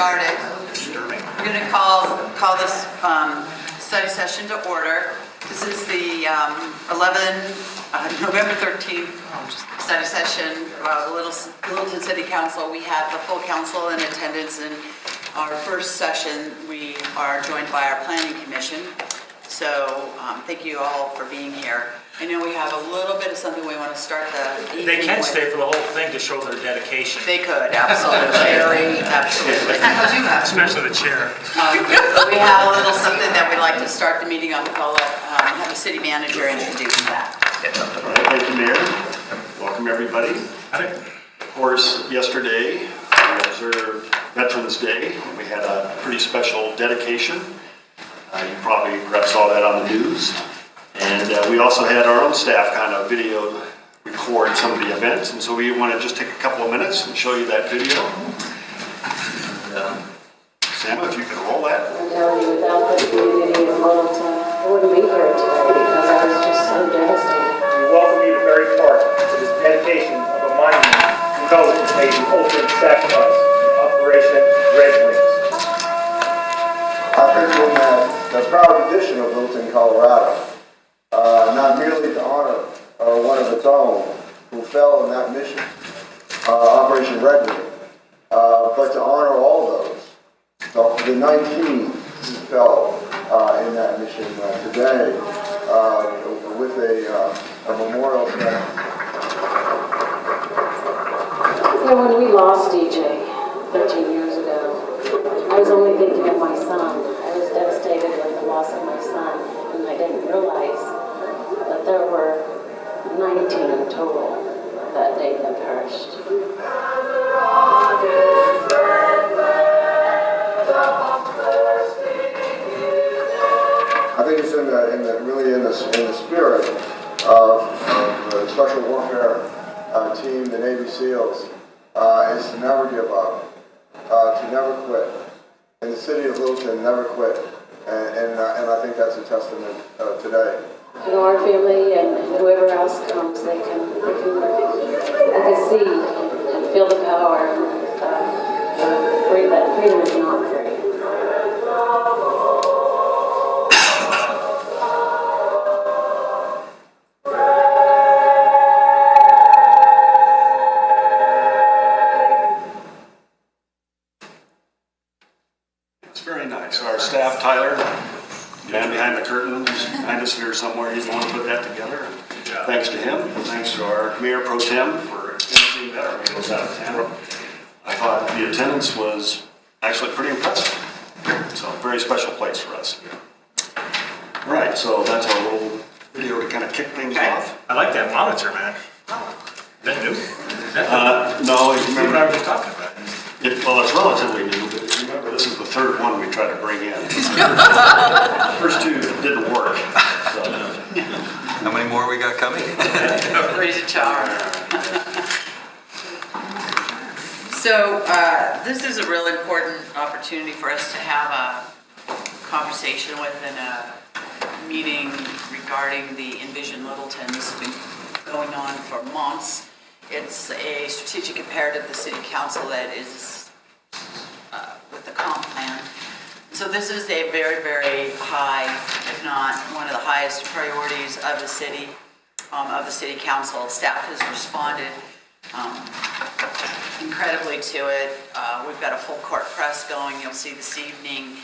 started. We're going to call this study session to order. This is the November 13th study session of the Littleton City Council. We have the full council in attendance. In our first session, we are joined by our Planning Commission. So thank you all for being here. I know we have a little bit of something we want to start the evening They can with. stay for the whole thing to show their dedication. They could, absolutely. Absolutely. Especially the chair. But we have a little something that we'd like to start the meeting on. Call it, have the city manager introduce that. All right, thank you, Mayor. Welcome, everybody. Of course, yesterday we observed Veterans Day. We had a pretty special dedication. You probably perhaps saw that on the news. And we also had our own staff kind of video record some of the events. And so we want to just take a couple of minutes and show you that video. Sam, if you could roll that. I'm telling you, without the community of Littleton, I wouldn't be here today because I was just so devastated. We welcome you to Berry Park to this dedication of a monument to those who made the ultimate sacrifice in Operation Red Wings. I think in the proud tradition of Littleton Colorado, not merely to honor one of its own who fell in that mission, Operation Red Wing, but to honor all those. So the 19 who fell in that mission today with a memorial ceremony. When we lost DJ 13 years ago, I was only thinking of my son. I was devastated with the loss of my son, and I didn't realize that there were 19 in total that day that perished. I think it's really in the spirit of the Special Warfare Team, the Navy SEALs, is to never give up, to never quit. In the city of Littleton, never quit, and I think that's a testament today. You know, our family and whoever else comes, they can see and feel the power that freedom is not free. It's very nice. Our staff, Tyler, man behind the curtain, he's behind us here somewhere. He's the one who put that together. Thanks to him. Thanks to our Mayor Pro Tem for finishing that. It was out of 10. I thought the attendance was actually pretty impressive. So, very special place for us. All right, so that's our little video to kind of kick things off. I like that monitor, man. Is that new? Is that No, you what remember, I was just talking about? well, it's relatively new, but remember, this is the third one we tried to bring in. First two didn't work. So. How many more we got coming? Crazy charm. So this is a real important opportunity for us to have a conversation with and a meeting regarding the Envision Littleton. This has been going on for months. It's a strategic imperative of the City Council that is with the comp plan. So this is a very, very high, if not one of the highest priorities of the City Council. Staff has responded incredibly to it. We've got a full court press going. You'll see this evening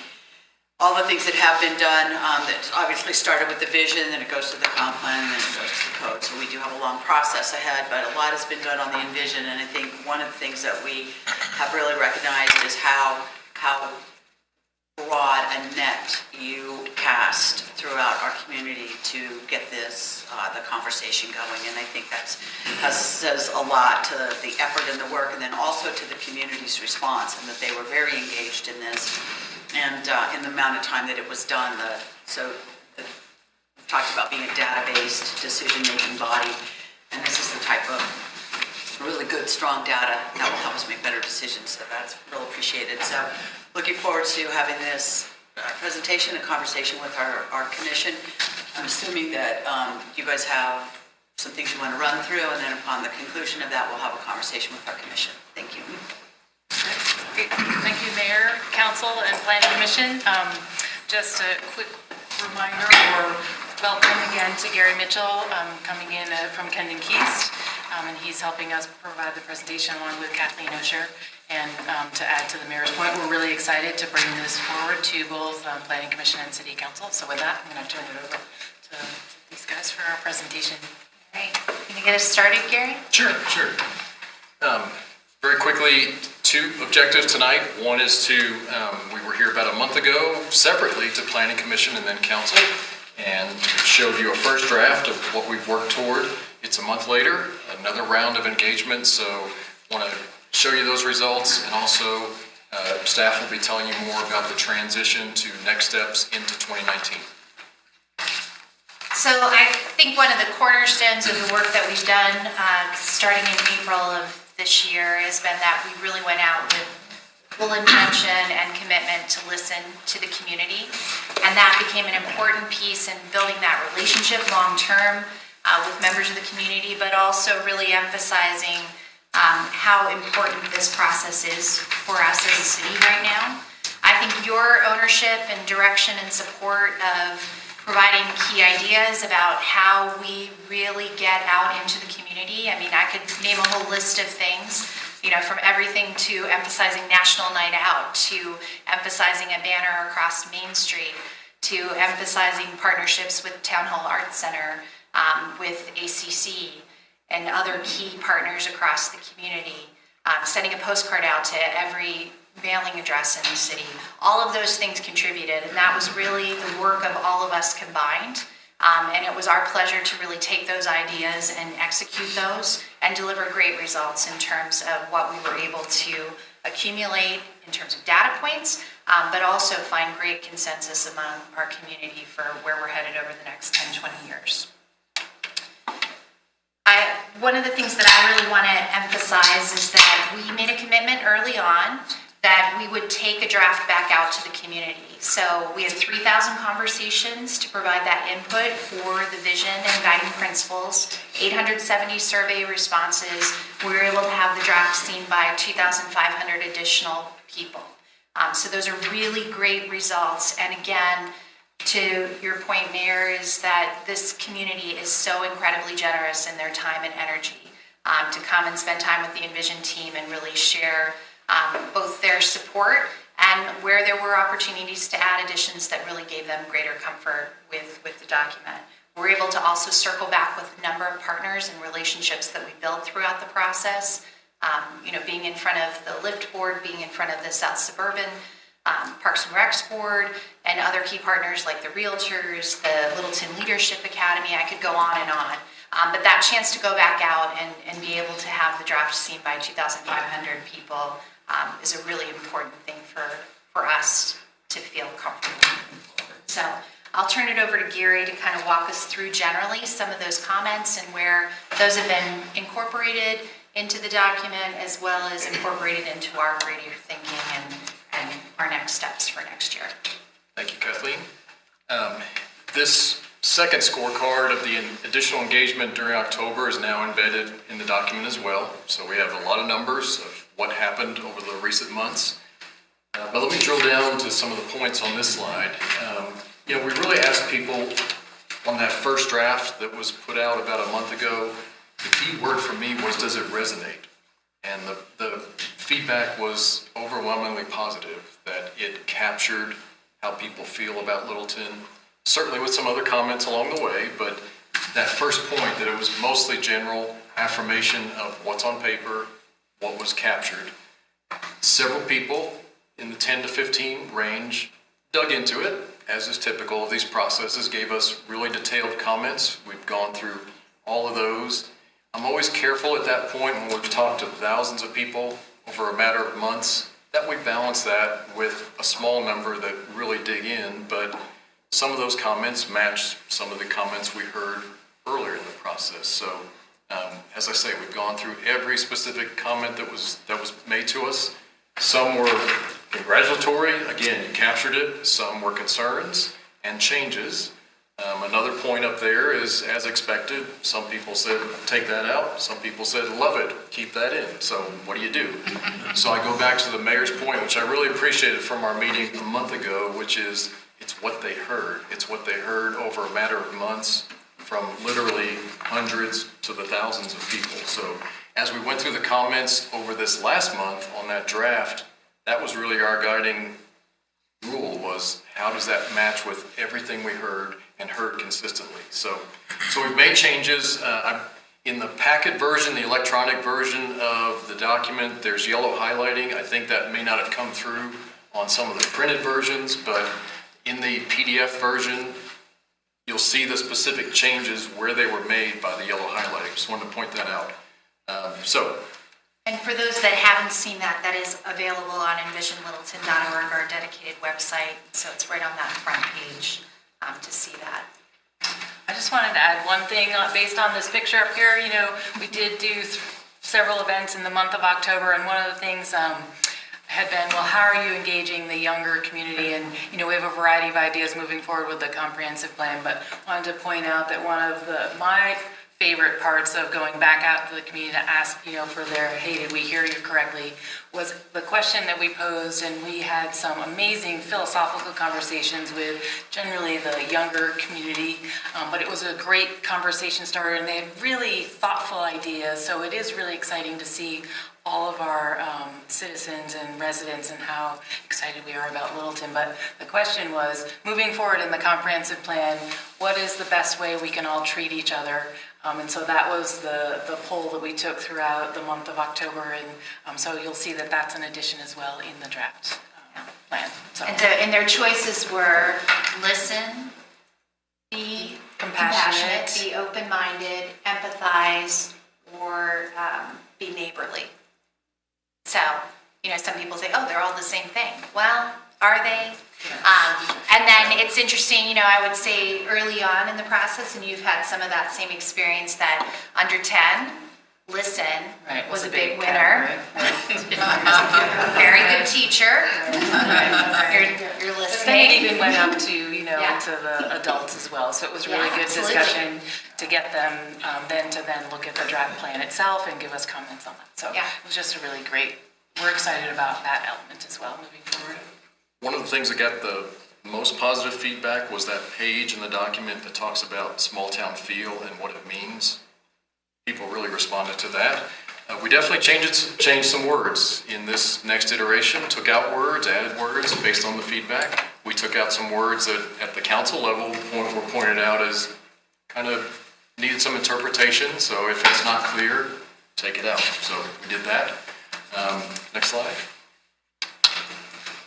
all the things that have been done that obviously started with the vision, then it goes to the comp plan, and then it goes to the code. So we do have a long process ahead, but a lot has been done on the Envision, and I think one of the things that we have really recognized is how broad a net you cast throughout our community to get this, the conversation going. And I think that says a lot to the effort and the work, and then also to the community's response, and that they were very engaged in this. And in the amount of time that it was done, we've talked about being a data-based decision-making body, and this is the type of really good, strong data that will help us make better decisions, so that's real appreciated. So looking forward to having this presentation and conversation with our commission. I'm assuming that you guys have some things you want to run through, and then upon the conclusion of that, we'll have a conversation with our commission. Thank you. Great. Thank you, Mayor, Council, and Planning Commission. Just a quick reminder or welcome again to Gary Mitchell coming in from Kendon Keast, and he's helping us provide the presentation along with Kathleen Osher. And to add to the Mayor's point, we're really excited to bring this forward to both Planning Commission and City Council. So with that, I'm going to turn it over to these guys for our presentation. All right. Can you get us started, Gary? Sure. Very quickly, two objectives tonight. One is to, we were here about a month ago separately to Planning Commission and then Council, and showed you a first draft of what we've worked toward. It's a month later, another round of engagement, so want to show you those results, and also staff will be telling you more about the transition to next steps into 2019. So I think one of the cornerstones of the work that we've done starting in April of this year has been that we really went out with full intention and commitment to listen to the community, and that became an important piece in building that relationship long-term with members of the community, but also really emphasizing how important this process is for us as a city right now. I think your ownership and direction and support of providing key ideas about how we really get out into the community. I mean, I could name a whole list of things, from everything to emphasizing National Night Out, to emphasizing a banner across Main Street, to emphasizing partnerships with Town Hall Arts Center, with ACC, and other key partners across the community, sending a postcard out to every mailing address in the city. All of those things contributed, and that was really the work of all of us combined. And it was our pleasure to really take those ideas and execute those and deliver great results in terms of what we were able to accumulate in terms of data points, but also find great consensus among our community for where we're headed over the next 10, 20 years. One of the things that I really want to emphasize is that we made a commitment early on that we would take a draft back out to the community. So we had 3,000 conversations to provide that input for the vision and guiding principles, 870 survey responses. We were able to have the draft seen by 2,500 additional people. So those are really great results. And again, to your point, Mayor, is that this community is so incredibly generous in their time and energy to come and spend time with the Envision team and really share both their support and where there were opportunities to add additions that really gave them greater comfort with the document. We're able to also circle back with a number of partners and relationships that we built throughout the process. Being in front of the Lift Board, being in front of the South Suburban Parks and Recs Board, and other key partners like the Realtors, the Littleton Leadership Academy. I could go on and on. But that chance to go back out and be able to have the draft seen by 2,500 people is a really important thing for us to feel comfortable moving forward. So I'll turn it over to Gary to kind of walk us through generally some of those comments and where those have been incorporated into the document, as well as incorporated into our greater thinking and our next steps for next year. Thank you, Kathleen. This second scorecard of the additional engagement during October is now embedded in the document as well. So we have a lot of numbers of what happened over the recent months. But let me drill down to some of the points on this slide. We really asked people on that first draft that was put out about a month ago, the key word for me was, does it resonate? And the feedback was overwhelmingly positive, that it captured how people feel about Littleton, certainly with some other comments along the way, but that first point, that it was mostly general affirmation of what's on paper, what was captured. Several people in the 10 to 15 range dug into it, as is typical of these processes, gave us really detailed comments. We've gone through all of those. I'm always careful at that point when we've talked to thousands of people over a matter of months that we balance that with a small number that really dig in, but some of those comments match some of the comments we heard earlier in the process. So as I say, we've gone through every specific comment that was made to us. Some were congratulatory, again, you captured it. Some were concerns and changes. Another point up there is, as expected, some people said, take that out. Some people said, love it, keep that in. So what do? So I go back to the mayor's point, which I really appreciated from our meeting a month ago, which is, it's what they heard. It's what they heard over a matter of months from literally hundreds to the thousands of people. So as we went through the comments over this last month on that draft, that was really our guiding rule, was how does that match with everything we heard and heard consistently. So we've made changes. In the packet version, the electronic version of the document, there's yellow highlighting. I think that may not have come through on some of the printed versions, but in the PDF version, you'll see the specific changes where they were made by the yellow highlighting. Just wanted to point that out. And for those that haven't seen that, that is available on envisionlittleton.org, our dedicated website. So it's right on that front page to see that. I just wanted to add one thing based on this picture up here. We did do several events in the month of October, and one of the things had been, well, how are you engaging the younger community? And, we have a variety of ideas moving forward with the comprehensive plan, but wanted to point out that one of my favorite parts of going back out to the community to ask, for their, hey, did we hear you correctly, was the question that we posed, and we had some amazing philosophical conversations with generally the younger community, but it was a great conversation starter, and they had really thoughtful ideas, so it is really exciting to see all of our citizens and residents and how excited we are about Littleton. But the question was, moving forward in the comprehensive plan, what is the best way we can all treat each other? And so that was the poll that we took throughout the month of October. And so you'll see that that's an addition as well in the draft plan. So. And their choices were listen, be compassionate, be open-minded, empathize, or be neighborly. So, some people say, oh, they're all the same thing. Well, are they? And then it's interesting, I would say early on in the process, and you've had some of that same experience, that under 10, listen was a big winner. Very good teacher. You're listening. But then it even went up to, to the adults as well. So it was really good discussion to get them then look at the draft plan itself and give us comments on that. So it was just a really great, we're excited about that element as well moving forward. One of the things that got the most positive feedback was that page in the document that talks about small town feel and what it means. People really responded to that. We definitely changed some words in this next iteration, took out words, added words based on the feedback. We took out some words that at the council level were pointed out as kind of needed some interpretation, so if it's not clear, take it out. So we did that. Next slide.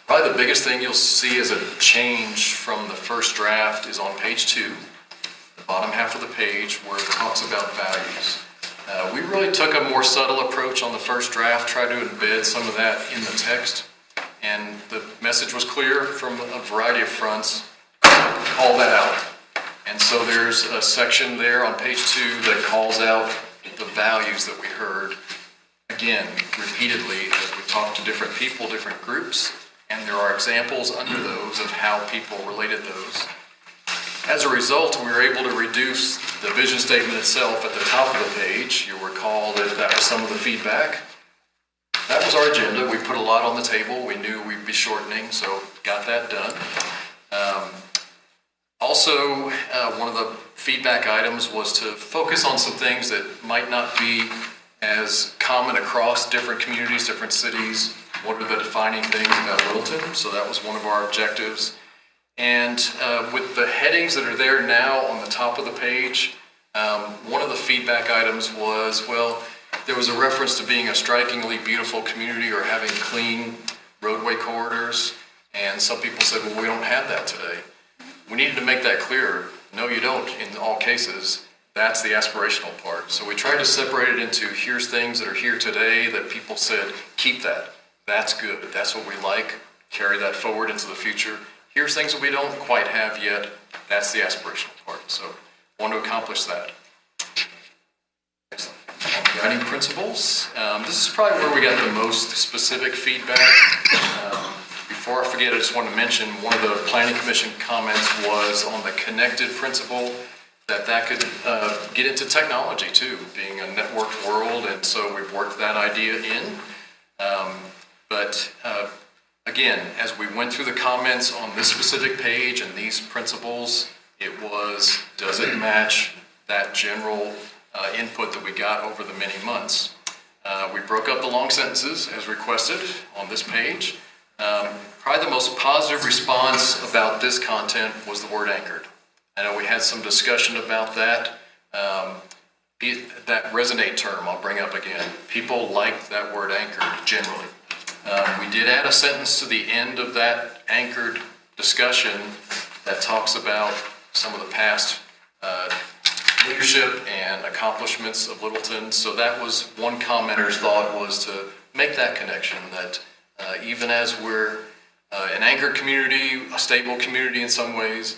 Probably the biggest thing you'll see as a change from the first draft is on page 2, the bottom half of the page, where it talks about values. We really took a more subtle approach on the first draft, tried to embed some of that in the text, and the message was clear from a variety of fronts, call that out. And so there's a section there on page 2 that calls out the values that we heard, again, repeatedly as we talked to different people, different groups, and there are examples under those of how people related those. As a result, we were able to reduce the vision statement itself at the top of the page. You'll recall that was some of the feedback. That was our agenda. We put a lot on the table. We knew we'd be shortening, so got that done. Also, one of the feedback items was to focus on some things that might not be as common across different communities, different cities. What are the defining things about Littleton? So that was one of our objectives. And with the headings that are there now on the top of the page, one of the feedback items was, well, there was a reference to being a strikingly beautiful community or having clean roadway corridors. And some people said, well, we don't have that today. We needed to make that clearer. No, you don't in all cases. That's the aspirational part. So we tried to separate it into here's things that are here today that people said, keep that. That's good. That's what we like. Carry that forward into the future. Here's things that we don't quite have yet. That's the aspirational part. So want to accomplish that. Excellent. Guiding principles. This is probably where we got the most specific feedback. Before I forget, I just want to mention one of the Planning Commission comments was on the connected principle, that could get into technology too, being a networked world, and so we've worked that idea in. But again, as we went through the comments on this specific page and these principles, it was, does it match that general input that we got over the many months? We broke up the long sentences as requested on this page. Probably the most positive response about this content was the word anchored. I know we had some discussion about that. That resonate term I'll bring up again. People liked that word anchored generally. We did add a sentence to the end of that anchored discussion that talks about some of the past leadership and accomplishments of Littleton. So that was one commenter's thought, was to make that connection, that even as we're an anchored community, a stable community in some ways,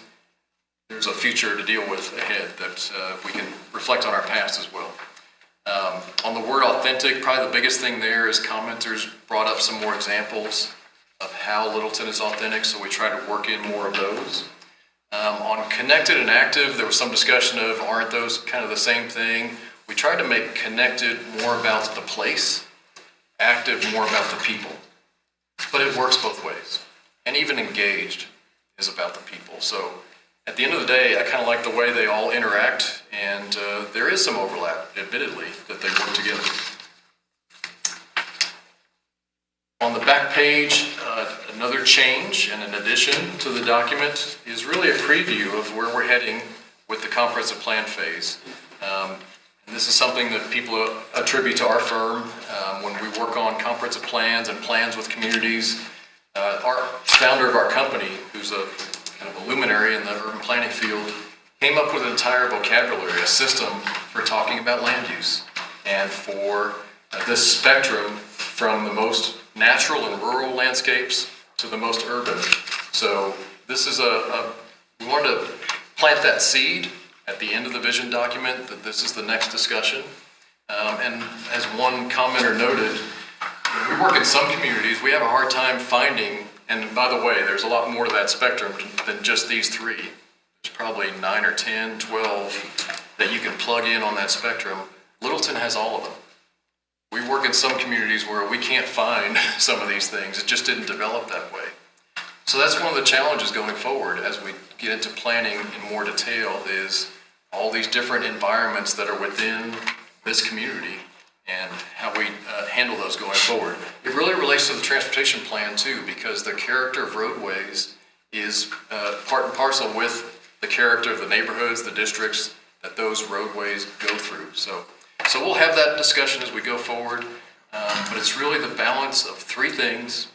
there's a future to deal with ahead that we can reflect on our past as well. On the word authentic, probably the biggest thing there is commenters brought up some more examples of how Littleton is authentic, so we try to work in more of those. On connected and active, there was some discussion of aren't those kind of the same thing? We tried to make connected more about the place, active more about the people. But it works both ways. And even engaged is about the people. So at the end of the day, I kind of like the way they all interact, and there is some overlap, admittedly, that they work together. On the back page, another change and an addition to the document is really a preview of where we're heading with the comprehensive plan phase. And this is something that people attribute to our firm when we work on comprehensive plans and plans with communities. Our founder of our company, who's a kind of a luminary in the urban planning field, came up with an entire vocabulary, a system for talking about land use and for this spectrum from the most natural and rural landscapes to the most urban. So this is we wanted to plant that seed at the end of the vision document that this is the next discussion. And as one commenter noted, we work in some communities, we have a hard time finding, and by the way, there's a lot more to that spectrum than just these three. There's probably 9 or 10, 12 that you can plug in on that spectrum. Littleton has all of them. We work in some communities where we can't find some of these things. It just didn't develop that way. So that's one of the challenges going forward as we get into planning in more detail is all these different environments that are within this community and how we handle those going forward. It really relates to the transportation plan too, because the character of roadways is part and parcel with the character of the neighborhoods, the districts that those roadways go through. So we'll have that discussion as we go forward, but it's really the balance of three things: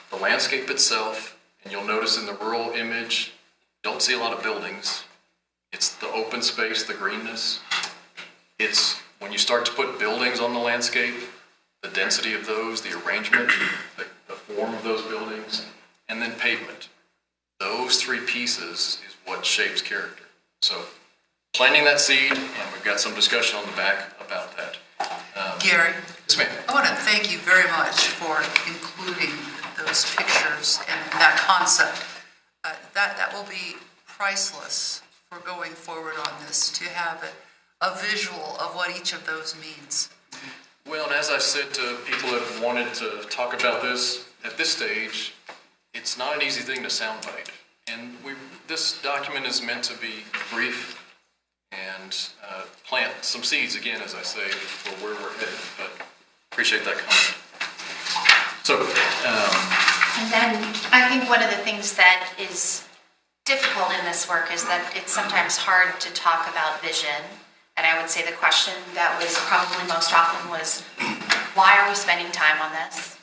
the landscape itself, and you'll notice in the rural image, you don't see a lot of buildings. It's the open space, the greenness. It's when you start to put buildings on the landscape, the density of those, the arrangement, the form of those buildings, and then pavement. Those three pieces is what shapes character. So planting that seed, and we've got some discussion on the back about that. Gary, Yes, ma'am. I want to thank you very much for including those pictures and that concept. That will be priceless for going forward on this, to have a visual of what each of those means. Well, and as I said to people that wanted to talk about this, at this stage, it's not an easy thing to soundbite. And this document is meant to be brief and plant some seeds, again, as I say, for where we're headed. But appreciate that comment. So, And then I think one of the things that is difficult in this work is that it's sometimes hard to talk about vision. And I would say the question that was probably most often was, why are we spending time on this?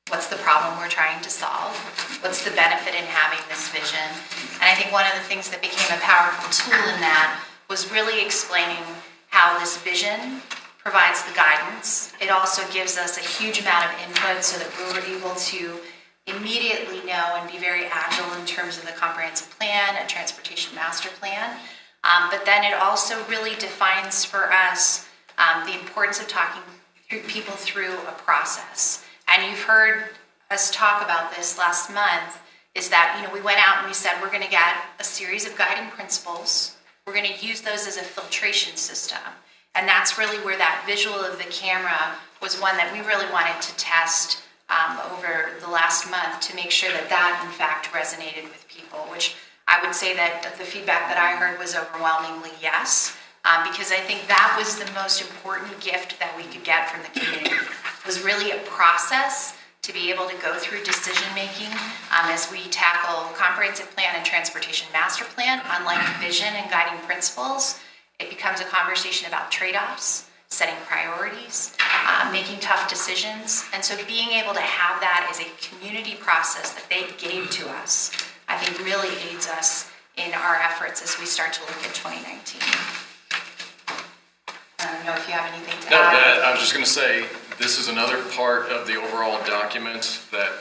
What's the problem we're trying to solve? What's the benefit in having this vision? And I think one of the things that became a powerful tool in that was really explaining how this vision provides the guidance. It also gives us a huge amount of input so that we were able to immediately know and be very agile in terms of the comprehensive plan and transportation master plan. But then it also really defines for us the importance of talking through people through a process. And you've heard us talk about this last month, is that, we went out and we said we're going to get a series of guiding principles. We're going to use those as a filtration system. And that's really where that visual of the camera was one that we really wanted to test over the last month to make sure that that in fact resonated with people, which I would say that the feedback that I heard was overwhelmingly yes, because I think that was the most important gift that we could get from the community, was really a process to be able to go through decision-making as we tackle comprehensive plan and transportation master plan. Unlike vision and guiding principles, it becomes a conversation about trade-offs, setting priorities, making tough decisions. And so being able to have that as a community process that they gave to us, I think really aids us in our efforts as we start to look at 2019. I don't know if you have anything to add. I was just going to say, this is another part of the overall document that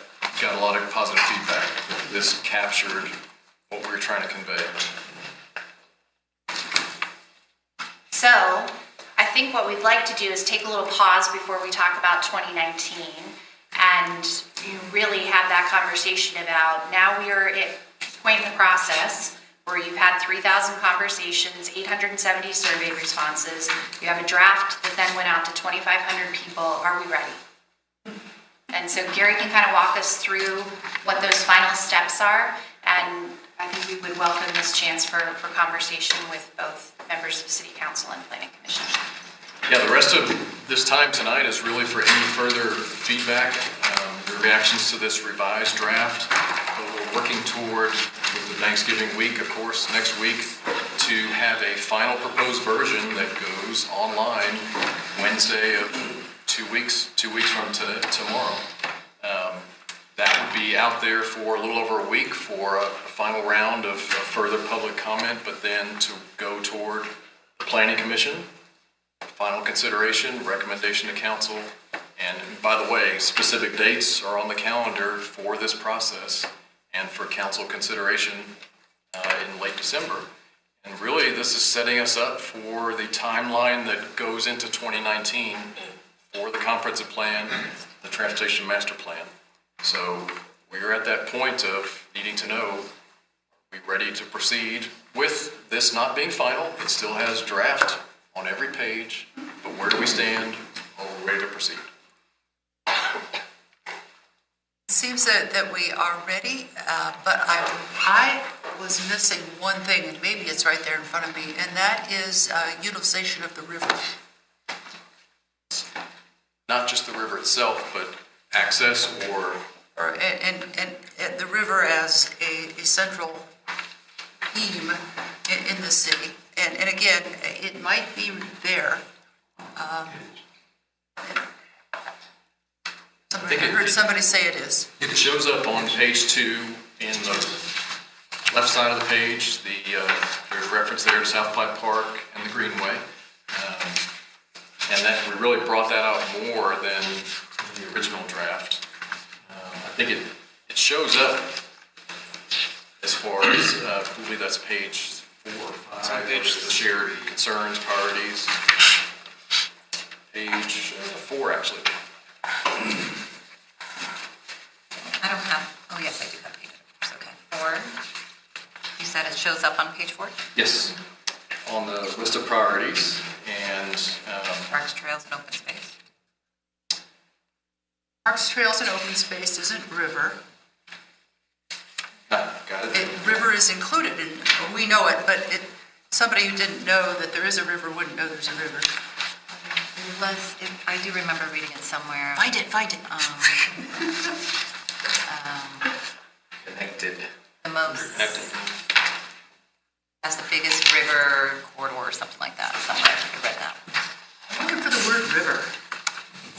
got a lot of positive feedback. This captured what we were trying to convey. So I think what we'd like to do is take a little pause before we talk about 2019 and you really have that conversation about now we are at point in the process where you've had 3,000 conversations, 870 survey responses, you have a draft that then went out to 2,500 people. Are we ready? And so Gary can kind of walk us through what those final steps are, and I think we would welcome this chance for conversation with both members of City Council and Planning Commission. Yeah, the rest of this time tonight is really for any further feedback, the reactions to this revised draft. We're working toward, with the Thanksgiving week, of course, next week, to have a final proposed version that goes online Wednesday of 2 weeks from tomorrow. That would be out there for a little over a week for a final round of further public comment, but then to go toward the Planning Commission, final consideration, recommendation to council, and by the way, specific dates are on the calendar for this process and for council consideration in late December. And really, this is setting us up for the timeline that goes into 2019 for the comprehensive plan, the transportation master plan. So we're at that point of needing to know, are we ready to proceed with this not being final? It still has draft on every page, but where do we stand? Are we ready to proceed? It seems that we are ready, but I was missing one thing, and maybe it's right there in front of me, and that is utilization of the river. Not just the river itself, but access and the river as a central theme in the city. And again, it might be there. I heard somebody say it is. It shows up on page 2 in the left side of the page. There's reference there to South Platte Park and the Greenway. And that we really brought that out more than the original draft. I think it shows up as far as, I believe that's page 4 or 5, the shared concerns, priorities. Page 4, actually. I don't have, oh yes, I do have page numbers, okay. 4, you said it shows up on page 4? Yes, on the list of priorities and... Parks, trails, and open space. Parks, trails, and open space isn't river. Got it. River is included, and we know it, but somebody who didn't know that there is a river wouldn't know there's a river. I do remember reading it somewhere. Find it. Connected. The most, Connected. has the biggest river corridor or something like that, somewhere. I read that. I'm looking for the word river.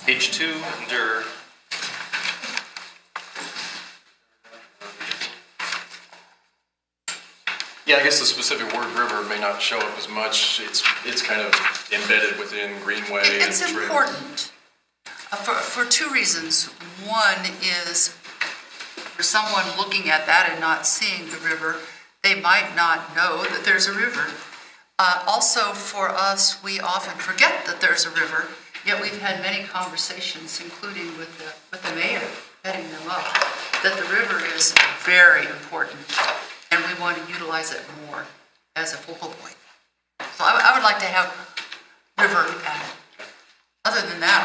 Page 2 under... Yeah, I guess the specific word river may not show up as much. It's kind of embedded within Greenway and It's trail. important for 2 reasons. One is for someone looking at that and not seeing the river, they might not know that there's a river. Also for us, we often forget that there's a river, yet we've had many conversations, including with the mayor, heading them up, that the river is very important and we want to utilize it more as a focal point. So I would like to have river added. Other than that,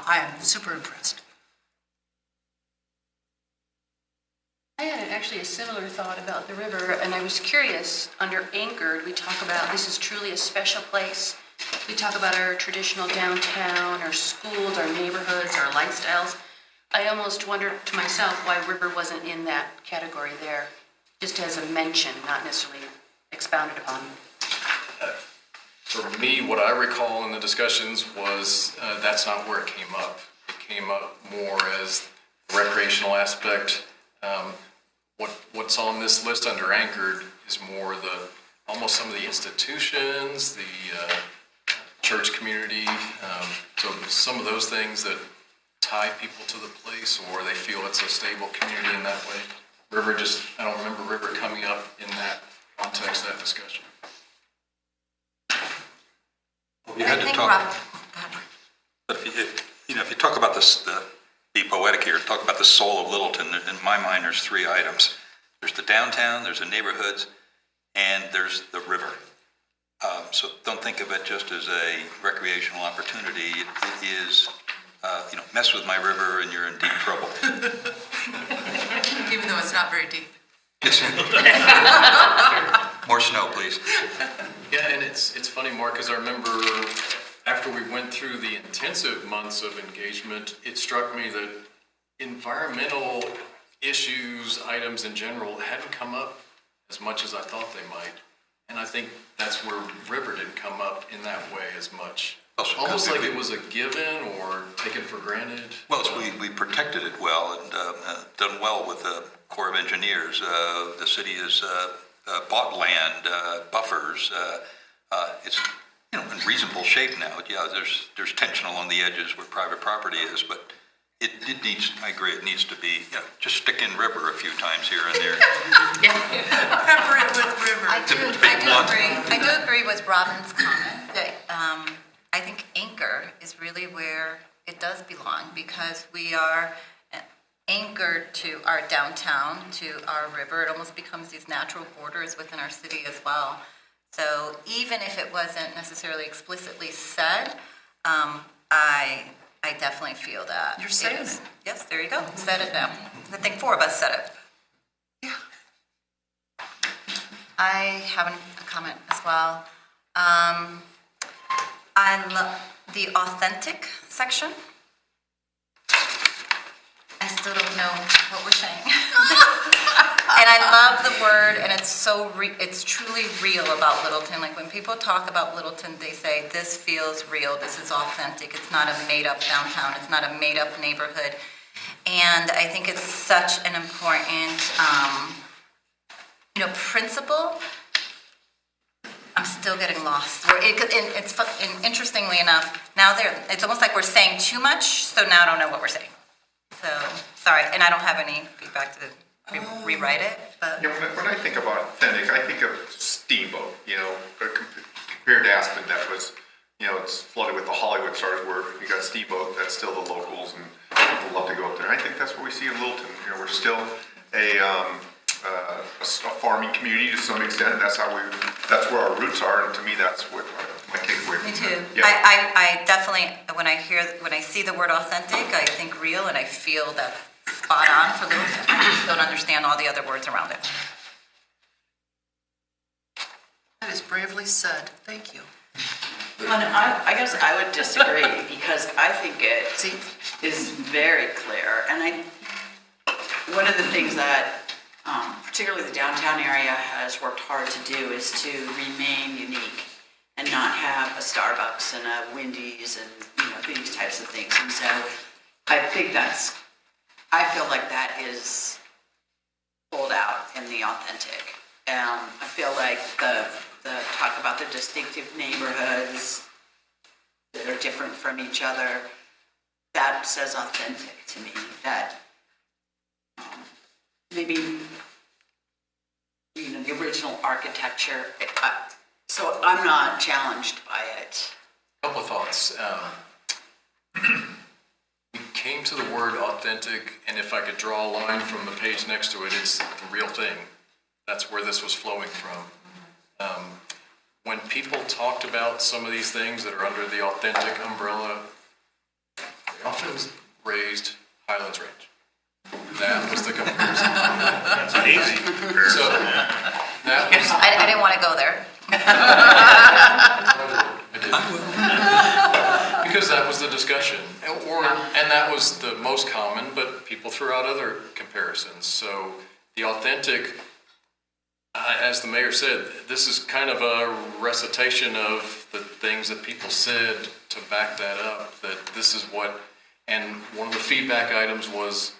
I am super impressed. I had actually a similar thought about the river, and I was curious, under anchored, we talk about this is truly a special place. We talk about our traditional downtown, our schools, our neighborhoods, our lifestyles. I almost wondered to myself why river wasn't in that category there, just as a mention, not necessarily expounded upon. For me, what I recall in the discussions was that's not where it came up. It came up more as the recreational aspect. What's on this list under anchored is more almost some of the institutions, the church community, so some of those things that tie people to the place, or they feel it's a stable community in that way. River I don't remember river coming up in that context, that discussion. You had to talk, but if you talk about this, be poetic here, talk about the soul of Littleton, in my mind there's 3 items. There's the downtown, there's the neighborhoods, and there's the river. So don't think of it just as a recreational opportunity. It is, mess with my river and you're in deep trouble. Even though it's not very deep. More snow, please. Yeah, and it's funny, Mark, because I remember after we went through the intensive months of engagement, it struck me that environmental issues, items in general, hadn't come up as much as I thought they might. And I think that's where river didn't come up in that way as much. Almost like it was a given or taken for granted. Well, we protected it well and done well with the Corps of Engineers. The city has bought land, buffers. It's in reasonable shape now. Yeah, there's tension along the edges where private property is, but it needs, I agree, it needs to be, just stick in river a few times here and there. Pepper it with river. I do agree with Robin's comment that I think Anchor is really where it does belong, because we are anchored to our downtown, to our river. It almost becomes these natural borders within our city as well. So even if it wasn't necessarily explicitly said, I definitely feel that. You're saying it. Yes, there you go. Said it now. I think 4 of us said it. Yeah. I have a comment as well. I love the authentic section. I still don't know what we're saying. And I love the word, and it's truly real about Littleton. Like when people talk about Littleton, they say, this feels real, this is authentic. It's not a made-up downtown, it's not a made-up neighborhood. And I think it's such an important, principle. I'm still getting lost. Interestingly enough, now it's almost like we're saying too much, so now I don't know what we're saying. So, sorry, and I don't have any feedback to rewrite it, but... When I think about authentic, I think of Steamboat, compared to Aspen, that was, it's flooded with the Hollywood stars, where you got Steamboat, that's still the locals, and people love to go up there. And I think that's what we see in Littleton. We're still a farming community to some extent, and that's where our roots are, and to me, that's what my takeaway from Me too. Yeah. I definitely, when I see the word authentic, I think real, and I feel that spot on for Littleton. I just don't understand all the other words around it. That is bravely said. Thank you. Well, I guess I would disagree because I think it is very clear. And one of the things that particularly the downtown area has worked hard to do is to remain unique and not have a Starbucks and a Wendy's and these types of things. And so I think I feel like that is pulled out in the authentic. I feel like the talk about the distinctive neighborhoods that are different from each other, that says authentic to me. That maybe the original architecture. So I'm not challenged by it. A couple of thoughts. We came to the word authentic, and if I could draw a line from the page next to it, it's the real thing. That's where this was flowing from. When people talked about some of these things that are under the authentic umbrella, they often raised Highlands Range. That was the comparison. That's an easy comparison. So, that was... I didn't want to go there. Because that was the discussion, and that was the most common, but people threw out other comparisons. So the authentic, as the mayor said, this is kind of a recitation of the things that people said to back that up, that this is what, and one of the feedback items was,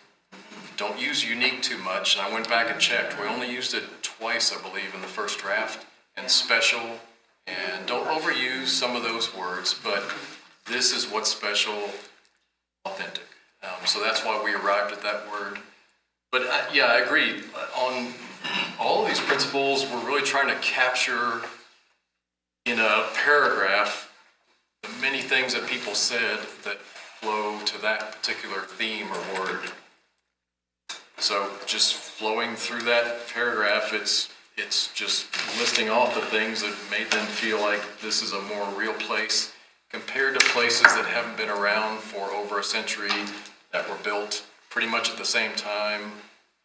don't use unique too much. And I went back and checked. We only used it twice, I believe, in the first draft, and special, and don't overuse some of those words, but this is what's special, authentic. So that's why we arrived at that word. But yeah, I agree. On all of these principles, we're really trying to capture in a paragraph the many things that people said that flow to that particular theme or word. So just flowing through that paragraph, it's just listing off the things that made them feel like this is a more real place compared to places that haven't been around for over a century, that were built pretty much at the same time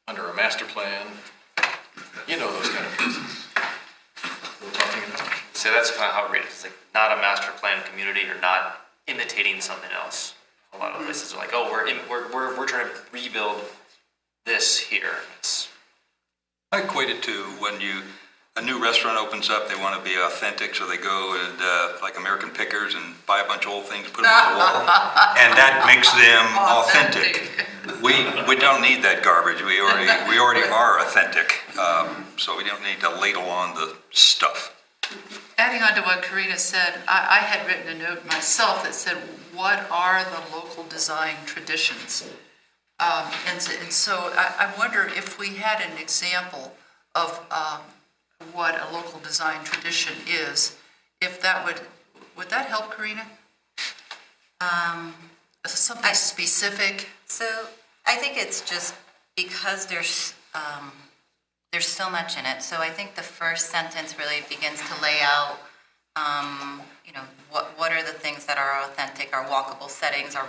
under a master plan. You know those kind of places we're talking about. So that's kind of how I read it. It's like not a master plan community or not imitating something else. A lot of places are like, oh, we're trying to rebuild this here. I equate it to when a new restaurant opens up, they want to be authentic, so they go and like American Pickers and buy a bunch of old things, put them on the wall, and that makes them authentic. We don't need that garbage. We already are authentic, so we don't need to ladle on the stuff. Adding on to what Karina said, I had written a note myself that said, what are the local design traditions? And so I wonder if we had an example of what a local design tradition is, if that would that help, Karina? Something specific? So I think it's just because there's so much in it. So I think the first sentence really begins to lay out, what are the things that are authentic, our walkable settings, our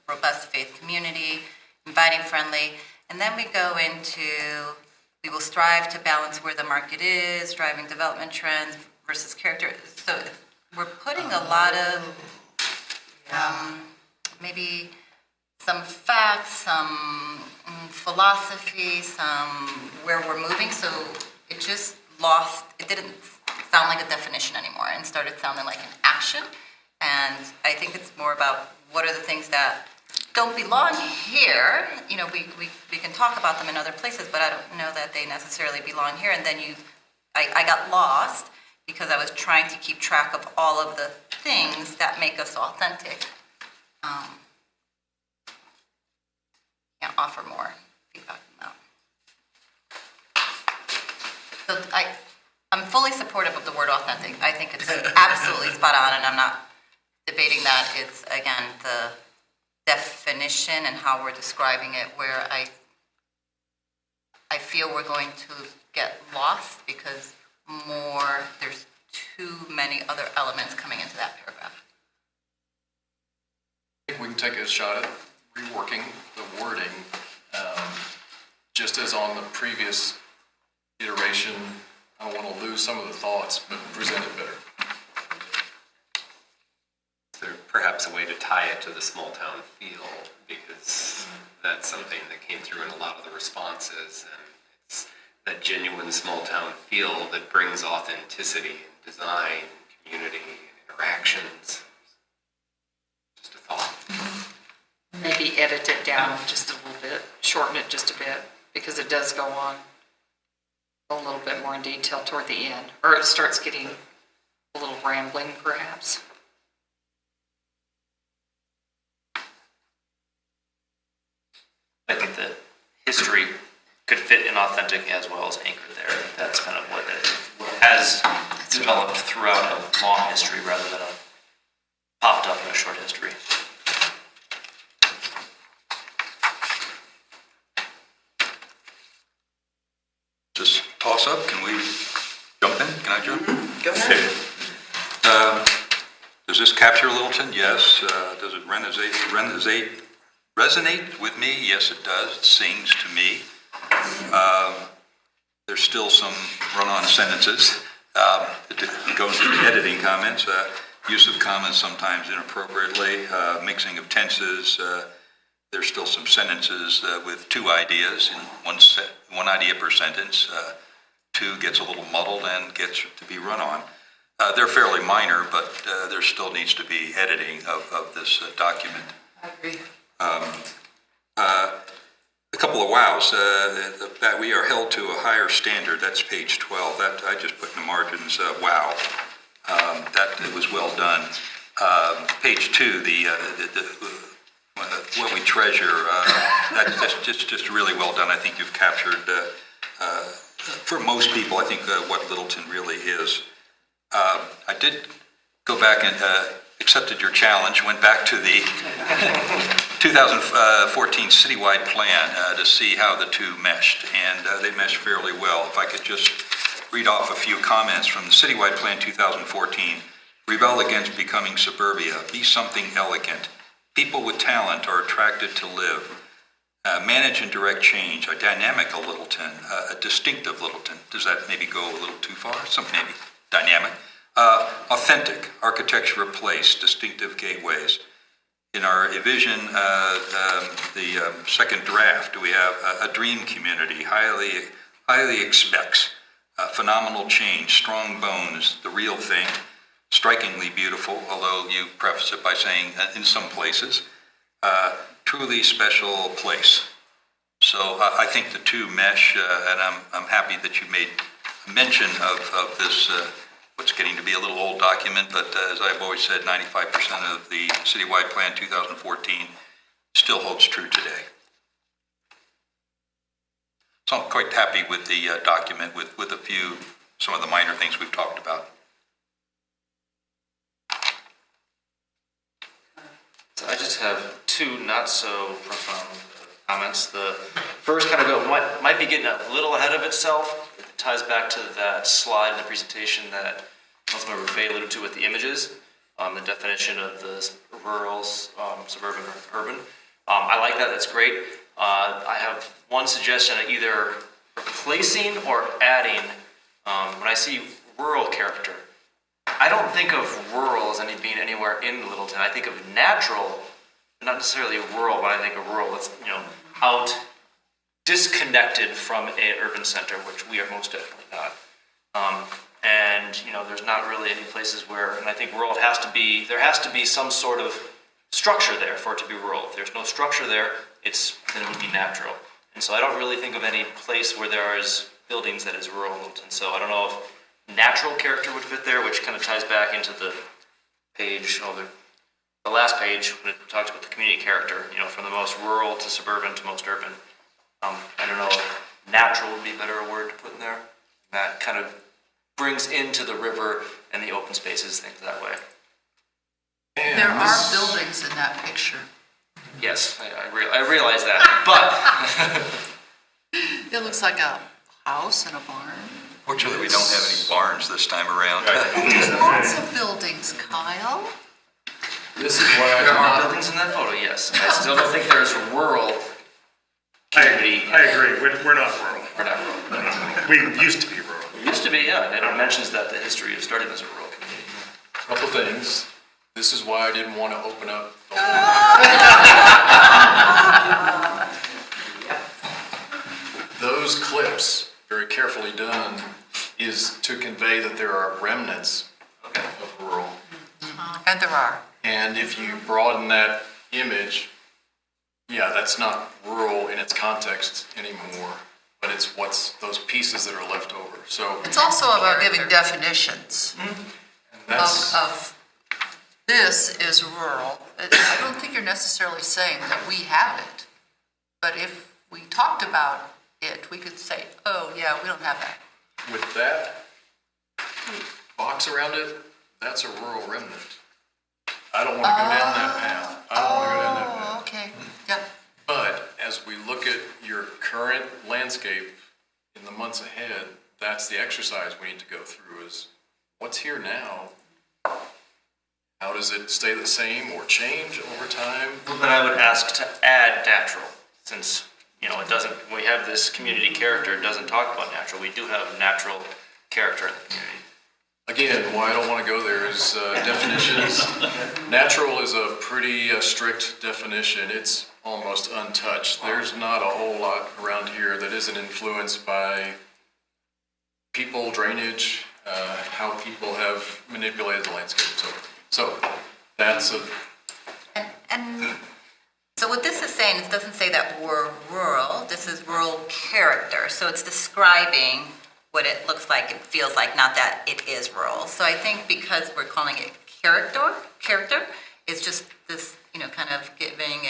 robust faith community, inviting, friendly, and then we go into, we will strive to balance where the market is, driving development trends versus character. So we're putting a lot of maybe some facts, some philosophy, some where we're moving. So it just lost, it didn't sound like a definition anymore and started sounding like an action. And I think it's more about what are the things that don't belong here. We can talk about them in other places, but I don't know that they necessarily belong here. And then I got lost because I was trying to keep track of all of the things that make us authentic. Can't offer more feedback than that. So I'm fully supportive of the word authentic. I think it's absolutely spot on, and I'm not debating that. It's, again, the definition and how we're describing it where I feel we're going to get lost because there's too many other elements coming into that paragraph. I think we can take a shot at reworking the wording, just as on the previous iteration. I don't want to lose some of the thoughts, but present it better. Is there perhaps a way to tie it to the small town feel? Because that's something that came through in a lot of the responses, and it's that genuine small town feel that brings authenticity in design, community, and interactions. Just a thought. Maybe edit it down just a little bit, shorten it just a bit, because it does go on a little bit more in detail toward the end, or it starts getting a little rambling perhaps. I think that history could fit in authentic as well as anchor there. I think that's kind of what it has developed throughout a long history rather than popped up in a short history. Just toss up, can we jump in? Can I jump in? Go ahead. Does this capture Littleton? Yes. Does it resonate with me? Yes, it does. It sings to me. There's still some run-on sentences. It goes to the editing comments. Use of commas sometimes inappropriately. Mixing of tenses. There's still some sentences with two ideas in one idea per sentence. Two gets a little muddled and gets to be run on. They're fairly minor, but there still needs to be editing of this document. I agree. A couple of wows. That we are held to a higher standard. That's page 12. That I just put in the margins. Wow. That was well done. Page 2. What we treasure. That's just really well done. I think you've captured. For most people, I think what Littleton really is. I did go back and accepted your challenge, went back to the 2014 citywide plan to see how the two meshed, and they meshed fairly well. If I could just read off a few comments from the citywide plan 2014. Rebel against becoming suburbia. Be something elegant. People with talent are attracted to live. Manage and direct change. A dynamic Littleton. A distinctive Littleton. Does that maybe go a little too far? Some maybe. Dynamic. Authentic. Architecture of place. Distinctive gateways. In our vision, the second draft, we have a dream community. Highly expects. Phenomenal change. Strong bones. The real thing. Strikingly beautiful, although you preface it by saying in some places, truly special place. So I think the two mesh, and I'm happy that you made mention of this, what's getting to be a little old document, but as I've always said, 95% of the citywide plan 2014 still holds true today. So I'm quite happy with the document with some of the minor things we've talked about. So I just have two not so profound comments. The first kind of might be getting a little ahead of itself. It ties back to that slide in the presentation that Councilmember Fay alluded to with the images, the definition of the rural, suburban, or urban. I like that. That's great. I have one suggestion of either replacing or adding. When I see rural character, I don't think of rural as being anywhere in Littleton. I think of natural, not necessarily rural. When I think of rural, it's out, disconnected from an urban center, which we are most definitely not. And there's not really any places where, and I think rural there has to be some sort of structure there for it to be rural. If there's no structure there, then it would be natural. And so I don't really think of any place where there is buildings that is rural Littleton. So I don't know if natural character would fit there, which kind of ties back into the page, the last page when it talks about the community character, from the most rural to suburban to most urban. I don't know if natural would be a better word to put in there. That kind of brings into the river and the open spaces, things that way. There are buildings in that picture. Yes, I realize that, but It looks like a house and a barn. Fortunately, we don't have any barns this time around. Lots of buildings, Kyle. This is why there are buildings in that photo, yes. I still don't think there's a rural community. I agree. We're not rural. We're not rural. We used to be rural. We used to be, yeah. And it mentions that the history of starting as a rural community. Couple things. This is why I didn't want to open up. Those clips, very carefully done, is to convey that there are remnants of rural. And there are. And if you broaden that image, yeah, that's not rural in its context anymore, but it's those pieces that are left over. So it's also about giving definitions of this is rural. I don't think you're necessarily saying that we have it, but if we talked about it, we could say, oh yeah, we don't have that. With that box around it, that's a rural remnant. I don't want to go down that path. I don't want to go down that path. Okay, yeah. But as we look at your current landscape in the months ahead, that's the exercise we need to go through is what's here now? How does it stay the same or change over time? Well, then I would ask to add natural, since it doesn't. We have this community character. It doesn't talk about natural. We do have natural character in the community. Again, why I don't want to go there is definitions. Natural is a pretty strict definition. It's almost untouched. There's not a whole lot around here that isn't influenced by people, drainage, how people have manipulated the landscape. So that's a... And so what this is saying, it doesn't say that we're rural. This is rural character. So it's describing what it looks like and feels like, not that it is rural. So I think because we're calling it character is just this, kind of giving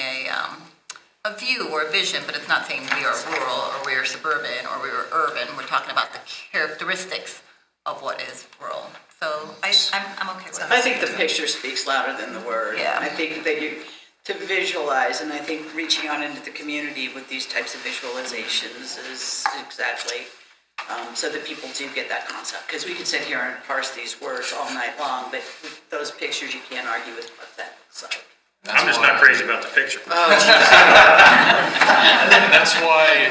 a view or a vision, but it's not saying we are rural or we are suburban or we are urban. We're talking about the characteristics of what is rural. So I'm okay with that. I think the picture speaks louder than the word. Yeah. I think that to visualize, and I think reaching out into the community with these types of visualizations is exactly so that people do get that concept. Because we could sit here and parse these words all night long, but with those pictures, you can't argue with what that looks like. I'm just not crazy about the picture. That's why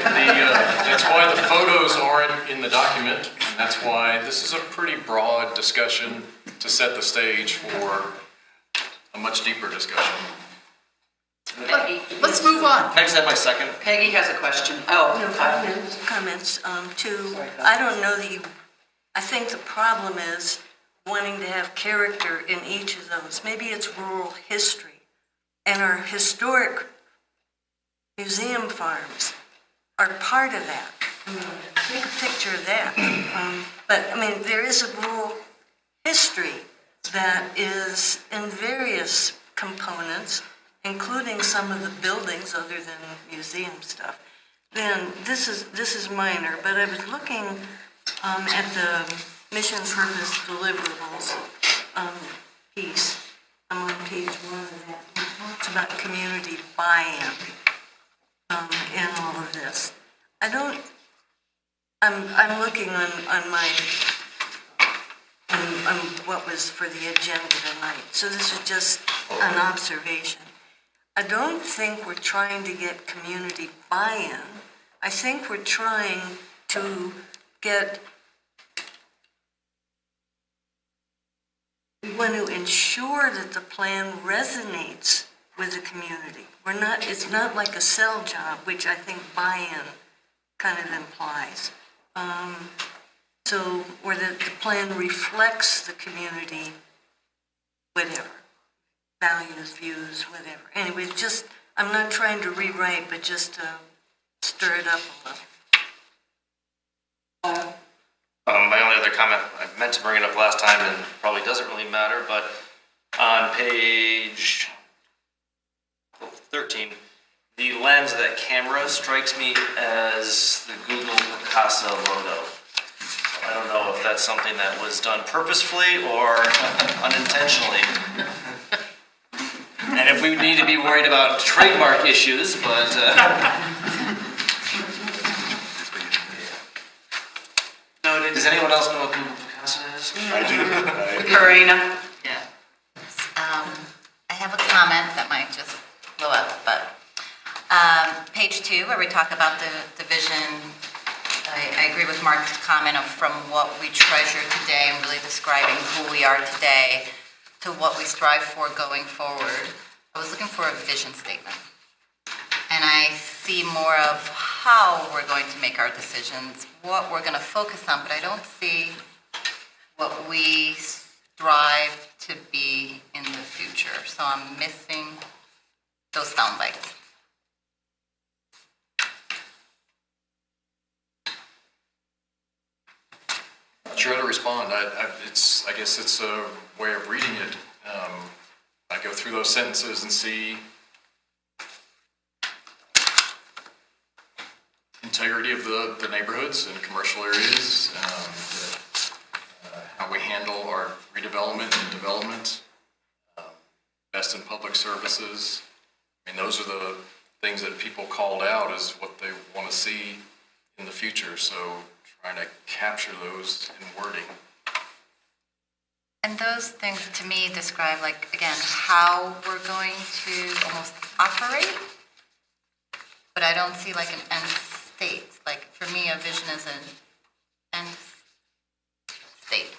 the photos aren't in the document, and that's why this is a pretty broad discussion to set the stage for a much deeper discussion. Let's move on. Can I just have my second? Peggy has a question. Comments too. I don't know that I think the problem is wanting to have character in each of those. Maybe it's rural history. And our historic museum farms are part of that. Take a picture of that. But I mean, there is a rural history that is in various components, including some of the buildings other than museum stuff. Then this is minor, but I was looking at the mission purpose deliverables piece. I'm on page 1 of that. It talks about community buy-in in all of this. I'm looking on my on what was for the agenda tonight. So this is just an observation. I don't think we're trying to get community buy-in. I think we're trying to get. We want to ensure that the plan resonates with the community. It's not like a sell job, which I think buy-in kind of implies. Or that the plan reflects the community, whatever, values, views, whatever. Anyway, I'm not trying to rewrite, but just to stir it up a little. My only other comment, I meant to bring it up last time and probably doesn't really matter, but on page 13, the lens of that camera strikes me as the Google Picasa logo. I don't know if that's something that was done purposefully or unintentionally. And if we need to be worried about trademark issues, but... Does anyone else know what Google Picasa is? I do. Karina? Yeah. I have a comment that might just blow up, but page 2, where we talk about the vision, I agree with Mark's comment of from what we treasure today and really describing who we are today to what we strive for going forward. I was looking for a vision statement. And I see more of how we're going to make our decisions, what we're going to focus on, but I don't see what we strive to be in the future. So I'm missing those sound bites. Not sure how to respond. I guess it's a way of reading it. I go through those sentences and see integrity of the neighborhoods and commercial areas, how we handle our redevelopment and development, best in public services. I mean, those are the things that people called out as what they want to see in the future. So trying to capture those in wording. And those things to me describe, like, again, how we're going to almost operate, but I don't see like an end state. Like, for me, a vision is an end state.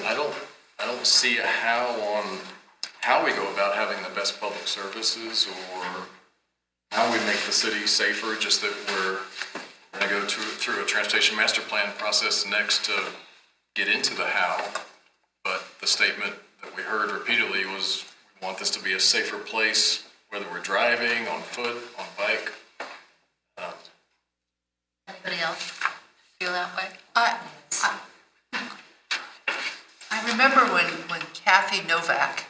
I don't see a how on how we go about having the best public services or how we make the city safer, just that we're going to go through a transportation master plan process next to get into the how. But the statement that we heard repeatedly was, we want this to be a safer place, whether we're driving, on foot, on bike. Anybody else feel that way? I remember when Kathy Novak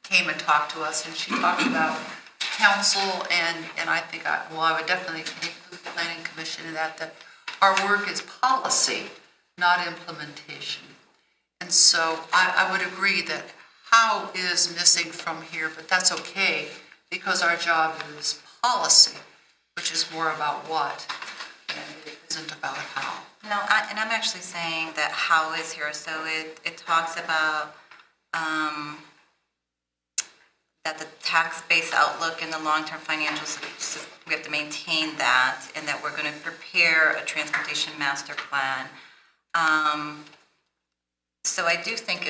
came and talked to us, and she talked about council, and I think I would definitely include the planning commission in that our work is policy, not implementation. And so I would agree that how is missing from here, but that's okay because our job is policy, which is more about what, and it isn't about how. No, and I'm actually saying that how is here, so it talks about that the tax-based outlook and the long-term financial, we have to maintain that, and that we're going to prepare a transportation master plan. So I do think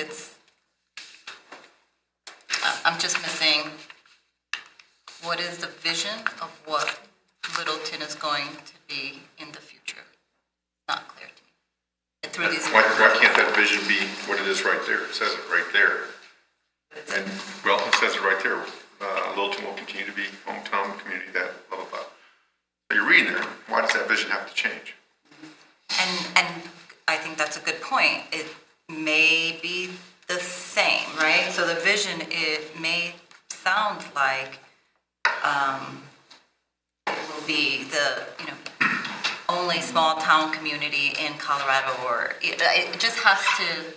I'm just missing, what is the vision of what Littleton is going to be in the future? Not clear to me. And through these. Why can't that vision be what it is right there? It says it right there. And, well, it says it right there. Littleton will continue to be hometown community, that blah, blah, blah. But you're reading there. Why does that vision have to change? And I think that's a good point. It may be the same, right? So the vision, it may sound like it will be the, only small town community in Colorado, or it just has to.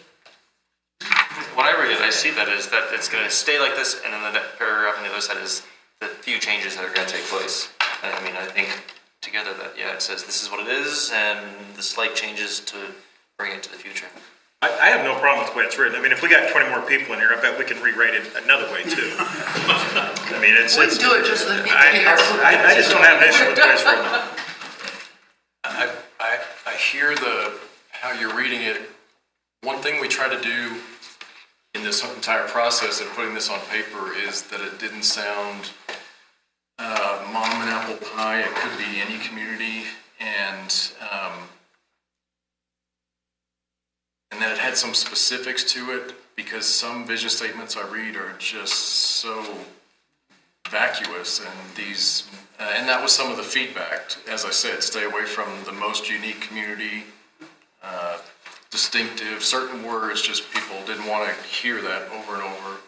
When I read it, I see that is that it's going to stay like this, and then the paragraph on the other side is the few changes that are going to take place. And I mean, I think together that, yeah, it says this is what it is, and the slight changes to bring it to the future. I have no problem with the way it's written. I mean, if we got 20 more people in here, I bet we can rewrite it another way too. I mean, it's. We do it just the people here. I just don't have an issue with the way it's written. I hear how you're reading it. One thing we try to do in this entire process of putting this on paper is that it didn't sound mom and apple pie. It could be any community, and that it had some specifics to it, because some vision statements I read are just so vacuous, and that was some of the feedback. As I said, stay away from the most unique community, distinctive, certain words, just people didn't want to hear that over and over.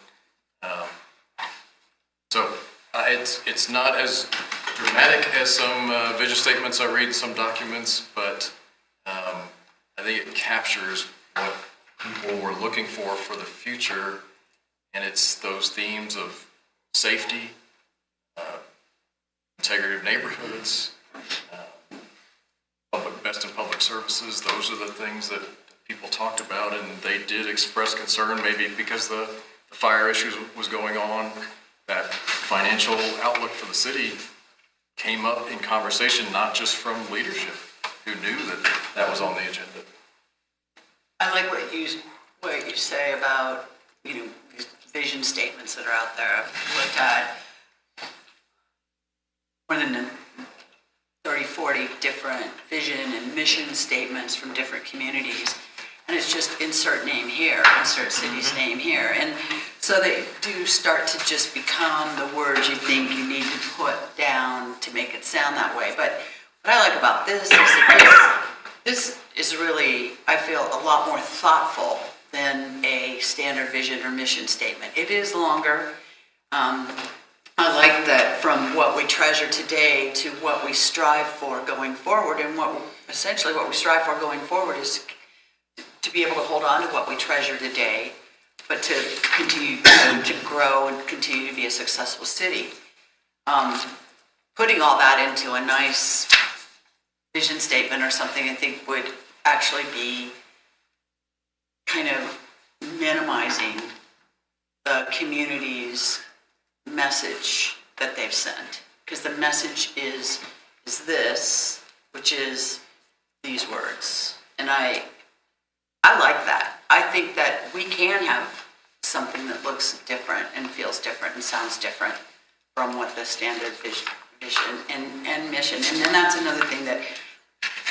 So it's not as dramatic as some vision statements I read in some documents, but I think it captures what people were looking for the future, and it's those themes of safety, integrity of neighborhoods, best in public services. Those are the things that people talked about, and they did express concern, maybe because the fire issues was going on. That financial outlook for the city came up in conversation, not just from leadership who knew that was on the agenda. I like what you say about, these vision statements that are out there. I've looked at more than 30, 40 different vision and mission statements from different communities. And it's just insert name here, insert city's name here. And so they do start to just become the words you think you need to put down to make it sound that way. But what I like about this is that this is really, I feel, a lot more thoughtful than a standard vision or mission statement. It is longer. I like that from what we treasure today to what we strive for going forward. And essentially what we strive for going forward is to be able to hold on to what we treasure today, but to continue to grow and continue to be a successful city. Putting all that into a nice vision statement or something, I think would actually be kind of minimizing the community's message that they've sent. Because the message is this, which is these words. And I like that. I think that we can have something that looks different and feels different and sounds different from what the standard vision and mission. And then that's another thing that,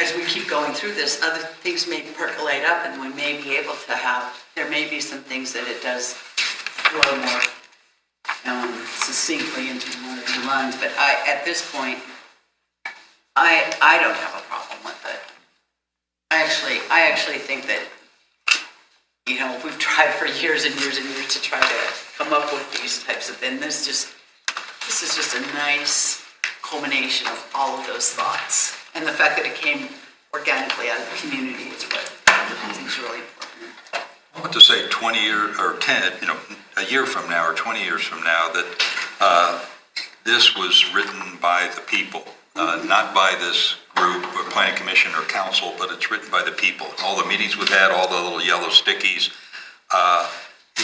as we keep going through this, other things may percolate up, and we may be able to there may be some things that it does flow more succinctly into one or two lines. But at this point, I don't have a problem with it. I actually think that, we've tried for years and years and years to try to come up with these types of things. This is just a nice culmination of all of those thoughts. And the fact that it came organically out of the community is what I think is really important. I want to say 20 years, or 10, a year from now or 20 years from now, that this was written by the people, not by this group or planning commission or council, but it's written by the people. All the meetings we've had, all the little yellow stickies,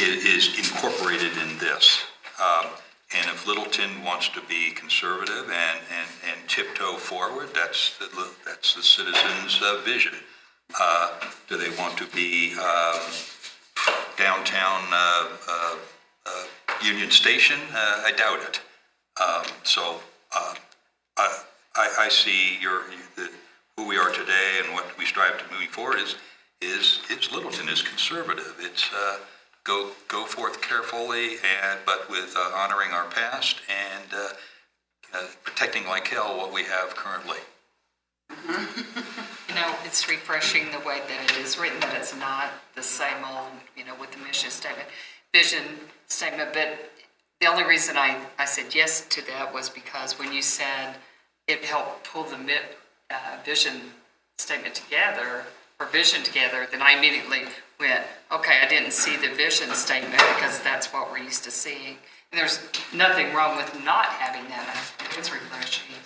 is incorporated in this. And if Littleton wants to be conservative and tiptoe forward, that's the citizens' vision. Do they want to be downtown Union Station? I doubt it. So I see who we are today and what we strive to moving forward is Littleton is conservative. It's go forth carefully, but with honoring our past and protecting like hell what we have currently. It's refreshing the way that it is written, that it's not the same old, with the mission statement, vision statement. But the only reason I said yes to that was because when you said it helped pull the vision statement together, or vision together, then I immediately went, okay, I didn't see the vision statement because that's what we're used to seeing. And there's nothing wrong with not having that. I think it's refreshing.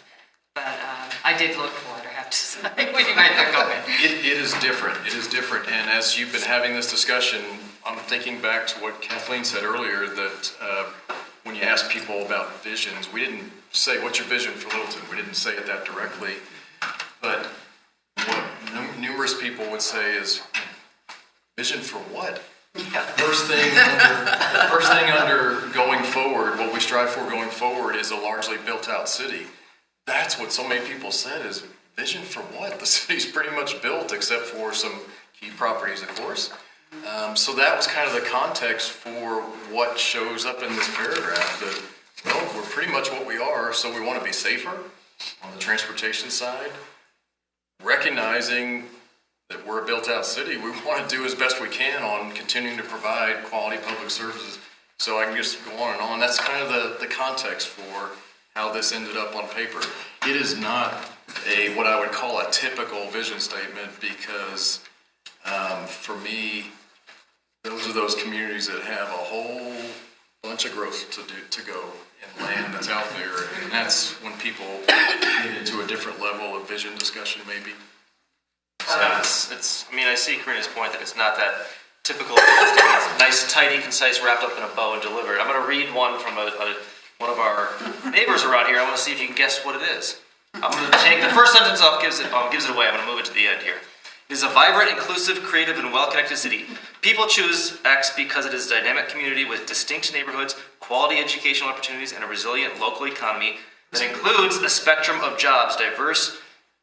But I did look for it, I have to say, when you made that comment. It is different. It is different. And as you've been having this discussion, I'm thinking back to what Kathleen said earlier, that when you ask people about visions, we didn't say, what's your vision for Littleton? We didn't say it that directly. But what numerous people would say is, vision for what? First thing under going forward, what we strive for going forward is a largely built out city. That's what so many people said is, vision for what? The city's pretty much built except for some key properties, of course. So that was kind of the context for what shows up in this paragraph, that, well, we're pretty much what we are, so we want to be safer on the transportation side. Recognizing that we're a built-out city, we want to do as best we can on continuing to provide quality public services. So I can just go on and on. That's kind of the context for how this ended up on paper. It is not what I would call a typical vision statement because for me, those are those communities that have a whole bunch of growth to go in land that's out there, and that's when people get into a different level of vision discussion maybe. I see Karina's point that it's not that typical vision statement. It's nice, tidy, concise, wrapped up in a bow and delivered. I'm going to read one from one of our neighbors around here. I want to see if you can guess what it is. I'm going to take the first sentence off, gives it away. I'm going to move it to the end here. It is a vibrant, inclusive, creative, and well-connected city. People choose X because it is a dynamic community with distinct neighborhoods, quality educational opportunities, and a resilient local economy that includes a spectrum of jobs, diverse,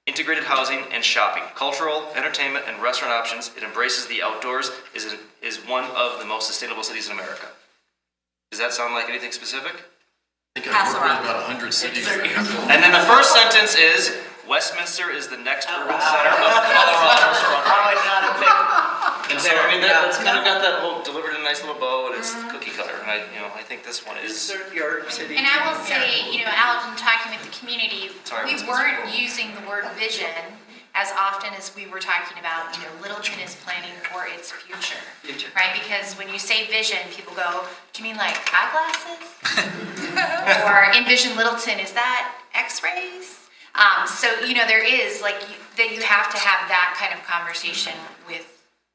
integrated housing, and shopping, cultural, entertainment, and restaurant options. It embraces the outdoors, is one of the most sustainable cities in America. Does that sound like anything specific? I think I've worked with about 100 cities. And then the first sentence is, Westminster is the next urban center of Colorado. Probably not a big. And so, that's kind of got that whole delivered in a nice little bow, and it's cookie cutter. And I think this one is. Your city. And I will say, out in talking with the community, we weren't using the word vision as often as we were talking about, Littleton is planning for its future, right? Because when you say vision, people go, do you mean like eyeglasses? Or envision Littleton, is that x-rays? So, there is that you have to have that kind of conversation with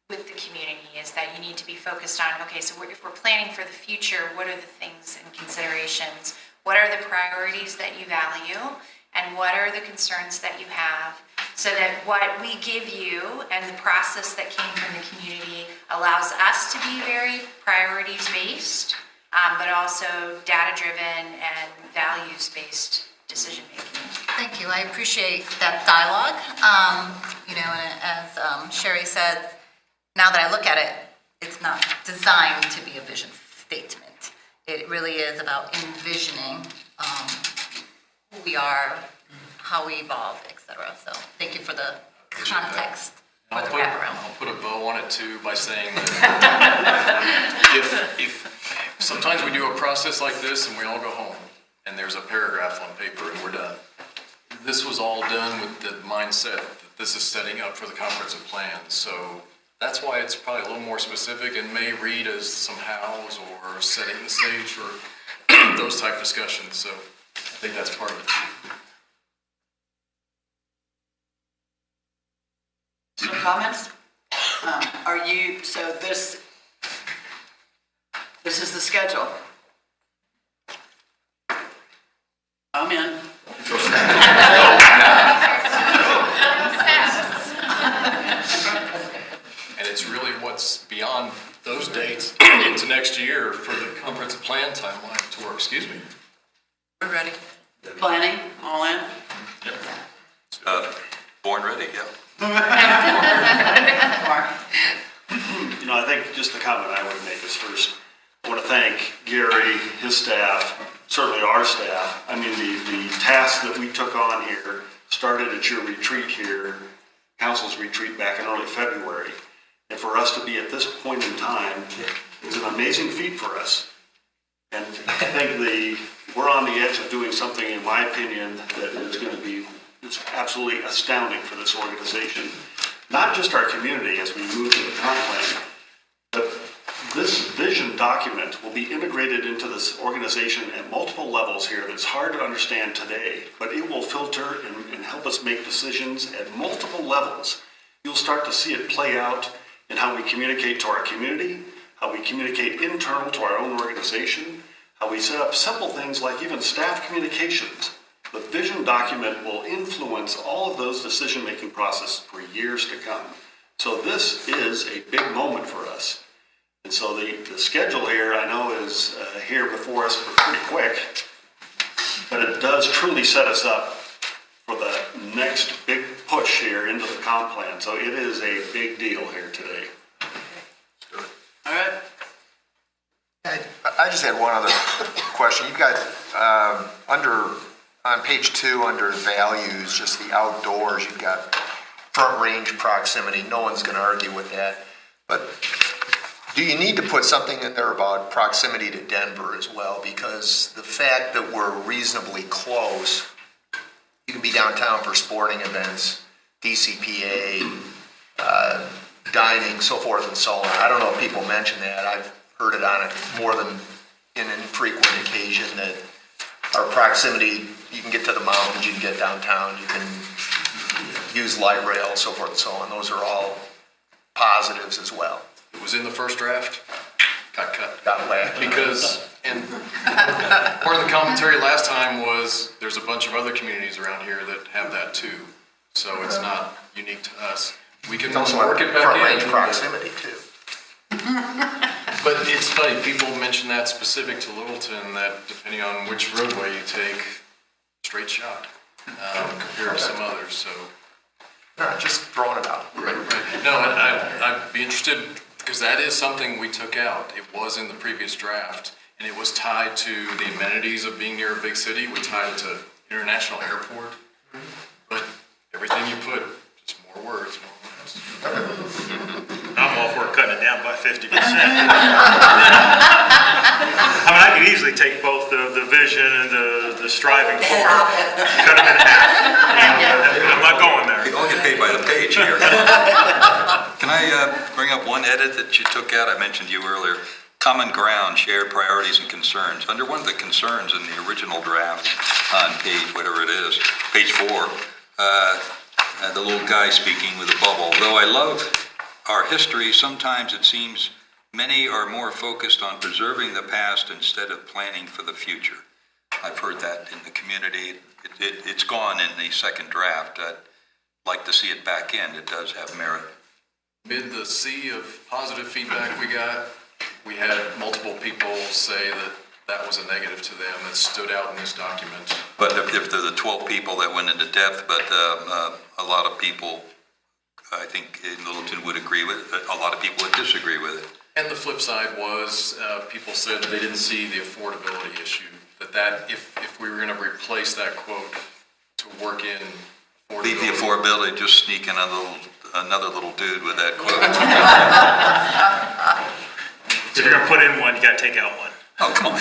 the community, is that you need to be focused on, okay, so if we're planning for the future, what are the things and considerations? What are the priorities that you value? And what are the concerns that you have? So that what we give you and the process that came from the community allows us to be very priorities-based, but also data-driven and values-based decision-making. Thank you. I appreciate that dialogue. And as Sherry said, now that I look at it, it's not designed to be a vision statement. It really is about envisioning who we are, how we evolve, etc. So thank you for the context. I'll put a bow on it too by saying that if sometimes we do a process like this and we all go home and there's a paragraph on paper and we're done. This was all done with the mindset that this is setting up for the comprehensive plan. So That's why it's probably a little more specific and may read as some hows or setting the stage for those type discussions. So I think that's part of it. Some comments? So this is the schedule. I'm in. And it's really what's beyond those dates into next year for the comprehensive plan timeline to work. Excuse me. We're ready. Planning, all in? Born ready, yeah. Mark? I think just the comment I would make is first, I want to thank Gary, his staff, certainly our staff. I mean, the task that we took on here started at your retreat here, council's retreat back in early February. And for us to be at this point in time is an amazing feat for us. And I think we're on the edge of doing something, in my opinion, that is going to be absolutely astounding for this organization. Not just our community as we move to the comp plan, but this vision document will be integrated into this organization at multiple levels here that's hard to understand today, but it will filter and help us make decisions at multiple levels. You'll start to see it play out in how we communicate to our community, how we communicate internal to our own organization, how we set up simple things like even staff communications. The vision document will influence all of those decision-making processes for years to come. So this is a big moment for us. And so the schedule here, I know, is here before us pretty quick, but it does truly set us up for the next big push here into the comp plan. So it is a big deal here today. All right. I just had one other question. You've got on page 2 under values, just the outdoors, you've got front range proximity. No one's going to argue with that. But do you need to put something in there about proximity to Denver as well? Because the fact that we're reasonably close, you can be downtown for sporting events, DCPA, dining, so forth and so on. I don't know if people mention that. I've heard it on it more than in an infrequent occasion that our proximity, you can get to the mountains, you can get downtown, you can use light rail, so forth and so on. Those are all positives as well. It was in the first draft, got cut. Got whacked. Because, and part of the commentary last time was there's a bunch of other communities around here that have that too. So it's not unique to us. We can work it back in. Front range proximity too. But it's funny, people mention that specific to Littleton, that depending on which roadway you take, straight shot compared to some others. So, just throwing it out. Right. No, I'd be interested because that is something we took out. It was in the previous draft, and it was tied to the amenities of being near a big city. We tied it to international airport, but everything you put, just more words, more words. I'm all for cutting it down by 50%. I mean, I could easily take both the vision and the striving for it, cut them in half. I'm not going there. We all get paid by the page here. Can I bring up one edit that you took out? I mentioned you earlier. Common ground, shared priorities and concerns. Under one of the concerns in the original draft on page, whatever it is, page 4, the little guy speaking with a bubble. Though I love our history, sometimes it seems many are more focused on preserving the past instead of planning for the future. I've heard that in the community. It's gone in the second draft. I'd like to see it back in. It does have merit. Amid the sea of positive feedback we got, we had multiple people say that that was a negative to them that stood out in this document. But if they're the 12 people that went into depth, but a lot of people, I think in Littleton would agree with it, a lot of people would disagree with it. And the flip side was people said that they didn't see the affordability issue, that if we were going to replace that quote to work in affordability. Leave the affordability, just sneak in another little dude with that quote. If you're going to put in one, you got to take out one. Oh, come on.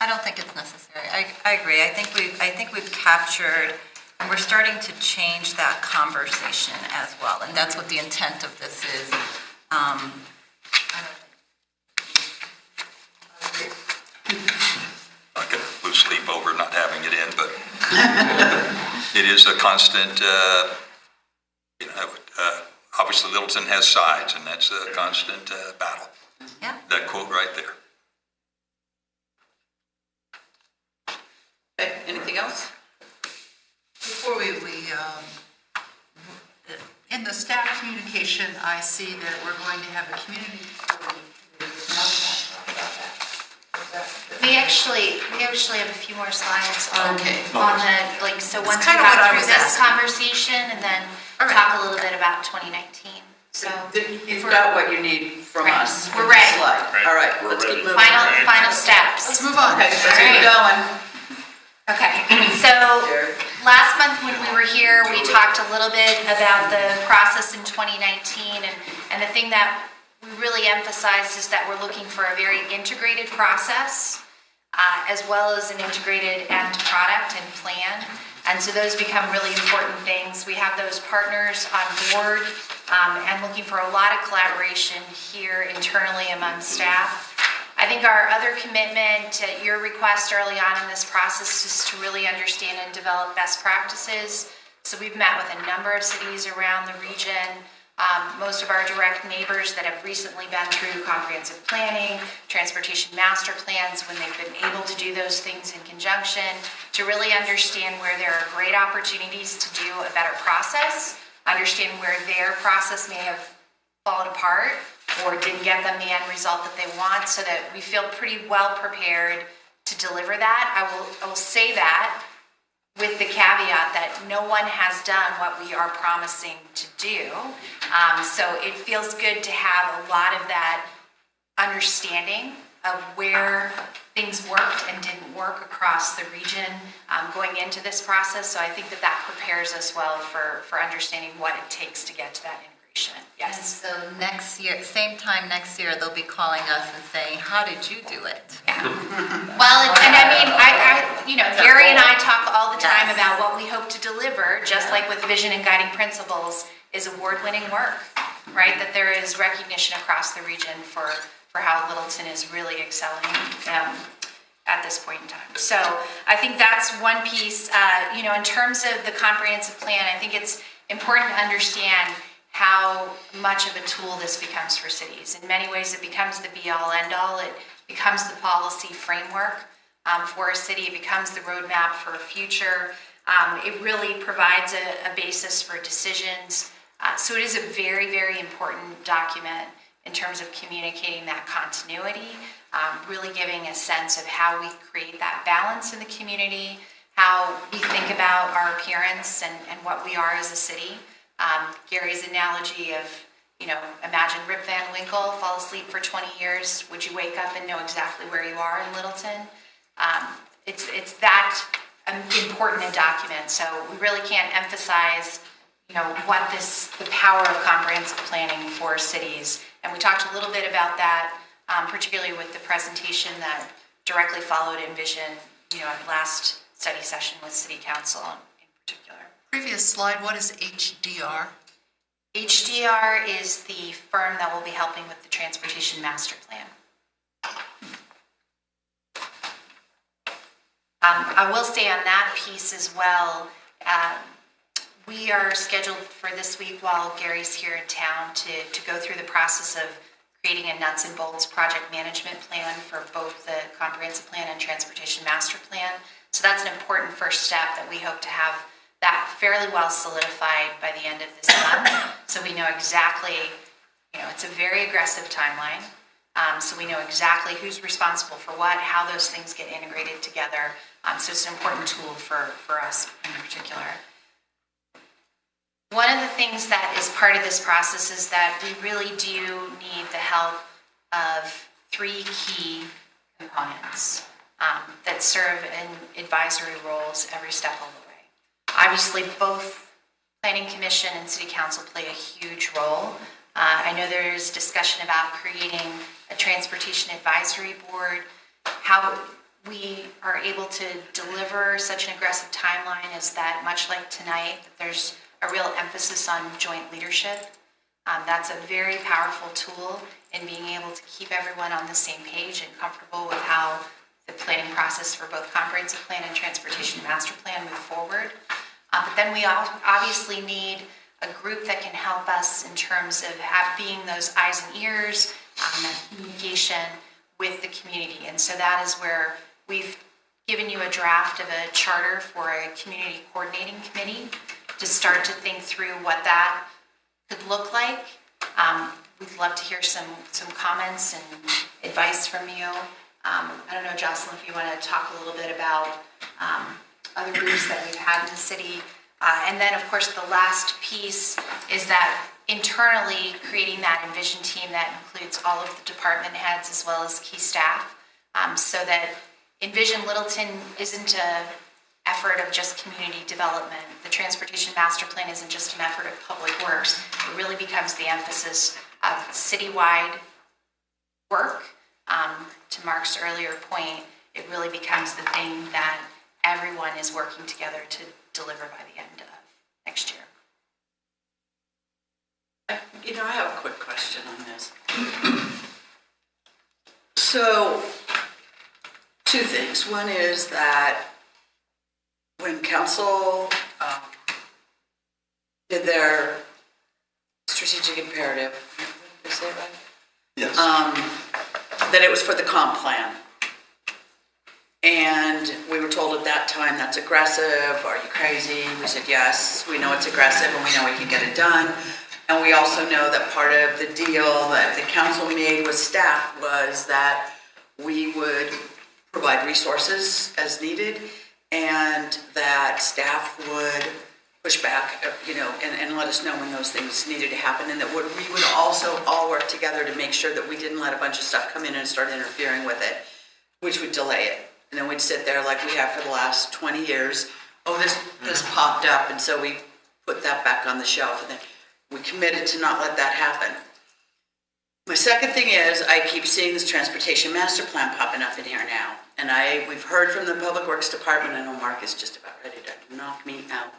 I don't think it's necessary. I agree. I think we've captured And we're starting to change that conversation as well, and that's what the intent of this is. I could lose sleep over not having it in, but it is a constant, obviously Littleton has sides, and that's a constant battle. Yeah. That quote right there. Okay, anything else? Before we in the staff communication, I see that we're going to have a community. We actually have a few more slides on the, so once we kind of what I got through was this asking. conversation and then talk a little bit about 2019. So You've got what you need from Right. us. We're for this ready. slide. All right, let's keep moving. final steps. Let's move on. Okay, let's All keep right. going. Okay, so last month when we were here, we talked a little bit about the process in 2019, and the thing that we really emphasized is that we're looking for a very integrated process, as well as an integrated end product and plan. And so those become really important things. We have those partners on board, and looking for a lot of collaboration here internally among staff. I think our other commitment at your request early on in this process is to really understand and develop best practices. So we've met with a number of cities around the region, most of our direct neighbors that have recently been through comprehensive planning, transportation master plans, when they've been able to do those things in conjunction, to really understand where there are great opportunities to do a better process, understand where their process may have fallen apart or didn't get them the end result that they want, so that we feel pretty well prepared to deliver that. I will say that with the caveat that no one has done what we are promising to do. So it feels good to have a lot of that understanding of where things worked and didn't work across the region going into this process. So I think that prepares us well for understanding what it takes to get to that integration. Yes. And so next year, same time next year, they'll be calling us and saying, how did you do it? Yeah. Well, and I mean, Gary and I talk all the time about what we hope to deliver, just like with Vision and Guiding Principles, is award-winning work, right? That there is recognition across the region for how Littleton is really excelling at this point in time. So I think that's one piece. In terms of the comprehensive plan, I think it's important to understand how much of a tool this becomes for cities. In many ways, it becomes the be-all, end-all. It becomes the policy framework for a city. It becomes the roadmap for a future. It really provides a basis for decisions. So it is a very, very important document in terms of communicating that continuity, really giving a sense of how we create that balance in the community, how we think about our appearance and what we are as a city. Gary's analogy of, imagine Rip Van Winkle, fall asleep for 20 years. Would you wake up and know exactly where you are in Littleton? It's that important a document. So we really can't emphasize, the power of comprehensive planning for cities. And we talked a little bit about that, particularly with the presentation that directly followed Envision, at last study session with City Council in particular. Previous slide, what is HDR? HDR is the firm that will be helping with the Transportation Master Plan. I will say on that piece as well, we are scheduled for this week while Gary's here in town to go through the process of creating a nuts and bolts project management plan for both the Comprehensive Plan and Transportation Master Plan. So that's an important first step that we hope to have that fairly well solidified by the end of this month. So we know exactly, it's a very aggressive timeline. So we know exactly who's responsible for what, how those things get integrated together. So it's an important tool for us in particular. One of the things that is part of this process is that we really do need the help of three key components that serve in advisory roles every step of the way. Obviously, both Planning Commission and City Council play a huge role. I know there's discussion about creating a Transportation Advisory Board. How we are able to deliver such an aggressive timeline is that, much like tonight, that there's a real emphasis on joint leadership. That's a very powerful tool in being able to keep everyone on the same page and comfortable with how the planning process for both comprehensive plan and transportation master plan move forward. But then we obviously need a group that can help us in terms of being those eyes and ears, that communication with the community. And so that is where we've given you a draft of a charter for a community coordinating committee to start to think through what that could look like. We'd love to hear some comments and advice from you. I don't know, Jocelyn, if you want to talk a little bit about other groups that we've had in the city. And then, of course, the last piece is that internally creating that Envision team that includes all of the department heads as well as key staff, so that Envision Littleton isn't an effort of just community development. The Transportation Master Plan isn't just an effort of public works. It really becomes the emphasis of citywide work. To Mark's earlier point, it really becomes the thing that everyone is working together to deliver by the end of next year. I have a quick question on this. So, two things. One is that when council did their strategic imperative, did I say it right? Yes. That it was for the comp plan. And we were told at that time, that's aggressive, are you crazy? We said, yes, we know it's aggressive and we know we can get it done. And we also know that part of the deal that the council made with staff was that we would provide resources as needed and that staff would push back, and let us know when those things needed to happen, and that we would also all work together to make sure that we didn't let a bunch of stuff come in and start interfering with it, which would delay it. And then we'd sit there like we have for the last 20 years. Oh, this popped up, and so we put that back on the shelf, and then we committed to not let that happen. My second thing is, I keep seeing this transportation master plan popping up in here now, and we've heard from the Public Works Department. I know Mark is just about ready to knock me out.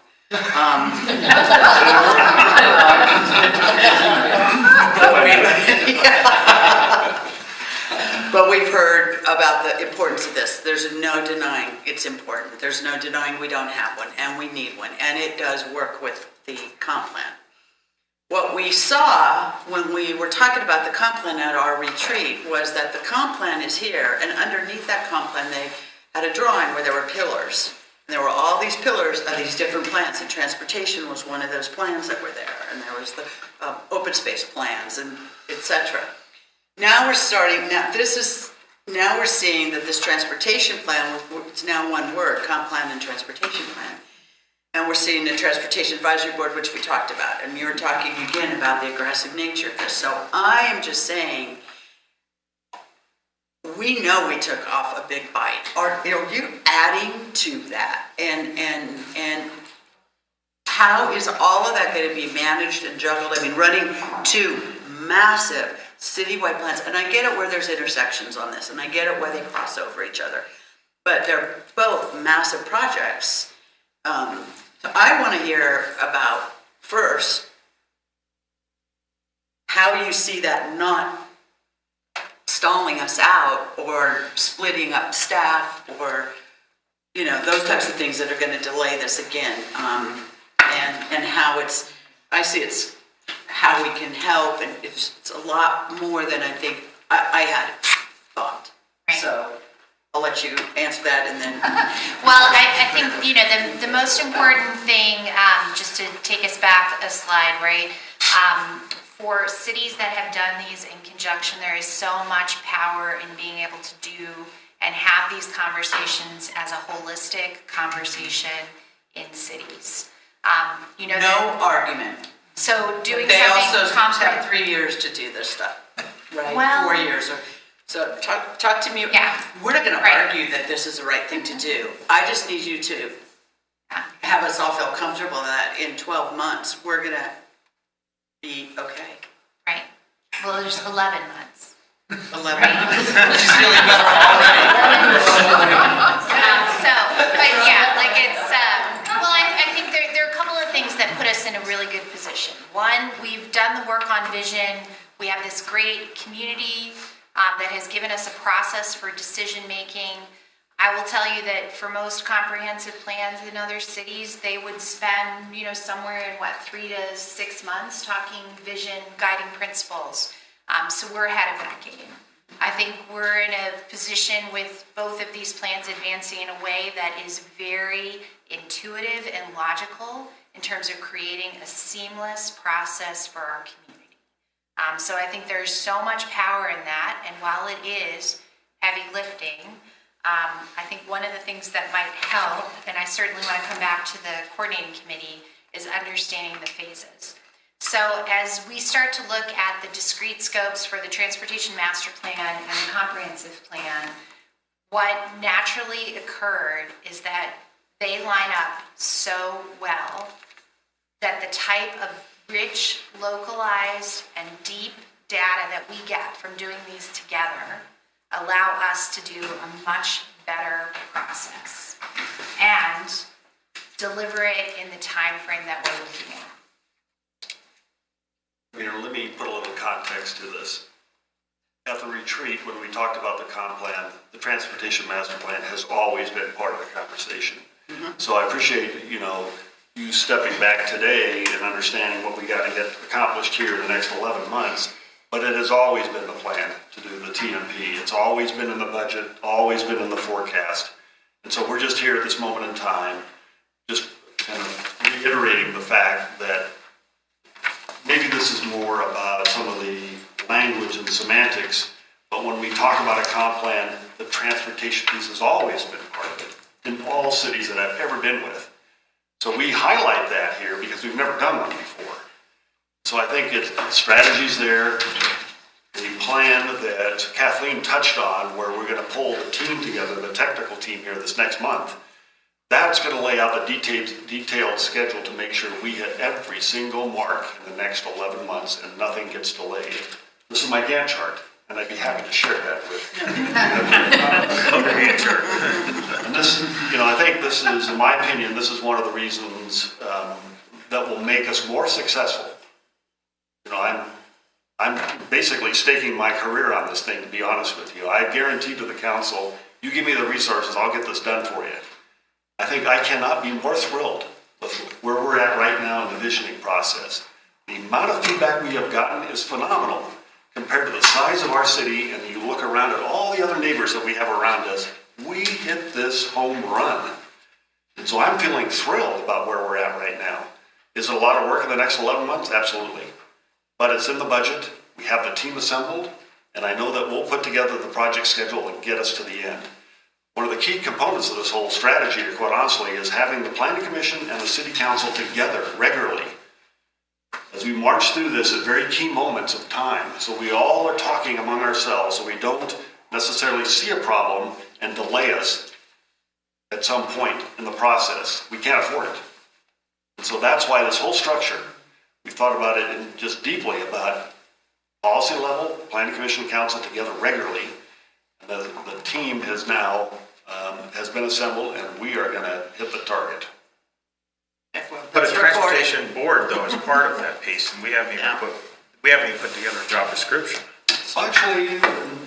But we've heard about the importance of this. There's no denying it's important. There's no denying we don't have one, and we need one, and it does work with the comp plan. What we saw when we were talking about the comp plan at our retreat was that the comp plan is here, and underneath that comp plan they had a drawing where there were pillars. And there were all these pillars of these different plans, and transportation was one of those plans that were there, and there was the open space plans, and etc. Now we're seeing that this transportation plan, it's now one word, comp plan and transportation plan. And we're seeing the Transportation Advisory Board, which we talked about, and you're talking again about the aggressive nature of this. So I am just saying, we know we took off a big bite. Are you adding to that? And how is all of that going to be managed and juggled? I mean, running two massive citywide plans, and I get it where there's intersections on this, and I get it where they cross over each other, but they're both massive projects. So I want to hear about, first, how you see that not stalling us out or splitting up staff or, those types of things that are going to delay this again. And how I see it's how we can help, and it's a lot more than I think I had thought. Right. So I'll let you answer that, and then. Well, I think, the most important thing, just to take us back a slide, right? For cities that have done these in conjunction, there is so much power in being able to do and have these conversations as a holistic conversation in cities. No argument. So doing they something also have 3 years to do this stuff, right? Well, 4 years. So talk to me. Yeah. We're not going to argue that this is the right thing to do. I just need you to have us all feel comfortable that in 12 months we're going to be okay. Right. Well, there's 11 months. 11. She's feeling better already. But yeah, like it's, well, I think there are a couple of things that put us in a really good position. One, we've done the work on vision. We have this great community that has given us a process for decision-making. I will tell you that for most comprehensive plans in other cities, they would spend, somewhere in 3 to 6 months talking vision, guiding principles. So we're ahead of that game. I think we're in a position with both of these plans advancing in a way that is very intuitive and logical in terms of creating a seamless process for our community. So I think there's so much power in that, and while it is heavy lifting, I think one of the things that might help, and I certainly want to come back to the coordinating committee, is understanding the phases. So as we start to look at the discrete scopes for the transportation master plan and the comprehensive plan, what naturally occurred is that they line up so well that the type of rich, localized, and deep data that we get from doing these together allow us to do a much better process and deliver it in the time frame that we're looking at. Let me put a little context to this. At the retreat, when we talked about the comp plan, the transportation master plan has always been part of the conversation. So I appreciate, you stepping back today and understanding what we got to get accomplished here in the next 11 months. But it has always been the plan to do the TMP. It's always been in the budget, always been in the forecast. And so we're just here at this moment in time, just kind of reiterating the fact that maybe this is more about some of the language and semantics, but when we talk about a comp plan, the transportation piece has always been part of it in all cities that I've ever been with. So we highlight that here because we've never done one before. So I think the strategy's there. The plan that Kathleen touched on, where we're going to pull the team together, the technical team here this next month, that's going to lay out the detailed schedule to make sure we hit every single mark in the next 11 months and nothing gets delayed. This is my Gantt chart, and I'd be happy to share that with you. And this, I think this is, in my opinion, this is one of the reasons that will make us more successful. I'm basically staking my career on this thing, to be honest with you. I guarantee to the council, you give me the resources, I'll get this done for you. I think I cannot be more thrilled with where we're at right now in the visioning process. The amount of feedback we have gotten is phenomenal compared to the size of our city, and you look around at all the other neighbors that we have around us, we hit this home run. And so I'm feeling thrilled about where we're at right now. Is it a lot of work in the next 11 months? Absolutely. But it's in the budget, we have the team assembled, and I know that we'll put together the project schedule and get us to the end. One of the key components of this whole strategy, quite honestly, is having the planning commission and the city council together regularly as we march through this at very key moments of time. So we all are talking among ourselves, so we don't necessarily see a problem and delay us at some point in the process. We can't afford it. And so that's why this whole structure, we've thought about it in just deeply about policy level, planning commission, council together regularly. And the team has now has been assembled, and we are going to hit the target. But a transportation board, though, is part of that piece, and we haven't even put together a job description. Actually,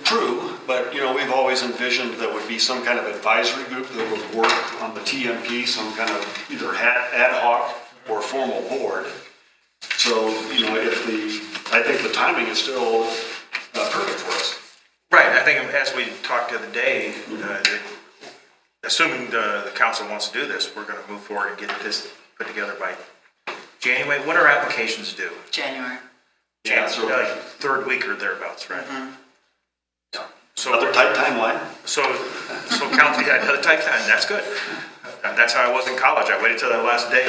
true, but we've always envisioned there would be some kind of advisory group that would work on the TMP, some kind of either ad hoc or formal board. So, I think the timing is still perfect for us. Right, I think as we talked the other day, assuming the council wants to do this, we're going to move forward and get this put together by January. When are applications due? January. Yeah, so like third week or thereabouts, right? Yeah. So another tight timeline. So council, yeah, another tight time. That's good. And that's how I was in college. I waited till that last day.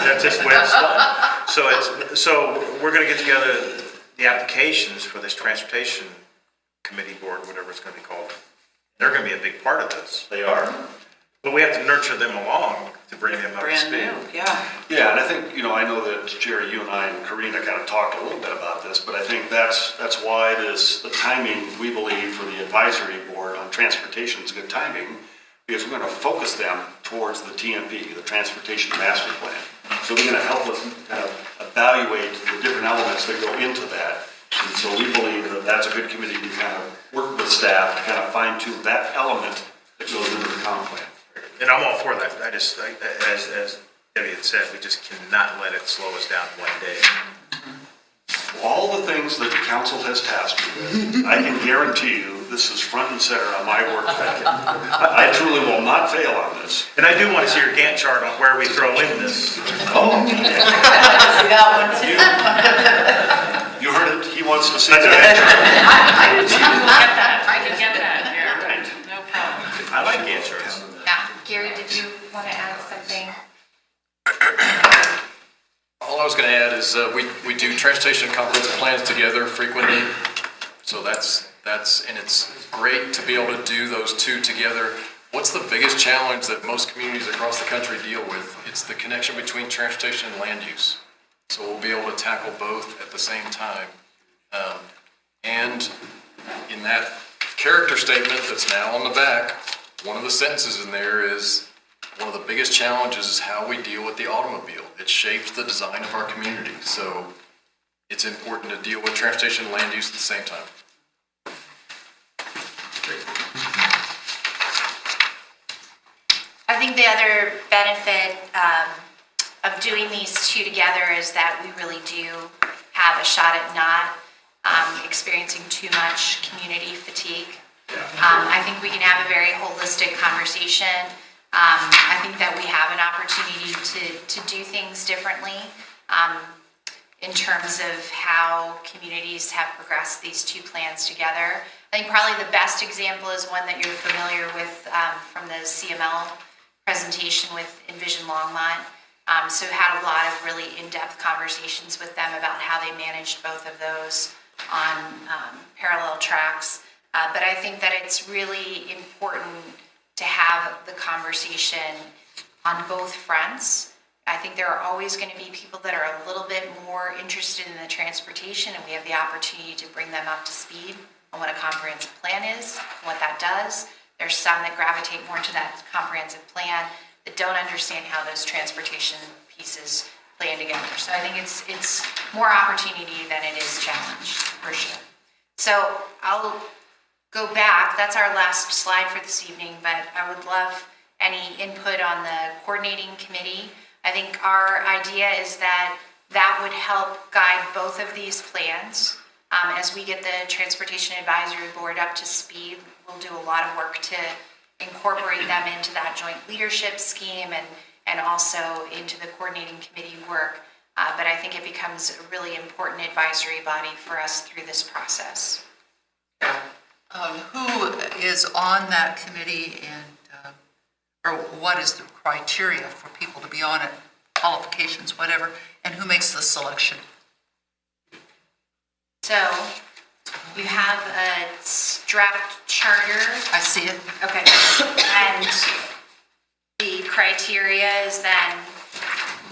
That's just the way it's done. So we're going to get together the applications for this transportation committee board, whatever it's going to be called. They're going to be a big part of this. They are. But we have to nurture them along to bring them up to Brand speed. new, yeah. Yeah, and I think, I know that Jerry, you and I and Karina kind of talked a little bit about this, but I think that's why the timing, we believe, for the advisory board on transportation is good timing, because we're going to focus them towards the TMP, the Transportation Master Plan. So they're going to help us kind of evaluate the different elements that go into that. And so we believe that that's a good committee to kind of work with staff to kind of fine tune that element that goes into the comp plan. And I'm all for that. As Debbie had said, we just cannot let it slow us down one day. All the things that the council has tasked me with, I can guarantee you this is front and center on my work packet. I truly will not fail on this. And I do want to see your Gantt chart on where we throw in this. Oh. See that one too. You heard it, he wants to see the Gantt chart. I can get that, yeah. No problem. I like Gantt charts. Yeah. Gary, did you want to add something? All I was going to add is we do transportation and comprehensive plans together frequently. So and it's great to be able to do those two together. What's the biggest challenge that most communities across the country deal with? It's the connection between transportation and land use. So we'll be able to tackle both at the same time. And in that character statement that's now on the back, one of the sentences in there is, one of the biggest challenges is how we deal with the automobile. It shapes the design of our community. So it's important to deal with transportation and land use at the same time. I think the other benefit of doing these two together is that we really do have a shot at not experiencing too much community fatigue. I think we can have a very holistic conversation. I think that we have an opportunity to do things differently in terms of how communities have progressed these two plans together. I think probably the best example is one that you're familiar with from the CML presentation with Envision Longmont. So had a lot of really in-depth conversations with them about how they managed both of those on parallel tracks. But I think that it's really important to have the conversation on both fronts. I think there are always going to be people that are a little bit more interested in the transportation, and we have the opportunity to bring them up to speed on what a comprehensive plan is, what that does. There's some that gravitate more to that comprehensive plan that don't understand how those transportation pieces play in together. So I think it's more opportunity than it is challenge, for sure. So I'll go back. That's our last slide for this evening, but I would love any input on the coordinating committee. I think our idea is that would help guide both of these plans. As we get the Transportation Advisory Board up to speed, we'll do a lot of work to incorporate them into that joint leadership scheme and also into the coordinating committee work. But I think it becomes a really important advisory body for us through this process. Who is on that committee and or what is the criteria for people to be on it, qualifications, whatever, and who makes the selection? So you have a draft charter. I see it. Okay. And the criteria is then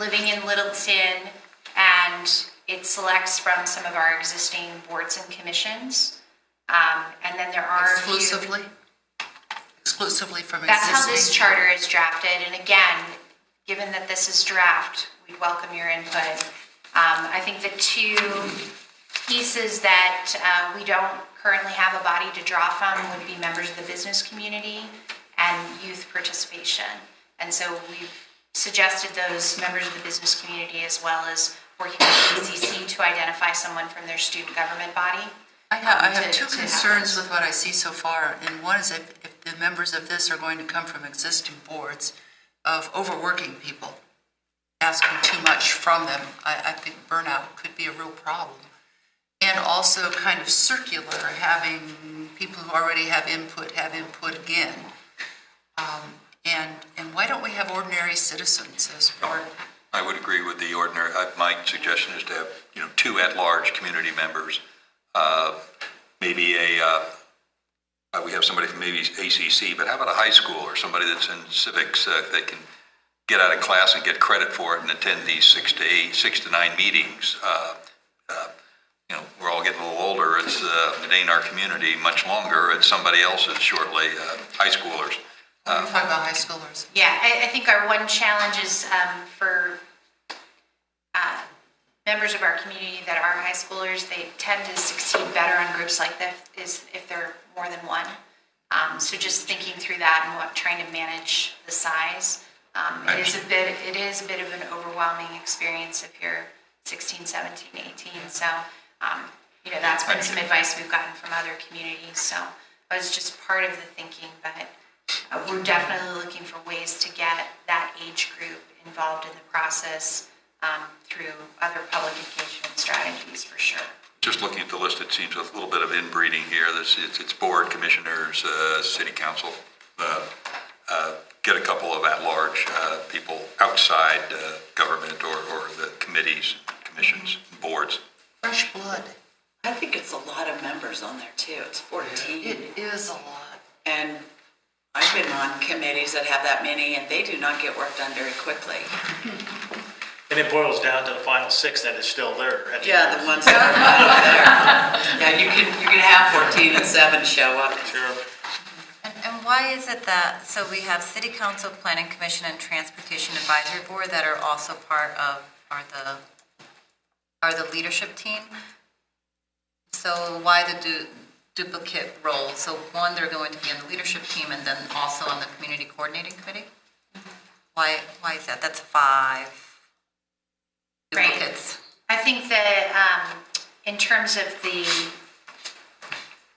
living in Littleton, and it selects from some of our existing boards and commissions. And then there are exclusively from That's existing. how this charter is drafted. And again, given that this is draft, we'd welcome your input. I think the two pieces that we don't currently have a body to draw from would be members of the business community and youth participation. And so we've suggested those members of the business community as well as working with ACC to identify someone from their student government body. I have two concerns with what I see so far, and one is if the members of this are going to come from existing boards of overworking people, asking too much from them. I think burnout could be a real problem. And also kind of circular, having people who already have input again. And why don't we have ordinary citizens as part? I would agree with the ordinary. My suggestion is to have, two at-large community members, maybe a we have somebody from maybe ACC, but how about a high school or somebody that's in civics that can get out of class and get credit for it and attend these 6 to 9 meetings? We're all getting a little older. It ain't our community much longer. It's somebody else's shortly. High schoolers. We're talking about high schoolers. Yeah, I think our one challenge is for members of our community that are high schoolers, they tend to succeed better on groups like this is if they're more than one. So just thinking through that and trying to manage the size. It is a bit of an overwhelming experience if you're 16, 17, 18. So, that's been some advice we've gotten from other communities. So it was just part of the thinking, but we're definitely looking for ways to get that age group involved in the process through other public engagement strategies for sure. Just looking at the list, it seems a little bit of inbreeding here. It's board, commissioners, city council. Get a couple of at-large people outside government or the committees, commissions, boards. Fresh blood. I think it's a lot of members on there too. It's 14. It is a lot. And I've been on committees that have that many, and they do not get work done very quickly. And it boils down to the final 6 that is still there. Yeah, the ones that are finally there. Yeah, you can have 14 and 7 show up. Sure. And why is it that, so we have City Council, Planning Commission, and Transportation Advisory Board that are also part of, are the leadership team? So why the duplicate role? So one, they're going to be on the leadership team and then also on the Community Coordinating Committee? Why is that? That's 5 duplicates. Right. I think that in terms of the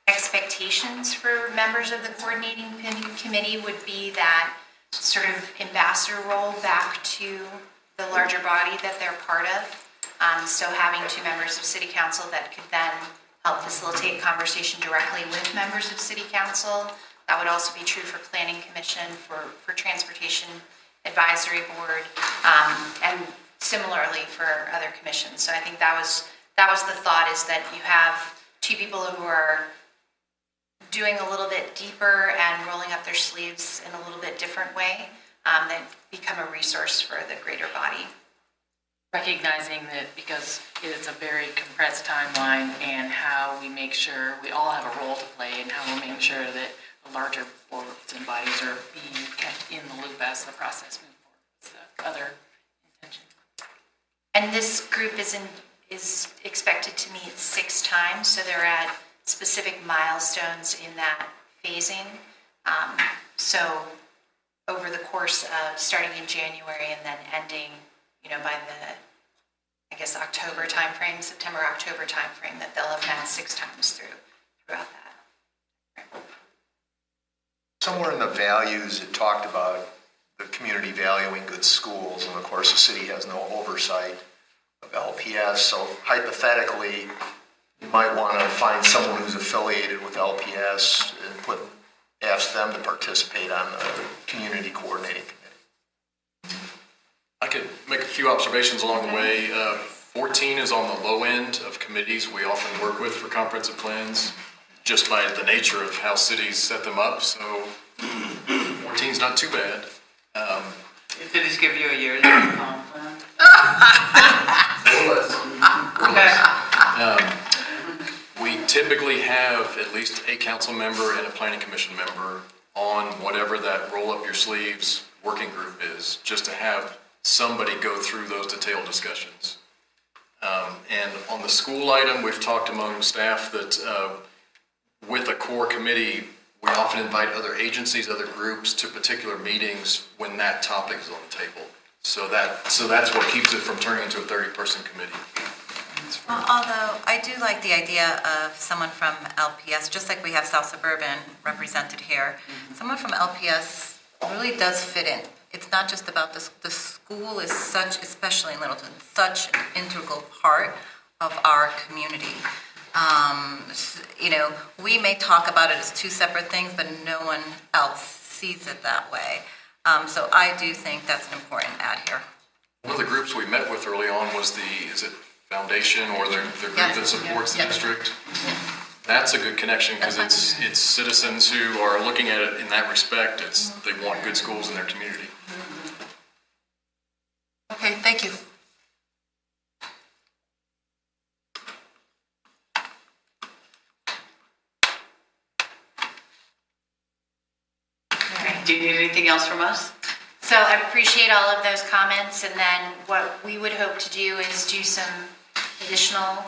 expectations for members of the coordinating committee would be that sort of ambassador role back to the larger body that they're part of. So having 2 members of city council that could then help facilitate conversation directly with members of city council. That would also be true for planning commission, for transportation advisory board, and similarly for other commissions. So I think that was the thought, is that you have 2 people who are doing a little bit deeper and rolling up their sleeves in a little bit different way, that become a resource for the greater body. Recognizing that because it's a very compressed timeline, and how we make sure we all have a role to play, and how we're making sure that the larger boards and bodies are being kept in the loop as the process moves forward. That's the other intention. And this group is expected to meet 6 times, so they're at specific milestones in that phasing. So over the course of starting in January and then ending, by the, I guess, October timeframe, September-October timeframe, that they'll have met 6 times throughout that. Somewhere in the values, it talked about the community valuing good schools, and of course, the city has no oversight of LPS, so hypothetically, you might want to find someone who's affiliated with LPS and ask them to participate on the community coordinating committee. I could make a few observations along the way. 14 is on the low end of committees we often work with for comprehensive plans, just by the nature of how cities set them up. So 14 is not too bad. If cities give you a yearly comp plan. We typically have at least a council member and a planning commission member on whatever that roll up your sleeves working group is, just to have somebody go through those detailed discussions. And on the school item, we've talked among staff that with a core committee, we often invite other agencies, other groups to particular meetings when that topic is on the table. So that's what keeps it from turning into a 30-person committee. Although I do like the idea of someone from LPS, just like we have South Suburban represented here. Someone from LPS really does fit in. It's not just about the school is such, especially in Littleton, such an integral part of our community. We may talk about it as 2 separate things, but no one else sees it that way. So I do think that's an important add here. One of the groups we met with early on was is it Foundation, or the group that supports the district? that's a good connection because it's citizens who are looking at it in that respect. They want good schools in their community. Okay, thank you. Do you need anything else from us? So I appreciate all of those comments, and then what we would hope to do is do some additional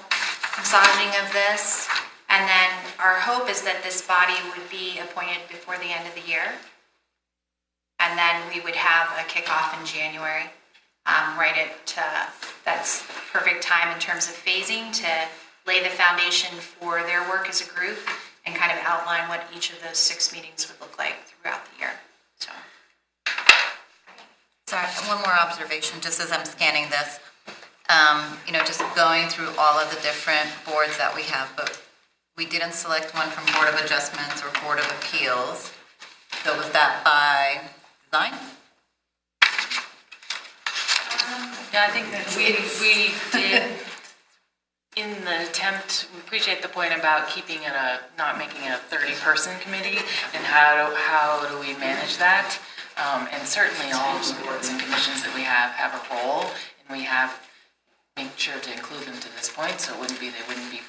massaging of this. And then our hope is that this body would be appointed before the end of the year. And then we would have a kickoff in January. That's perfect time in terms of phasing to lay the foundation for their work as a group and kind of outline what each of those 6 meetings would look like throughout the year. Sorry, one more observation, just as I'm scanning this. Just going through all of the different boards that we have, but we didn't select one from Board of Adjustments or Board of Appeals. So was that by design? Yeah, I think that we did, in the attempt, we appreciate the point about keeping it not making it a 30-person committee, and how do we manage that? And certainly all of the boards and commissions that we have a role, and we have made sure to include them to this point, so they wouldn't be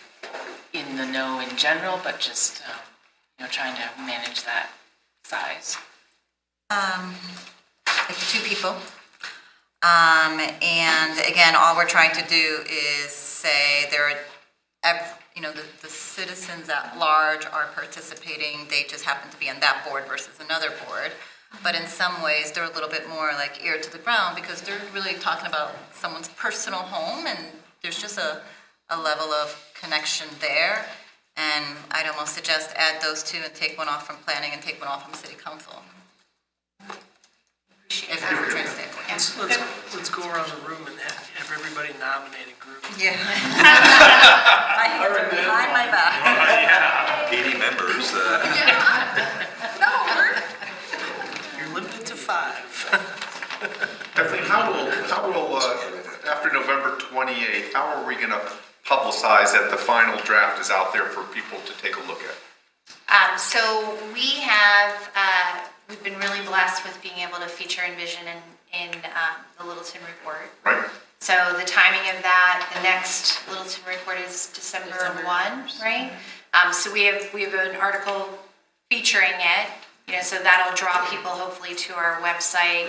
in the know in general, but just trying to manage that size. It's 2 people. And again, all we're trying to do is say the citizens at large are participating. They just happen to be on that board versus another board. But in some ways, they're a little bit more like ear to the ground because they're really talking about someone's personal home, and there's just a level of connection there. And I'd almost suggest add those 2 and take one off from planning and take one off from city council. If we're trying to stay away. Let's go around the room and have everybody nominate a group. Yeah. I have to behind my back. 80 members. You're limited to 5. Kathleen, how will after November 28th, how are we going to publicize that the final draft is out there for people to take a look at? So we've been really blessed with being able to feature Envision in the Littleton report. Right. So the timing of that, the next Littleton report is December 1, right? So we have an article featuring it, so that'll draw people hopefully to our website.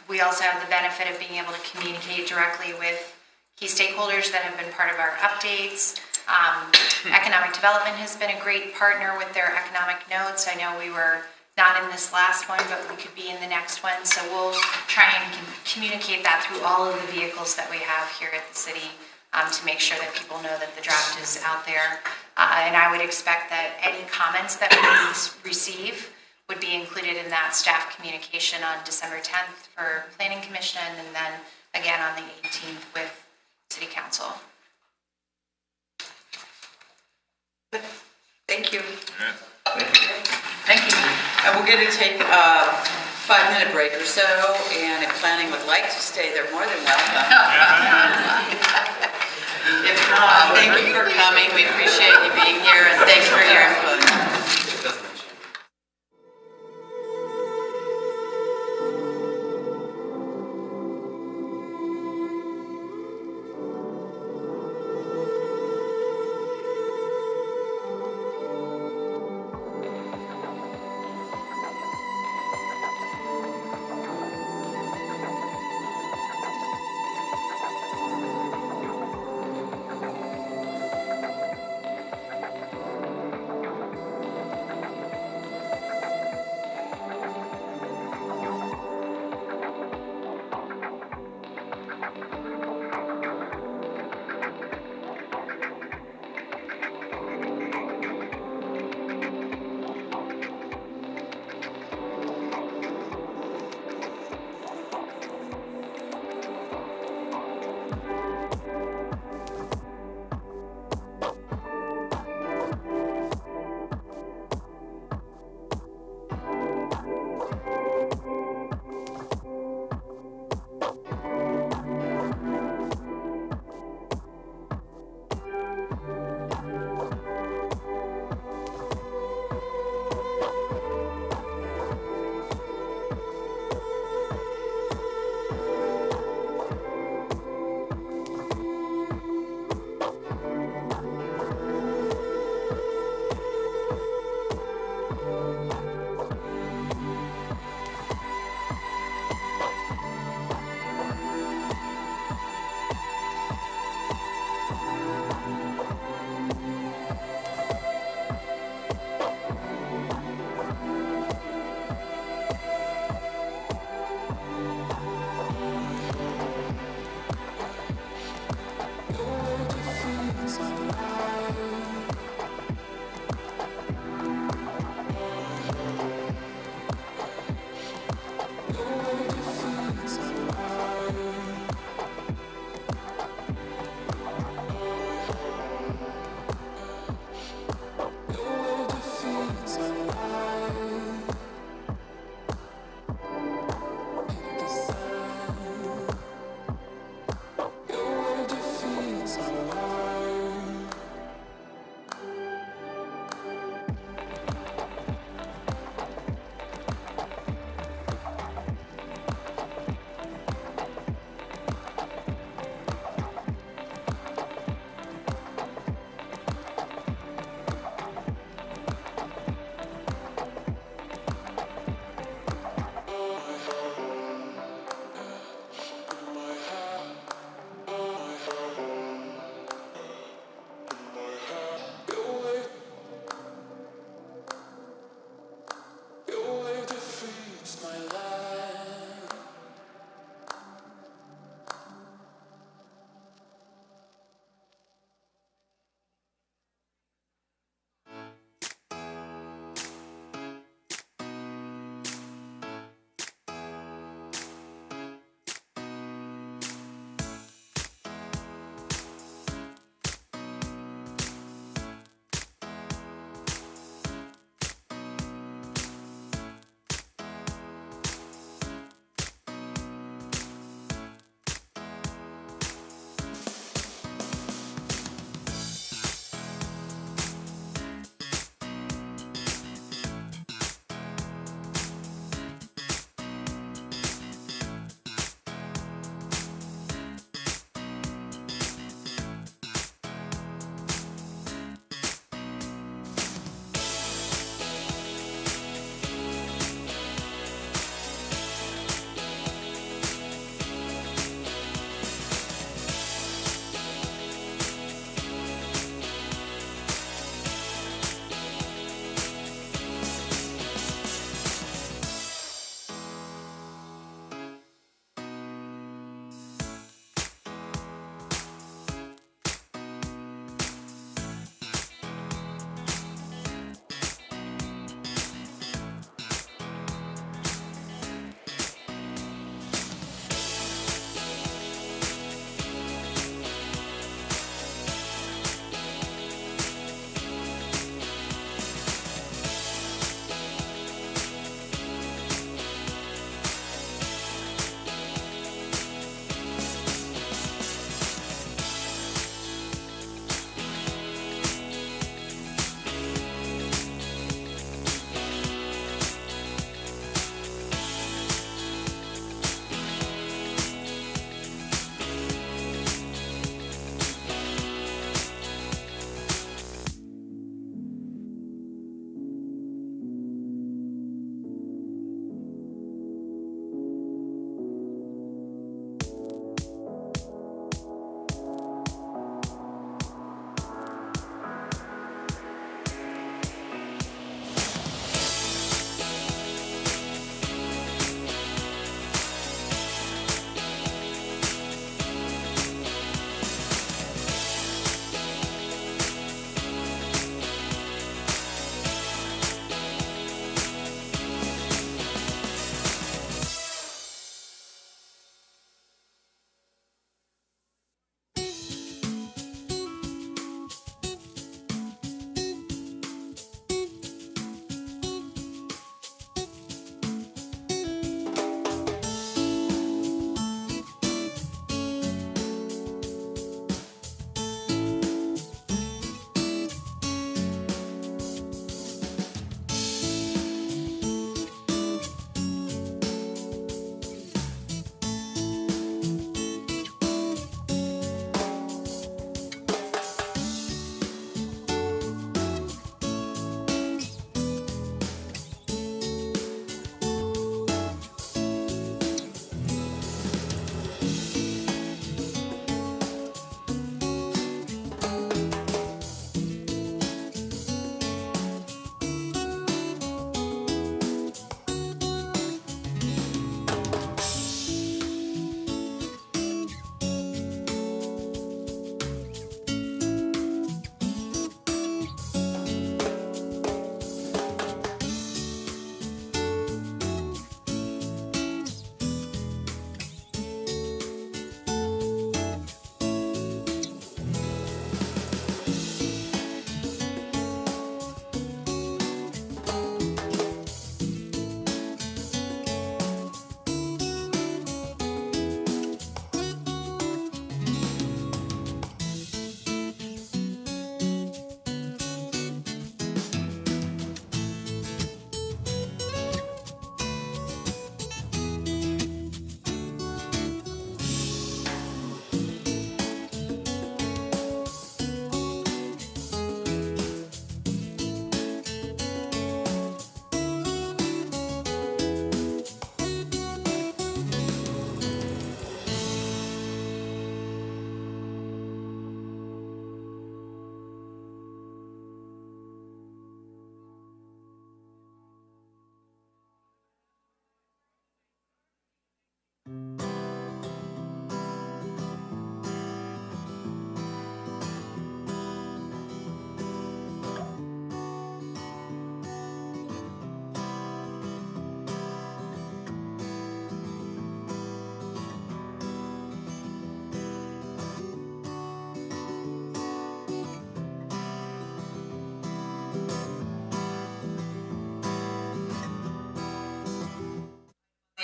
We also have the benefit of being able to communicate directly with key stakeholders that have been part of our updates. Economic Development has been a great partner with their economic notes. I know we were not in this last one, but we could be in the next one. So we'll try and communicate that through all of the vehicles that we have here at the city to make sure that people know that the draft is out there. And I would expect that any comments that we receive would be included in that staff communication on December 10th for Planning Commission, and then again on the 18th with City Council. Thank you. Thank you. And we're going to take a 5-minute break or so, and if planning would like to stay, they're more than welcome. If not, thank you for coming. We appreciate you being here, and thanks for your input.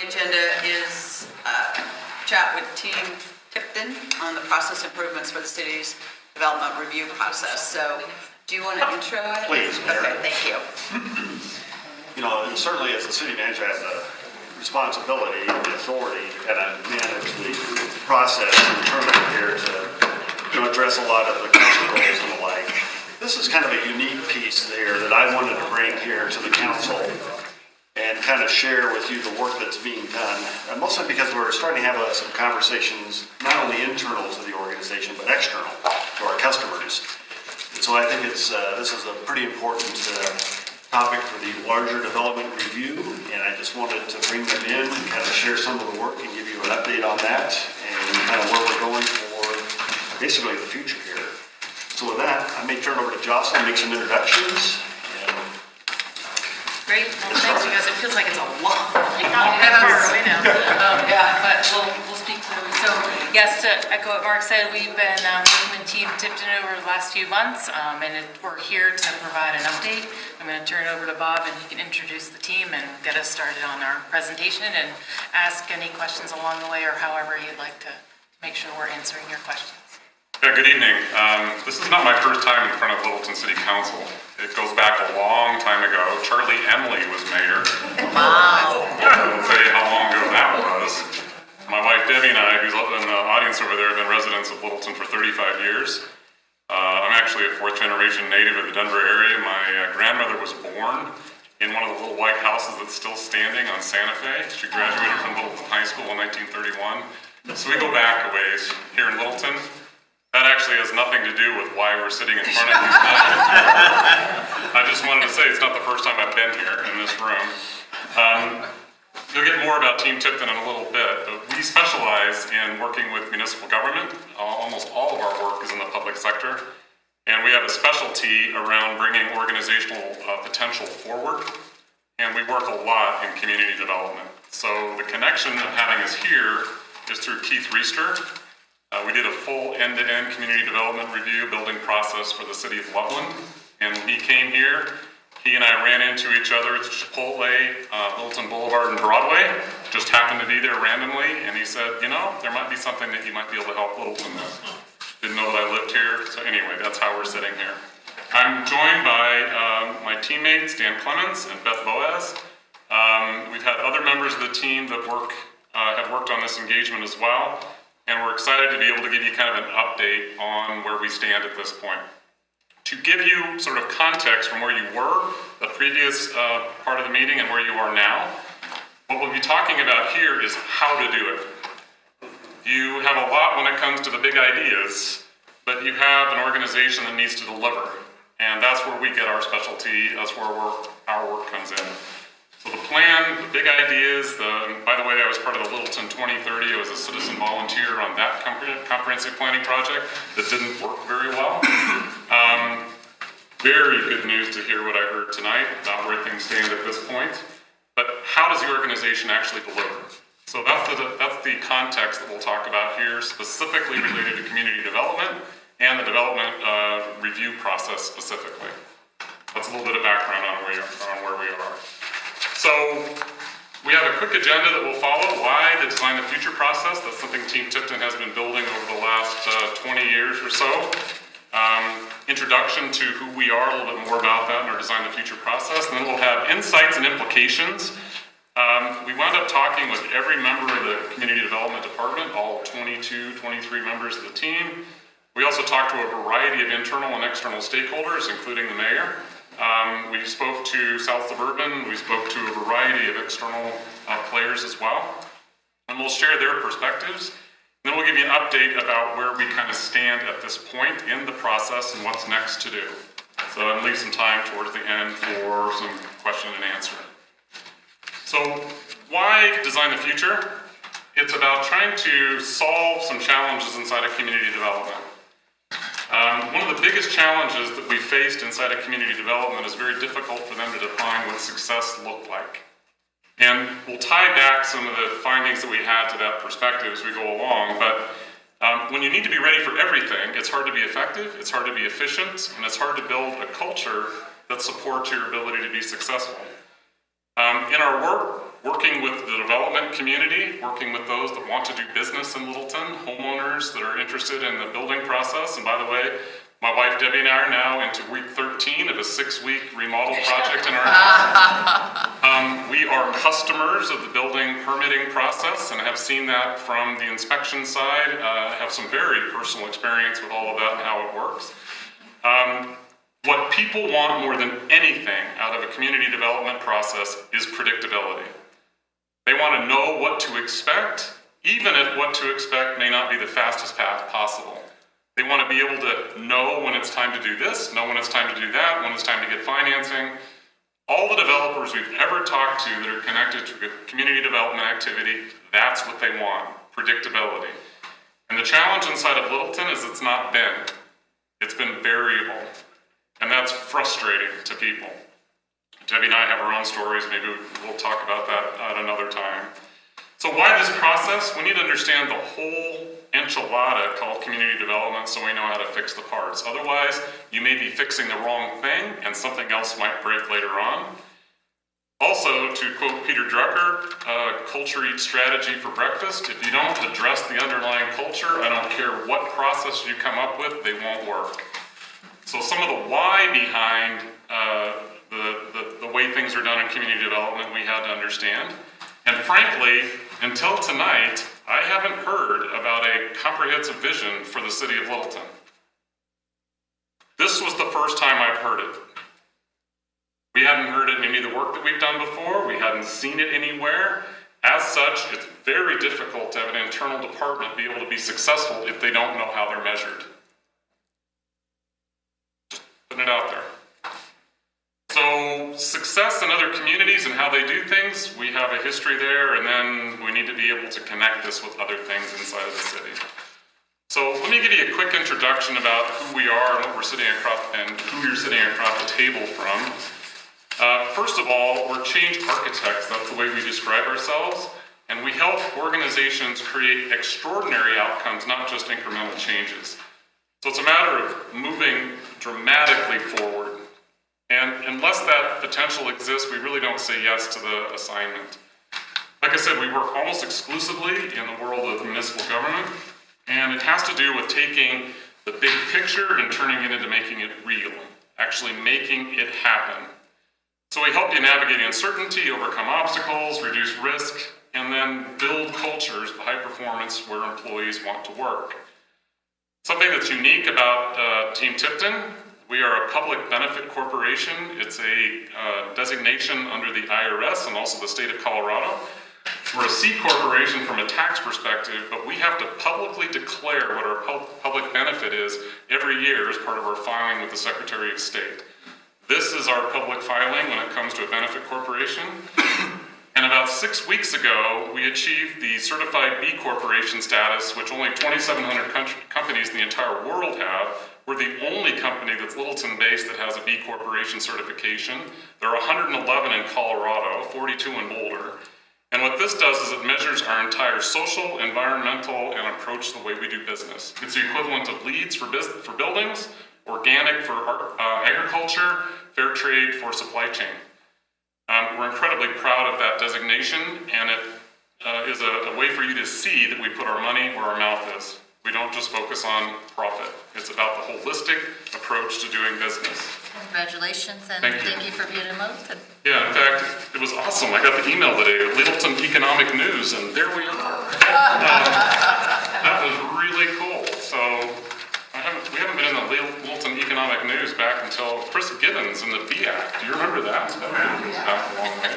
The agenda is chat with Team Tipton on the process improvements for the city's development review process. So do you want to intro it? Please, Mayor. Okay, thank you. You know, and certainly as the city manager, I have the responsibility and the authority to kind of manage the process internally here to address a lot of the council goals and the like. This is kind of a unique piece there that I wanted to bring here to the council and kind of share with you the work that's being done, mostly because we're starting to have some conversations, not only internal to the organization, but external to our customers. And so I think this is a pretty important topic for the larger development review, and I just wanted to bring them in and kind of share some of the work and give you an update on that and kind of where we're going for basically the future here. So with that, I may turn over to Jocelyn, make some introductions. Great, well, thanks you guys, it feels like it's a long, far away now. But we'll speak clearly. So, yes, to echo what Mark said, we've been working with Team Tipton over the last few months, and we're here to provide an update. I'm going to turn it over to Bob, and he can introduce the team and get us started on our presentation and ask any questions along the way or however you'd like to make sure we're answering your questions. Yeah, good evening. This is not my first time in front of Littleton City Council. It goes back a long time ago. Charlie Emily was mayor. Wow. I'll tell you how long ago that was. My wife Debbie and I, who's in the audience over there, have been residents of Littleton for 35 years. I'm actually a fourth generation native of the Denver area. My grandmother was born in one of the little white houses that's still standing on Santa Fe. She graduated from Littleton High School in 1931. So we go back a ways here in Littleton. That actually has nothing to do with why we're sitting in front of you tonight. I just wanted to say it's not the first time I've been here in this room. You'll get more about Team Tipton in a little bit, but we specialize in working with municipal government. Almost all of our work is in the public sector, and we have a specialty around bringing organizational potential forward, and we work a lot in community development. So the connection of having us here is through Keith Reister. We did a full end-to-end community development review building process for the city of Loveland. And when he came here, he and I ran into each other at Chipotle, Littleton Boulevard and Broadway. Just happened to be there randomly. And he said, you know, there might be something that you might be able to help Littleton with. Didn't know that I lived here. So anyway, that's how we're sitting here. I'm joined by my teammates, Dan Clemens and Beth Boaz. We've had other members of the team that have worked on this engagement as well. And we're excited to be able to give you kind of an update on where we stand at this point. To give you sort of context from where you were, the previous part of the meeting and where you are now, what we'll be talking about here is how to do it. You have a lot when it comes to the big ideas, but you have an organization that needs to deliver. And that's where we get our specialty, that's where our work comes in. So the plan, the big ideas, by the way, I was part of the Littleton 2030. I was a citizen volunteer on that comprehensive planning project that didn't work very well. Very good news to hear what I heard tonight about where things stand at this point. But how does the organization actually deliver? So that's the context that we'll talk about here, specifically related to community development and the development review process specifically. That's a little bit of background on where we are. So we have a quick agenda that we'll follow. Why the Design the Future process? That's something Team Tipton has been building over the last 20 years or so. Introduction to who we are, a little bit more about that in our Design the Future process. And then we'll have insights and implications. We wound up talking with every member of the Community Development Department, all 22, 23 members of the team. We also talked to a variety of internal and external stakeholders, including the mayor. We spoke to South Suburban, we spoke to a variety of external players as well, and we'll share their perspectives. Then we'll give you an update about where we kind of stand at this point in the process and what's next to do. So I'll leave some time towards the end for some question and answer. So why Design the Future? it's about trying to solve some challenges inside of community development. One of the biggest challenges that we faced inside of community development is very difficult for them to define what success looked like. And we'll tie back some of the findings that we had to that perspective as we go along, but when you need to be ready for everything, it's hard to be effective, it's hard to be efficient, and it's hard to build a culture that supports your ability to be successful. In our working with the development community, working with those that want to do business in Littleton, homeowners that are interested in the building process, and by the way, my wife Debbie and I are now into week 13 of a 6-week remodel project in our house. We are customers of the building permitting process and have seen that from the inspection side. Have some very personal experience with all of that and how it works. What people want more than anything out of a community development process is predictability. They want to know what to expect, even if what to expect may not be the fastest path possible. They want to be able to know when it's time to do this, know when it's time to do that, when it's time to get financing. All the developers we've ever talked to that are connected to community development activity, that's what they want, predictability. And the challenge inside of Littleton is it's not been. It's been variable. And that's frustrating to people. Debbie and I have our own stories. Maybe we'll talk about that at another time. So why this process? We need to understand the whole enchilada called community development so we know how to fix the parts. Otherwise, you may be fixing the wrong thing and something else might break later on. Also, to quote Peter Drucker, culture eats strategy for breakfast. If you don't address the underlying culture, I don't care what process you come up with, they won't work. So some of the why behind the way things are done in community development we had to understand. And frankly, until tonight, I haven't heard about a comprehensive vision for the city of Littleton. This was the first time I've heard it. We hadn't heard it in any of the work that we've done before. We hadn't seen it anywhere. As such, it's very difficult to have an internal department be able to be successful if they don't know how they're measured. Just putting it out there. So success in other communities and how they do things, we have a history there, and then we need to be able to connect this with other things inside of the city. So let me give you a quick introduction about who we are and what we're sitting across and who you're sitting across the table from. First of all, we're change architects. That's the way we describe ourselves. And we help organizations create extraordinary outcomes, not just incremental changes. So it's a matter of moving dramatically forward. And unless that potential exists, we really don't say yes to the assignment. Like I said, we work almost exclusively in the world of municipal government, and it has to do with taking the big picture and turning it into making it real, actually making it happen. So we help you navigate uncertainty, overcome obstacles, reduce risk, and then build cultures of high performance where employees want to work. Something that's unique about Team Tipton, we are a public benefit corporation. It's a designation under the IRS and also the state of Colorado. We're a C corporation from a tax perspective, but we have to publicly declare what our public benefit is every year as part of our filing with the Secretary of State. This is our public filing when it comes to a benefit corporation. And about 6 weeks ago, we achieved the certified B corporation status, which only 2,700 companies in the entire world have. We're the only company that's Littleton-based that has a B Corporation certification. There are 111 in Colorado, 42 in Boulder. And what this does is it measures our entire social, environmental, and approach to the way we do business. It's the equivalent of LEEDs for buildings, organic for agriculture, fair trade for supply chain. We're incredibly proud of that designation, and it is a way for you to see that we put our money where our mouth is. We don't just focus on profit. It's about the holistic approach to doing business. Congratulations, and thank you for being a Littleton. Yeah, in fact, it was awesome. I got the email today, Littleton Economic News, and there we are. That was really cool. So we haven't been in the Littleton Economic News back until Chris Gibbons in the B Act. Do you remember that? That was back a long way.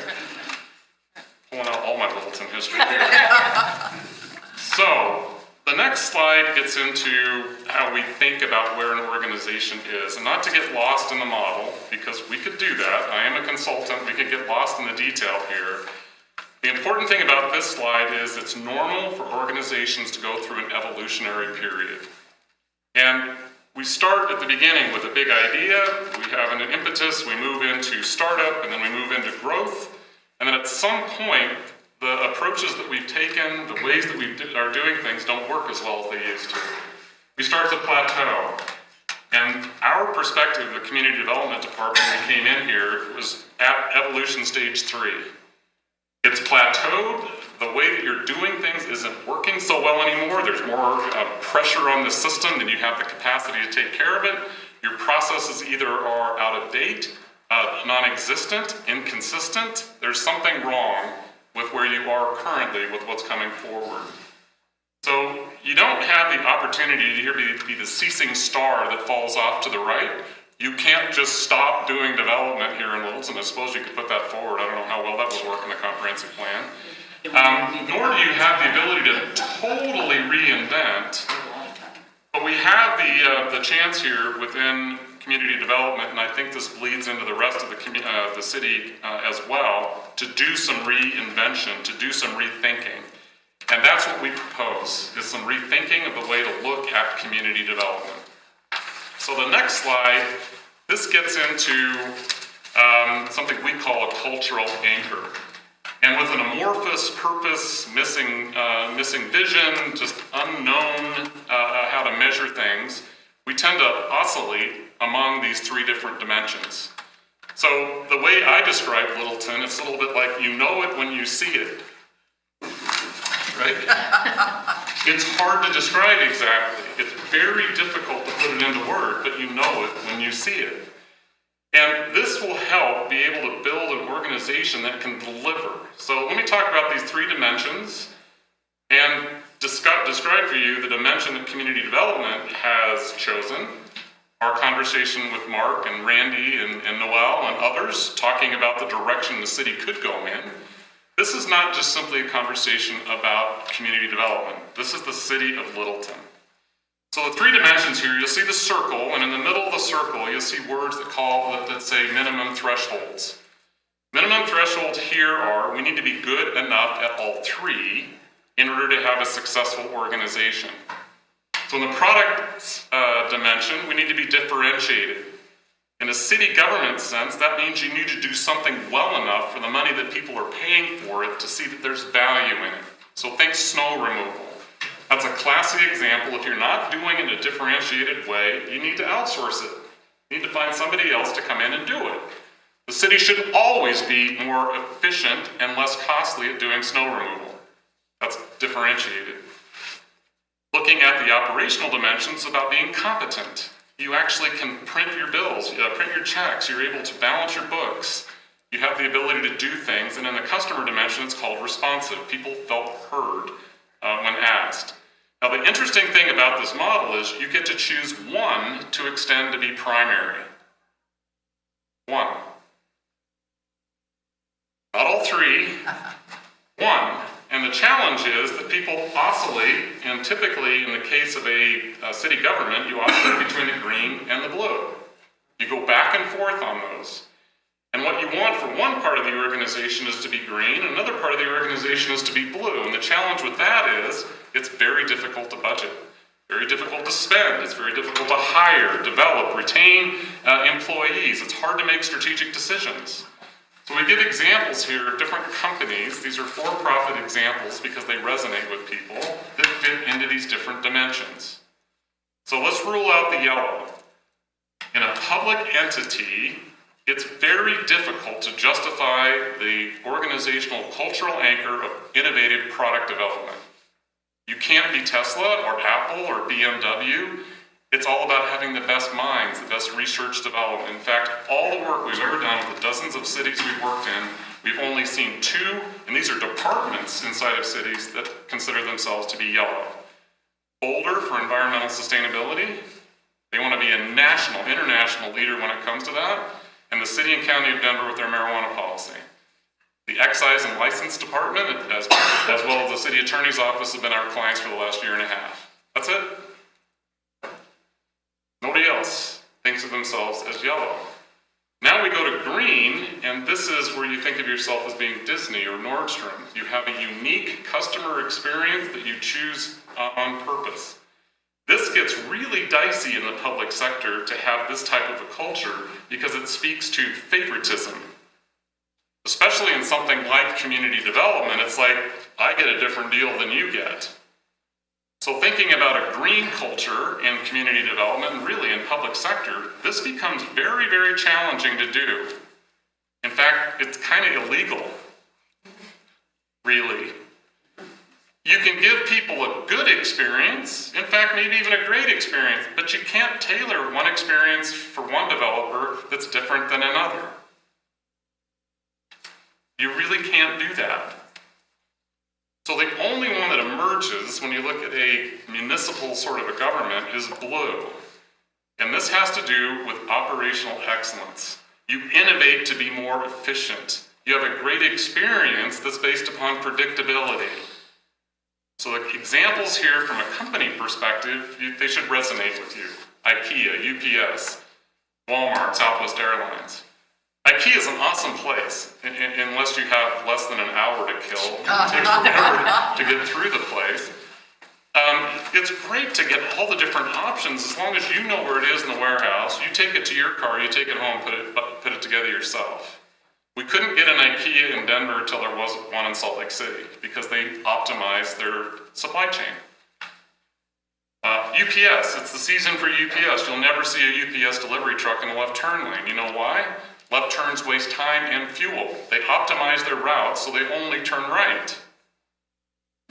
Pulling out all my Littleton history here. So, the next slide gets into how we think about where an organization is, and not to get lost in the model, because we could do that. I am a consultant. We could get lost in the detail here. The important thing about this slide is it's normal for organizations to go through an evolutionary period. And we start at the beginning with a big idea, we have an impetus, we move into startup, and then we move into growth. And then at some point, the approaches that we've taken, the ways that we are doing things don't work as well as they used to. We start to plateau. And our perspective, the community development department, when we came in here, was at evolution stage 3. It's plateaued. The way that you're doing things isn't working so well anymore. There's more pressure on the system than you have the capacity to take care of it. Your processes either are out of date, non-existent, inconsistent. There's something wrong with where you are currently with what's coming forward. So you don't have the opportunity to be the ceasing star that falls off to the right. You can't just stop doing development here in Littleton. I suppose you could put that forward. I don't know how well that would work in the comprehensive plan. Nor do you have the ability to totally reinvent. But we have the chance here within community development, and I think this bleeds into the rest of the city as well, to do some reinvention, to do some rethinking. And that's what we propose, is some rethinking of the way to look at community development. So the next slide, this gets into something we call a cultural anchor. And with an amorphous purpose, missing vision, just unknown how to measure things, we tend to oscillate among these 3 different dimensions. So the way I describe Littleton, it's a little bit like you know it when you see it. Right? It's hard to describe exactly. It's very difficult to put it into words, but you know it when you see it. And this will help be able to build an organization that can deliver. So let me talk about these 3 dimensions and describe for you the dimension that community development has chosen. Our conversation with Mark and Randy and Noel and others talking about the direction the city could go in. This is not just simply a conversation about community development. This is the city of Littleton. So the 3 dimensions here, you'll see the circle, and in the middle of the circle, you'll see words that say minimum thresholds. Minimum thresholds here are, we need to be good enough at all 3 in order to have a successful organization. So in the product dimension, we need to be differentiated. In a city government sense, that means you need to do something well enough for the money that people are paying for it to see that there's value in it. So think snow removal. That's a classic example. If you're not doing it in a differentiated way, you need to outsource it. You need to find somebody else to come in and do it. The city should always be more efficient and less costly at doing snow removal. That's differentiated. Looking at the operational dimensions about being competent. You actually can print your bills, print your checks, you're able to balance your books. You have the ability to do things, and in the customer dimension, it's called responsive. People felt heard when asked. Now, the interesting thing about this model is you get to choose 1 to extend to be primary. 1. Not all 3. 1. And the challenge is that people oscillate, and typically in the case of a city government, you oscillate between the green and the blue. You go back and forth on those. And what you want for one part of the organization is to be green, and another part of the organization is to be blue. And the challenge with that is it's very difficult to budget, very difficult to spend, it's very difficult to hire, develop, retain employees. It's hard to make strategic decisions. So we give examples here of different companies. These are for-profit examples because they resonate with people that fit into these different dimensions. So let's rule out the yellow. In a public entity, it's very difficult to justify the organizational cultural anchor of innovative product development. You can't be Tesla or Apple or BMW. It's all about having the best minds, the best research development. In fact, all the work we've ever done with the dozens of cities we've worked in, we've only seen 2, and these are departments inside of cities that consider themselves to be yellow. Boulder for environmental sustainability. They want to be a national, international leader when it comes to that. And the city and county of Denver with their marijuana policy. The excise and license department, as well as the city attorney's office, have been our clients for the last 1.5 years. That's it. Nobody else thinks of themselves as yellow. Now we go to green, and this is where you think of yourself as being Disney or Nordstrom. You have a unique customer experience that you choose on purpose. This gets really dicey in the public sector to have this type of a culture because it speaks to favoritism. Especially in something like community development, it's like, I get a different deal than you get. So thinking about a green culture in community development, and really in public sector, this becomes very, very challenging to do. In fact, it's kind of illegal, really. You can give people a good experience, in fact, maybe even a great experience, but you can't tailor one experience for one developer that's different than another. You really can't do that. So the only one that emerges when you look at a municipal sort of a government is blue. And this has to do with operational excellence. You innovate to be more efficient. You have a great experience that's based upon predictability. So the examples here from a company perspective, they should resonate with you. IKEA, UPS, Walmart, Southwest Airlines. IKEA is an awesome place, unless you have less than an hour to kill. It takes forever to get through the place. It's great to get all the different options as long as you know where it is in the warehouse. You take it to your car, you take it home, put it together yourself. We couldn't get an IKEA in Denver until there was one in Salt Lake City because they optimized their supply chain. UPS, it's the season for UPS. You'll never see a UPS delivery truck in a left turn lane. You know why? Left turns waste time and fuel. They optimize their routes so they only turn right.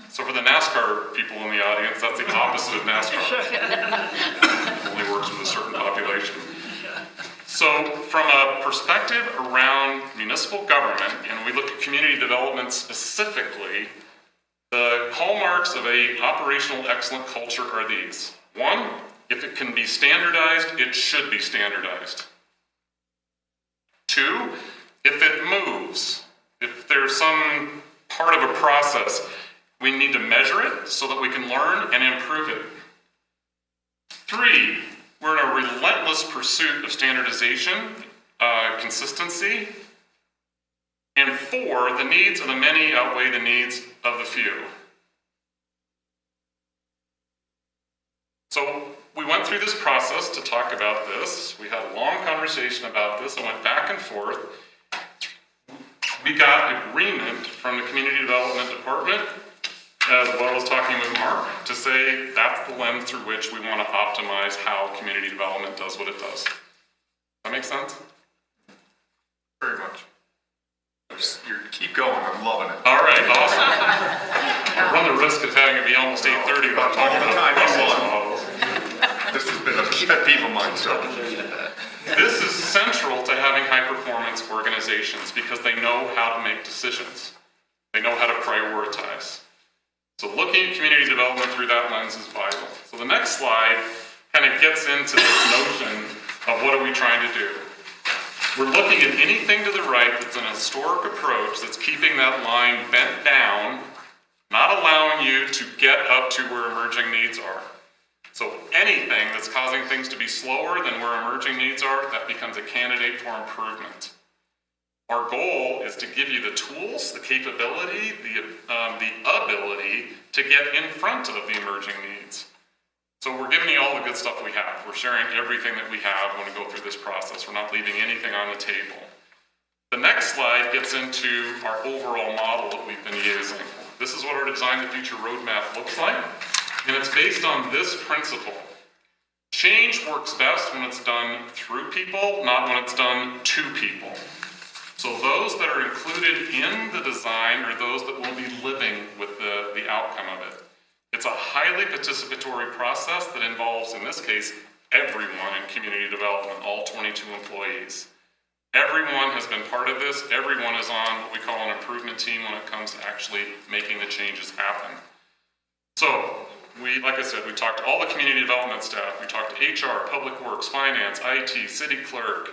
So for the NASCAR people in the audience, that's the opposite of NASCAR. Only works with a certain population. So from a perspective around municipal government, and we look at community development specifically, the hallmarks of an operational excellent culture are these. One, if it can be standardized, it should be standardized. Two, if it moves, if there's some part of a process, we need to measure it so that we can learn and improve it. Three, we're in a relentless pursuit of standardization, consistency. And four, the needs of the many outweigh the needs of the few. So we went through this process to talk about this. We had a long conversation about this and went back and forth. We got agreement from the Community Development Department, as well as talking with Mark, to say that's the lens through which we want to optimize how community development does what it does. That make sense? Very much. You keep going, I'm loving it. All right, awesome. I run the risk of having it be almost 8:30 by talking about process models. This has been a pet peeve of mine, so. This is central to having high-performance organizations because they know how to make decisions. They know how to prioritize. So looking at community development through that lens is vital. So the next slide kind of gets into this notion of what are we trying to do. We're looking at anything to the right that's an historic approach that's keeping that line bent down, not allowing you to get up to where emerging needs are. So anything that's causing things to be slower than where emerging needs are, that becomes a candidate for improvement. Our goal is to give you the tools, the capability, the ability to get in front of the emerging needs. So we're giving you all the good stuff we have. We're sharing everything that we have when we go through this process. We're not leaving anything on the table. The next slide gets into our overall model that we've been using. This is what our Design the Future roadmap looks like, and it's based on this principle. Change works best when it's done through people, not when it's done to people. So those that are included in the design are those that will be living with the outcome of it. It's a highly participatory process that involves, in this case, everyone in community development, all 22 employees. Everyone has been part of this. Everyone is on what we call an improvement team when it comes to actually making the changes happen. So, like I said, we talked to all the community development staff. We talked to HR, Public Works, Finance, IT, City Clerk,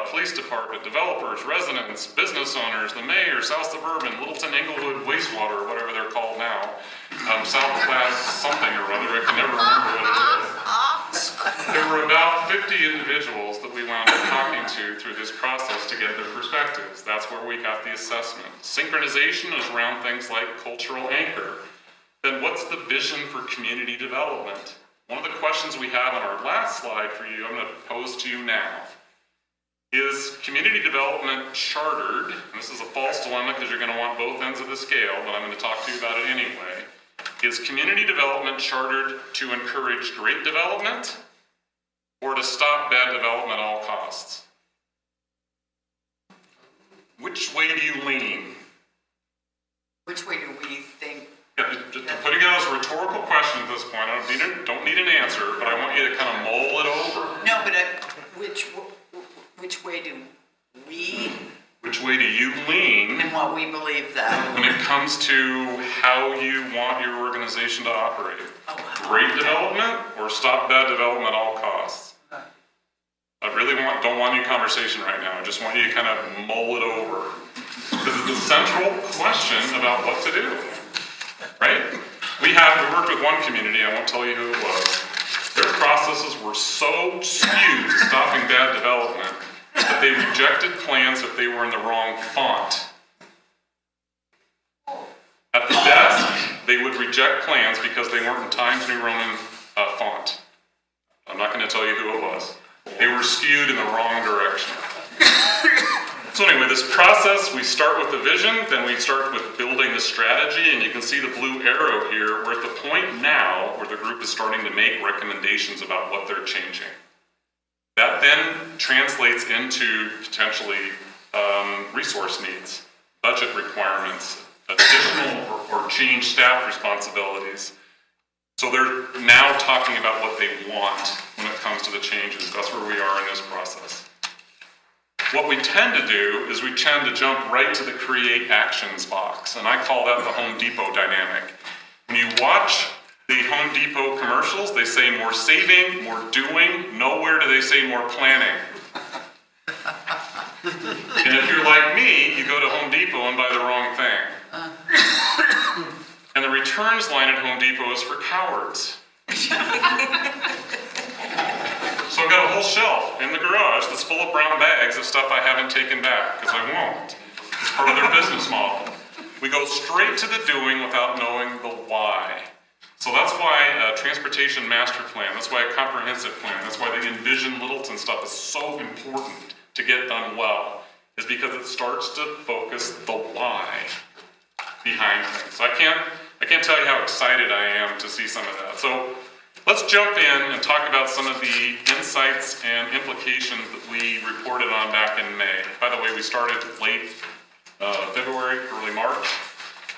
Police Department, developers, residents, business owners, the mayor, South Suburban, Littleton, Inglewood, Wastewater, whatever they're called now, South Class something or other, I can never remember what it is. There were about 50 individuals that we wound up talking talking to through this process to get their perspectives. That's where we have the assessment. Synchronization is around things like cultural anchor. Then what's the vision for community development? One of the questions we have on our last slide for you, I'm going to pose to you now. Is community development chartered, and this is a false dilemma because you're going to want both ends of the scale, but I'm going to talk to you about it anyway. Is community development chartered to encourage great development or to stop bad development at all costs? Which way do you lean? Which way do we think? Yeah, just putting it as a rhetorical question at this point, I don't need an answer, but I want you to kind of mull it over. No, but which way do we? Which way do you lean? And what we believe that. When it comes to how you want your organization to operate. Great development or stop bad development at all costs? I really don't want any conversation right now. I just want you to kind of mull it over. This is the central question about what to do. Right? We worked with one community, I won't tell you who it was. Their processes were so skewed to stopping bad development that they rejected plans if they were in the wrong font. At the desk, they would reject plans because they weren't in Times New Roman font. I'm not going to tell you who it was. They were skewed in the wrong direction. So anyway, this process, we start with the vision, then we start with building the strategy, and you can see the blue arrow here. We're at the point now where the group is starting to make recommendations about what they're changing. That then translates into potentially resource needs, budget requirements, additional or changed staff responsibilities. So they're now talking about what they want when it comes to the changes. That's where we are in this process. What we tend to do is we tend to jump right to the create actions box, and I call that the Home Depot dynamic. When you watch the Home Depot commercials, they say more saving, more doing. Nowhere do they say more planning. And if you're like me, you go to Home Depot and buy the wrong thing. And the returns line at Home Depot is for cowards. So I've got a whole shelf in the garage that's full of brown bags of stuff I haven't taken back, because I won't. It's part of their business model. We go straight to the doing without knowing the why. So that's why a transportation master plan, that's why a comprehensive plan, that's why the Envision Littleton stuff is so important to get done well, is because it starts to focus the why behind things. So I can't tell you how excited I am to see some of that. So let's jump in and talk about some of the insights and implications that we reported on back in May. By the way, we started late February, early March,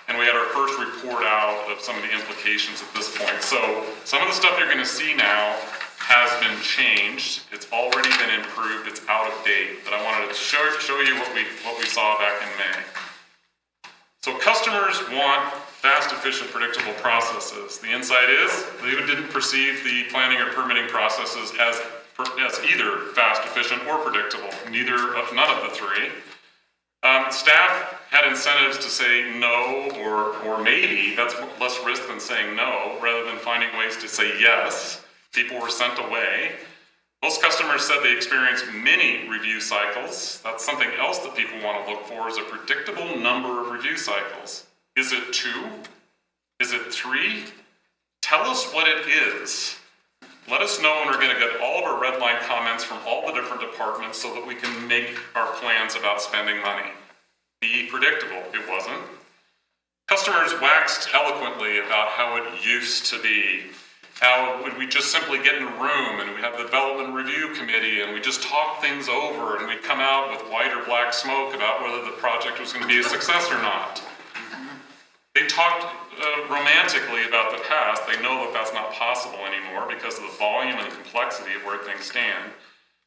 and we had our first report out of some of the implications at this point. So some of the stuff you're going to see now has been changed. It's already been improved. It's out of date. But I wanted to show you what we saw back in May. So customers want fast, efficient, predictable processes. The insight is they didn't perceive the planning or permitting processes as either fast, efficient, or predictable. None of the three. Staff had incentives to say no or maybe. That's less risk than saying no, rather than finding ways to say yes. People were sent away. Most customers said they experienced many review cycles. That's something else that people want to look for, is a predictable number of review cycles. Is it 2? Is it 3? Tell us what it is. Let us know, and we're going to get all of our red line comments from all the different departments so that we can make our plans about spending money. Be predictable. It wasn't. Customers waxed eloquently about how it used to be. How would we just simply get in a room and we'd have the development review committee and we just talk things over and we'd come out with white or black smoke about whether the project was going to be a success or not. They talked romantically about the past. They know that that's not possible anymore because of the volume and complexity of where things stand.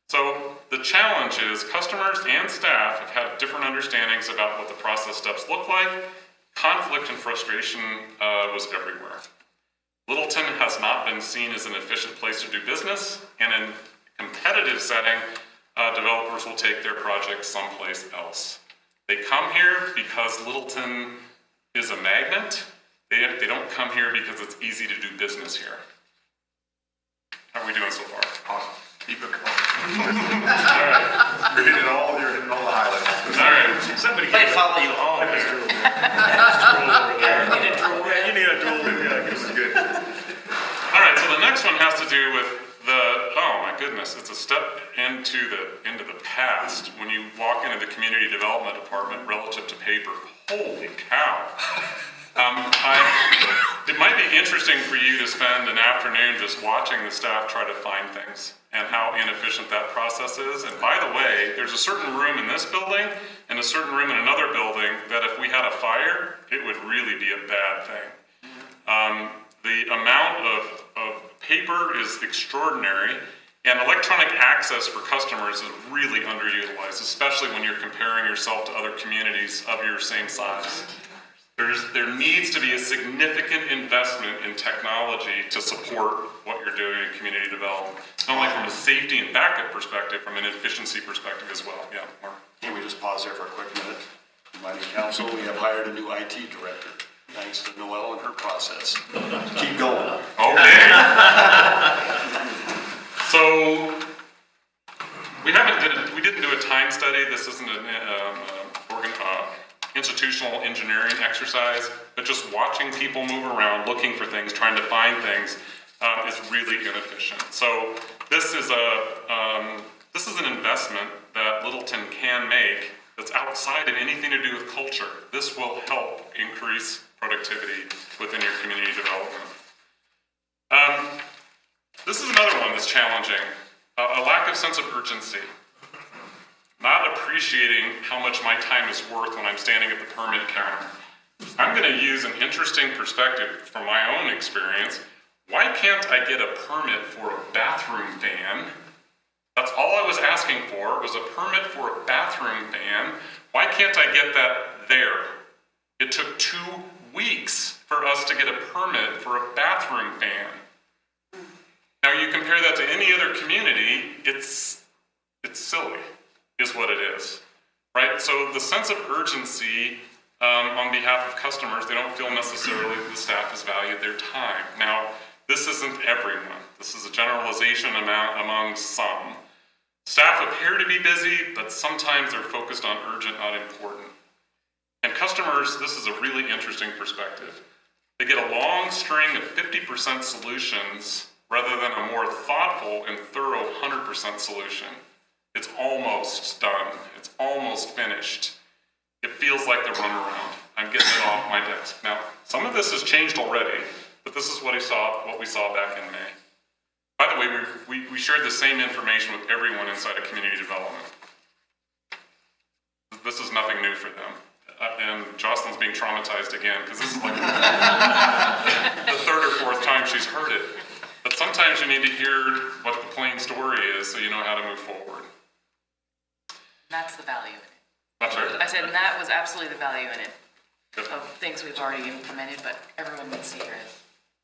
So the challenge is customers and staff have had different understandings about what the process steps look like. Conflict and frustration was everywhere. Littleton has not been seen as an efficient place to do business, and in a competitive setting, developers will take their projects someplace else. They come here because Littleton is a magnet. They don't come here because it's easy to do business here. How are we doing so far? Awesome. Keep it going. All right. past, when you walk into the community development department relative to paper, holy cow. It might be interesting for you to spend an afternoon just watching the staff try to find things and how inefficient that process is. And by the way, there's a certain room in this building and a certain room in another building that if we had a fire, it would really be a bad thing. The amount of paper is extraordinary, and electronic access for customers is really underutilized, especially when you're comparing yourself to other communities of your same size. There needs to be a significant investment in technology to support what you're doing in community development, not only from a safety and backup perspective, from an efficiency perspective as well. Yeah, Mark. Can we just pause there for a quick minute? Reminding council, we have hired a new IT director, thanks to Noelle and her process. Keep going. Okay. So we didn't do a time study. This isn't an institutional engineering exercise, but just watching people move around, looking for things, trying to find things, is really inefficient. So this is an investment that Littleton can make that's outside of anything to do with culture. This will help increase productivity within your community development. This is another one that's challenging. A lack of sense of urgency. Not appreciating how much my time is worth when I'm standing at the permit counter. I'm going to use an interesting perspective from my own experience. Why can't I get a permit for a bathroom fan? That's all I was asking for, was a permit for a bathroom fan. Why can't I get that there? It took 2 weeks for us to get a permit for a bathroom fan. Now you compare that to any other community, it's silly, is what it is, right? So the sense of urgency on behalf of customers, they don't feel necessarily that the staff has valued their time. Now, this isn't everyone. This is a generalization among some. Staff appear to be busy, but sometimes they're focused on urgent, not important. And customers, this is a really interesting perspective. They get a long string of 50% solutions rather than a more thoughtful and thorough 100% solution. It's almost done. It's almost finished. It feels like the runaround. I'm getting it off my desk. Now, some of this has changed already, but this is what we saw back in May. By the way, we shared the same information with everyone inside of community development. This is nothing new for them. And Jocelyn's being traumatized again, because this is like the third or fourth time she's heard it. But sometimes you need to hear what the plain story is so you know how to move forward. That's the value in it. That's right. I said that was absolutely the value in it, of things we've already implemented, but everyone needs to hear it.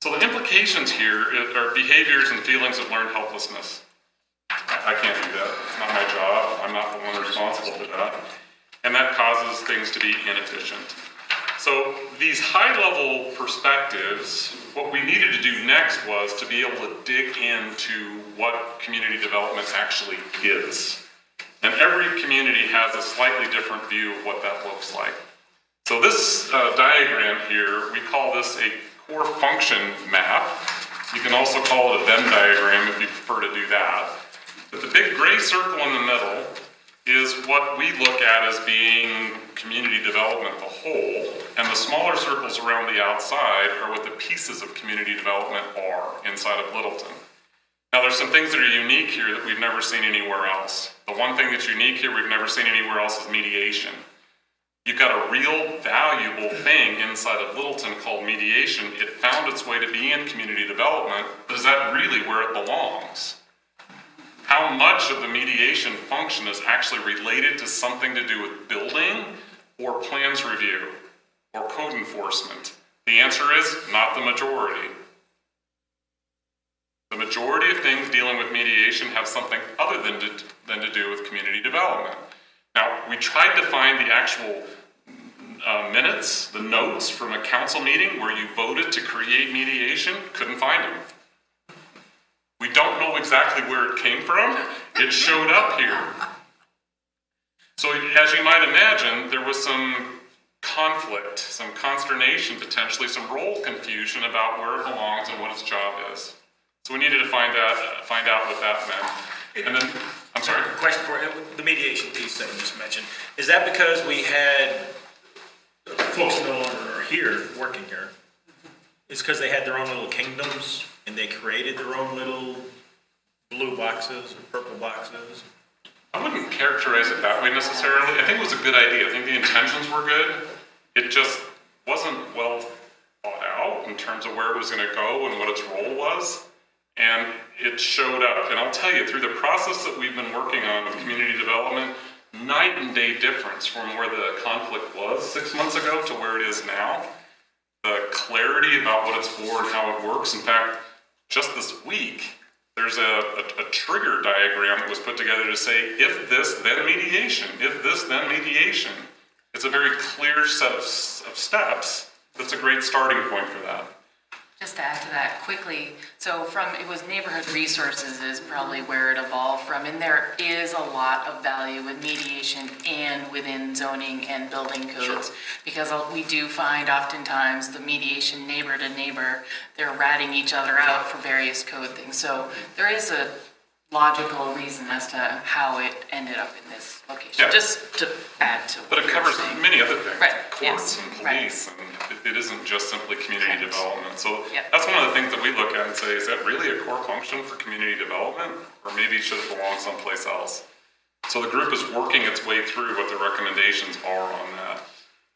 So the implications here are behaviors and feelings of learned helplessness. I can't do that. It's not my job. I'm not the one responsible for that. And that causes things to be inefficient. So these high-level perspectives, what we needed to do next was to be able to dig into what community development actually is. And every community has a slightly different view of what that looks like. So this diagram here, we call this a core function map. You can also call it a Venn diagram if you prefer to do that. But the big gray circle in the middle is what we look at as being community development the whole, and the smaller circles around the outside are what the pieces of community development are inside of Littleton. Now there's some things that are unique here that we've never seen anywhere else. The one thing that's unique here we've never seen anywhere else is mediation. You've got a real valuable thing inside of Littleton called mediation. It found its way to be in community development, but is that really where it belongs? How much of the mediation function is actually related to something to do with building or plans review or code enforcement? The answer is not the majority. The majority of things dealing with mediation have something other than to do with community development. Now, we tried to find the actual minutes, the notes from a council meeting where you voted to create mediation, couldn't find them. We don't know exactly where it came from. It showed up here. So as you might imagine, there was some conflict, some consternation, potentially some role confusion about where it belongs and what its job is. So we needed to find out what that meant. And then I'm sorry? Question for the mediation piece that you just mentioned. Is that because we had folks no longer are here, working here? It's because they had their own little kingdoms and they created their own little blue boxes or purple boxes? I wouldn't characterize it that way necessarily. I think it was a good idea. I think the intentions were good. It just wasn't well thought out in terms of where it was going to go and what its role was. And it showed up. And I'll tell you, through the process that we've been working on with community development, night and day difference from where the conflict was 6 months ago to where it is now. The clarity about what it's for and how it works. In fact, just this week, there's a trigger diagram that was put together to say, if this, then mediation. If this, then mediation. It's a very clear set of steps. That's a great starting point for that. Just to add to that quickly, so it was neighborhood resources is probably where it evolved from, and there is a lot of value in mediation and within zoning and building codes, because we do find oftentimes the mediation neighbor to neighbor, they're ratting each other out for various code things. So there is a logical reason as to how it ended up in this location, just to add to what But it covers many other things, courts and police, and it isn't just simply community development. So that's one of the things that we look at and say, is that really a core function for community development? Or maybe should it belong someplace else? So the group is working its way through what the recommendations are on that.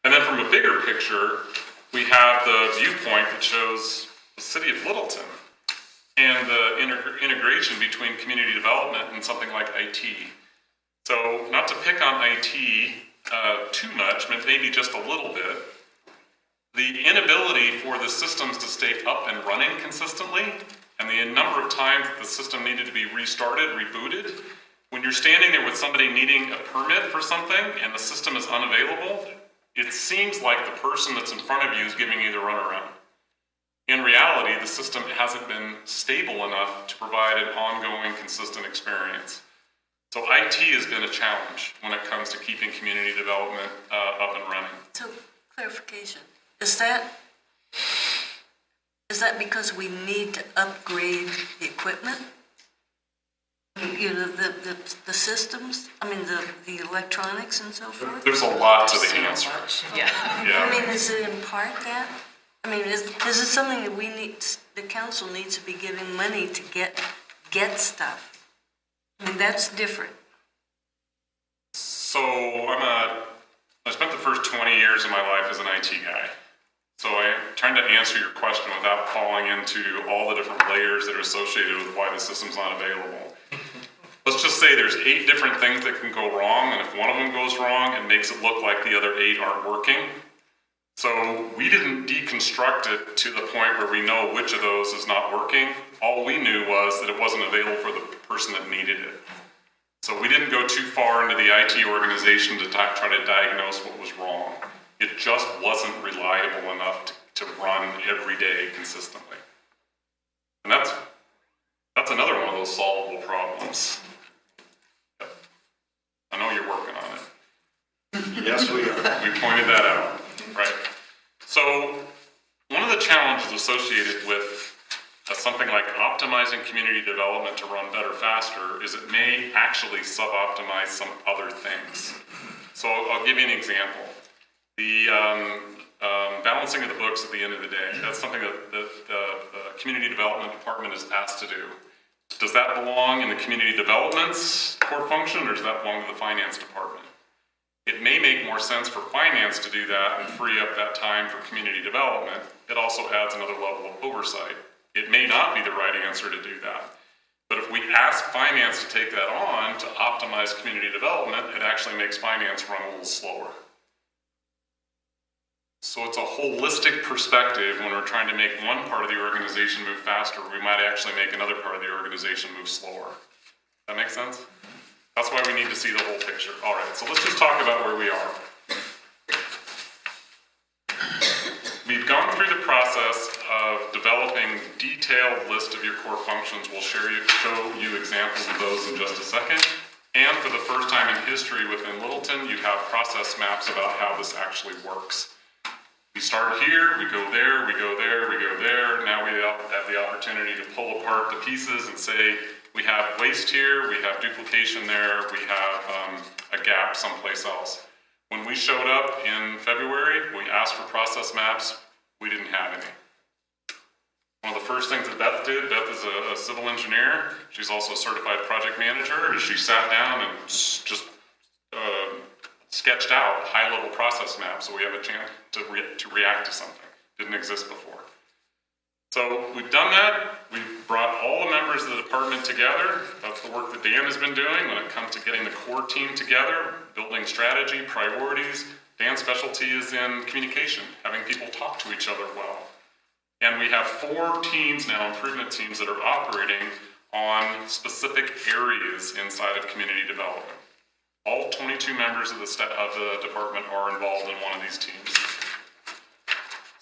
And then from a bigger picture, we have the viewpoint that shows the city of Littleton and the integration between community development and something like IT. So not to pick on IT too much, but maybe just a little bit, the inability for the systems to stay up and running consistently, and the number of times that the system needed to be restarted, rebooted, when you're standing there with somebody needing a permit for something and the system is unavailable, it seems like the person that's in front of you is giving you the runaround. In reality, the system hasn't been stable enough to provide an ongoing, consistent experience. So IT has been a challenge when it comes to keeping community development up and running. So, clarification, is that because we need to upgrade the equipment? You know, the systems, I mean, the electronics and so forth? There's a lot to the answer. I mean, is it in part that? I mean, is it something that the council needs to be giving money to get stuff? And that's different. So I spent the first 20 years of my life as an IT guy. So I'm trying to answer your question without falling into all the different layers that are associated with why the system's not available. Let's just say there's 8 different things that can go wrong, and if one of them goes wrong, it makes it look like the other 8 aren't working. So we didn't deconstruct it to the point where we know which of those is not working. All we knew was that it wasn't available for the person that needed it. So we didn't go too far into the IT organization to try to diagnose what was wrong. It just wasn't reliable enough to run every day consistently. And that's another one of those solvable problems. Yep. I know you're working on it. Yes, we are. We pointed that out. Right. So one of the challenges associated with something like optimizing community development to run better, faster, is it may actually sub-optimize some other things. So I'll give you an example. The balancing of the books at the end of the day, that's something that the community development department is asked to do. Does that belong in the community development's core function, or does that belong to the finance department? It may make more sense for finance to do that and free up that time for community development. It also adds another level of oversight. It may not be the right answer to do that. But if we ask finance to take that on to optimize community development, it actually makes finance run a little slower. So it's a holistic perspective when we're trying to make one part of the organization move faster, we might actually make another part of the organization move slower. That make sense? That's why we need to see the whole picture. All right, so let's just talk about where we are. We've gone through the process of developing detailed list of your core functions. We'll show you examples of those in just a second. And for the first time in history within Littleton, you have process maps about how this actually works. We start here, we go there, we go there, we go there. Now we have the opportunity to pull apart the pieces and say, we have waste here, we have duplication there, we have a gap someplace else. When we showed up in February, we asked for process maps, we didn't have any. One of the first things that Beth did, Beth is a civil engineer, she's also a certified project manager, she sat down and just sketched out high-level process maps so we have a chance to react to something. Didn't exist before. So we've done that, we've brought all the members of the department together. That's the work that Dan has been doing when it comes to getting the core team together, building strategy, priorities. Dan's specialty is in communication, having people talk to each other well. And we have 4 teams now, improvement teams, that are operating on specific areas inside of community development. All 22 members of the department are involved in one of these teams.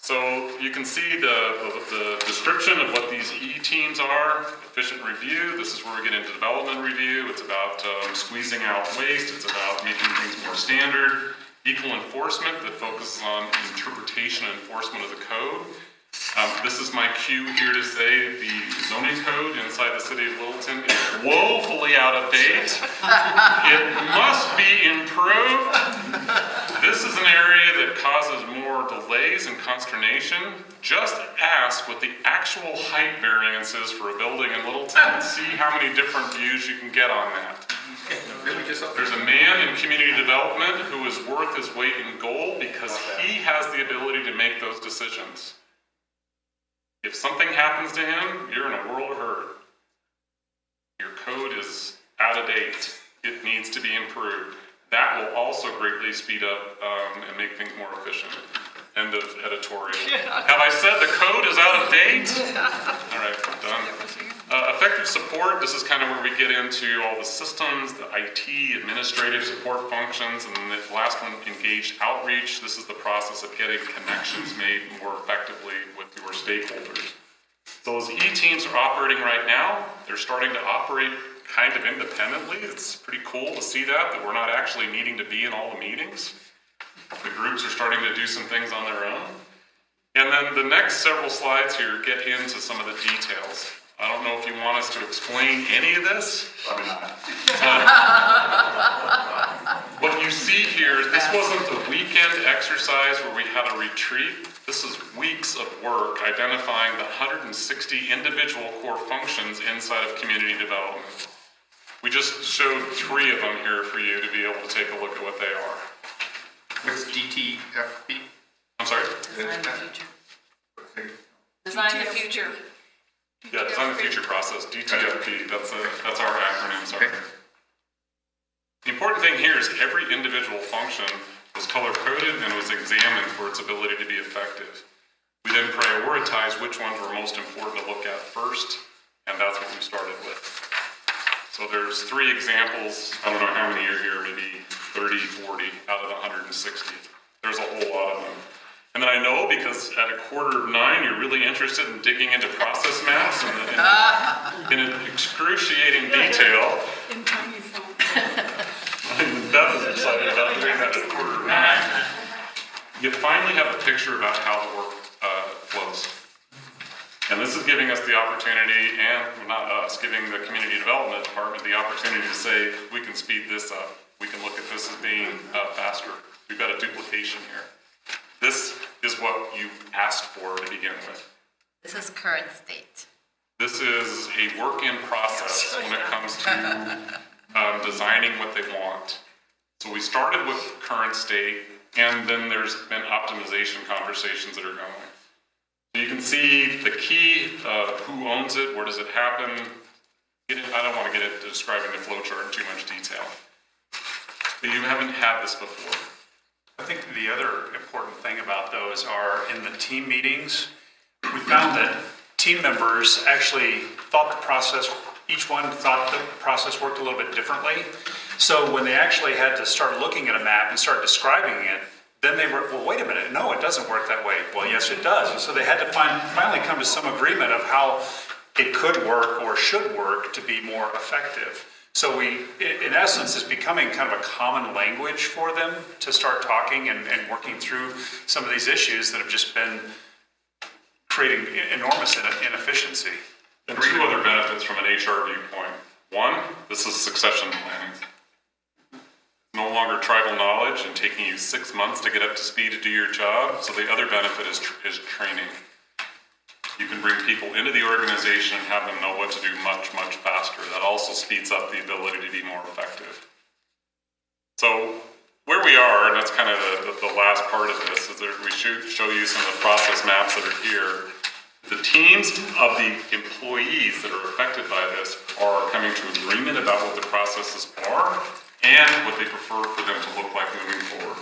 So you can see the description of what these E teams are. Efficient review, this is where we get into development review. It's about squeezing out waste. It's about making things more standard. Equal enforcement that focuses on interpretation and enforcement of the code. This is my cue here to say the zoning code inside the city of Littleton is woefully out of date. It must be improved. This is an area that causes more delays and consternation. Just ask what the actual height variance is for a building in Littleton and see how many different views you can get on that. There's a man in community development who is worth his weight in gold because he has the ability to make those decisions. If something happens to him, you're in a world of hurt. Your code is out of date. It needs to be improved. That will also greatly speed up and make things more efficient. End of editorial. Have I said the code is out of date? All right, done. Effective support, this is kind of where we get into all the systems, the IT, administrative support functions, and then the last one, engaged outreach. This is the process of getting connections made more effectively with your stakeholders. So those E-teams are operating right now. They're starting to operate kind of independently. It's pretty cool to see that we're not actually needing to be in all the meetings. The groups are starting to do some things on their own. And then the next several slides here get into some of the details. I don't know if you want us to explain any of this. Probably not. What you see here, this wasn't a weekend exercise where we had a retreat. This is weeks of work identifying the 160 individual core functions inside of community development. We just showed 3 of them here for you to be able to take a look at what they are. What's DTFP? I'm sorry? Design the future. Design the future. Yeah, Design the Future process, DTFP, that's our acronym, sorry. The important thing here is every individual function was color-coded and was examined for its ability to be effective. We then prioritize which ones were most important to look at first, and that's what we started with. So there's 3 examples, I don't know how many are here, maybe 30, 40 out of the 160. There's a whole lot of them. And then I know because at 8:45, you're really interested in digging into process maps in an excruciating detail. In tiny font. Even Beth is excited about doing that at 8:45. You finally have a picture about how the work flows. And this is giving us the opportunity, and well, not us, giving the community development department the opportunity to say, we can speed this up. We can look at this as being faster. We've got a duplication here. This is what you asked for to begin with. This is current state. This is a work in process when it comes to designing what they want. So we started with current state, and then there's been optimization conversations that are going. So you can see the key, who owns it, where does it happen. I don't want to get into describing the flow chart in too much detail. But you haven't had this before. I think the other important thing about those are in the team meetings, we found that team members actually thought the process, each one thought the process worked a little bit differently. So when they actually had to start looking at a map and start describing it, then they were, well, wait a minute, no, it doesn't work that way. Well, yes, it does. And so they had to finally come to some agreement of how it could work or should work to be more effective. So we, in essence, is becoming kind of a common language for them to start talking and working through some of these issues that have just been creating enormous inefficiency. And two other benefits from an HR viewpoint. One, this is succession planning. No longer tribal knowledge and taking you 6 months to get up to speed to do your job. So the other benefit is training. You can bring people into the organization and have them know what to do much, much faster. That also speeds up the ability to be more effective. So where we are, and that's kind of the last part of this, is that we show you some of the process maps that are here. The teams of the employees that are affected by this are coming to agreement about what the processes are and what they prefer for them to look like moving forward.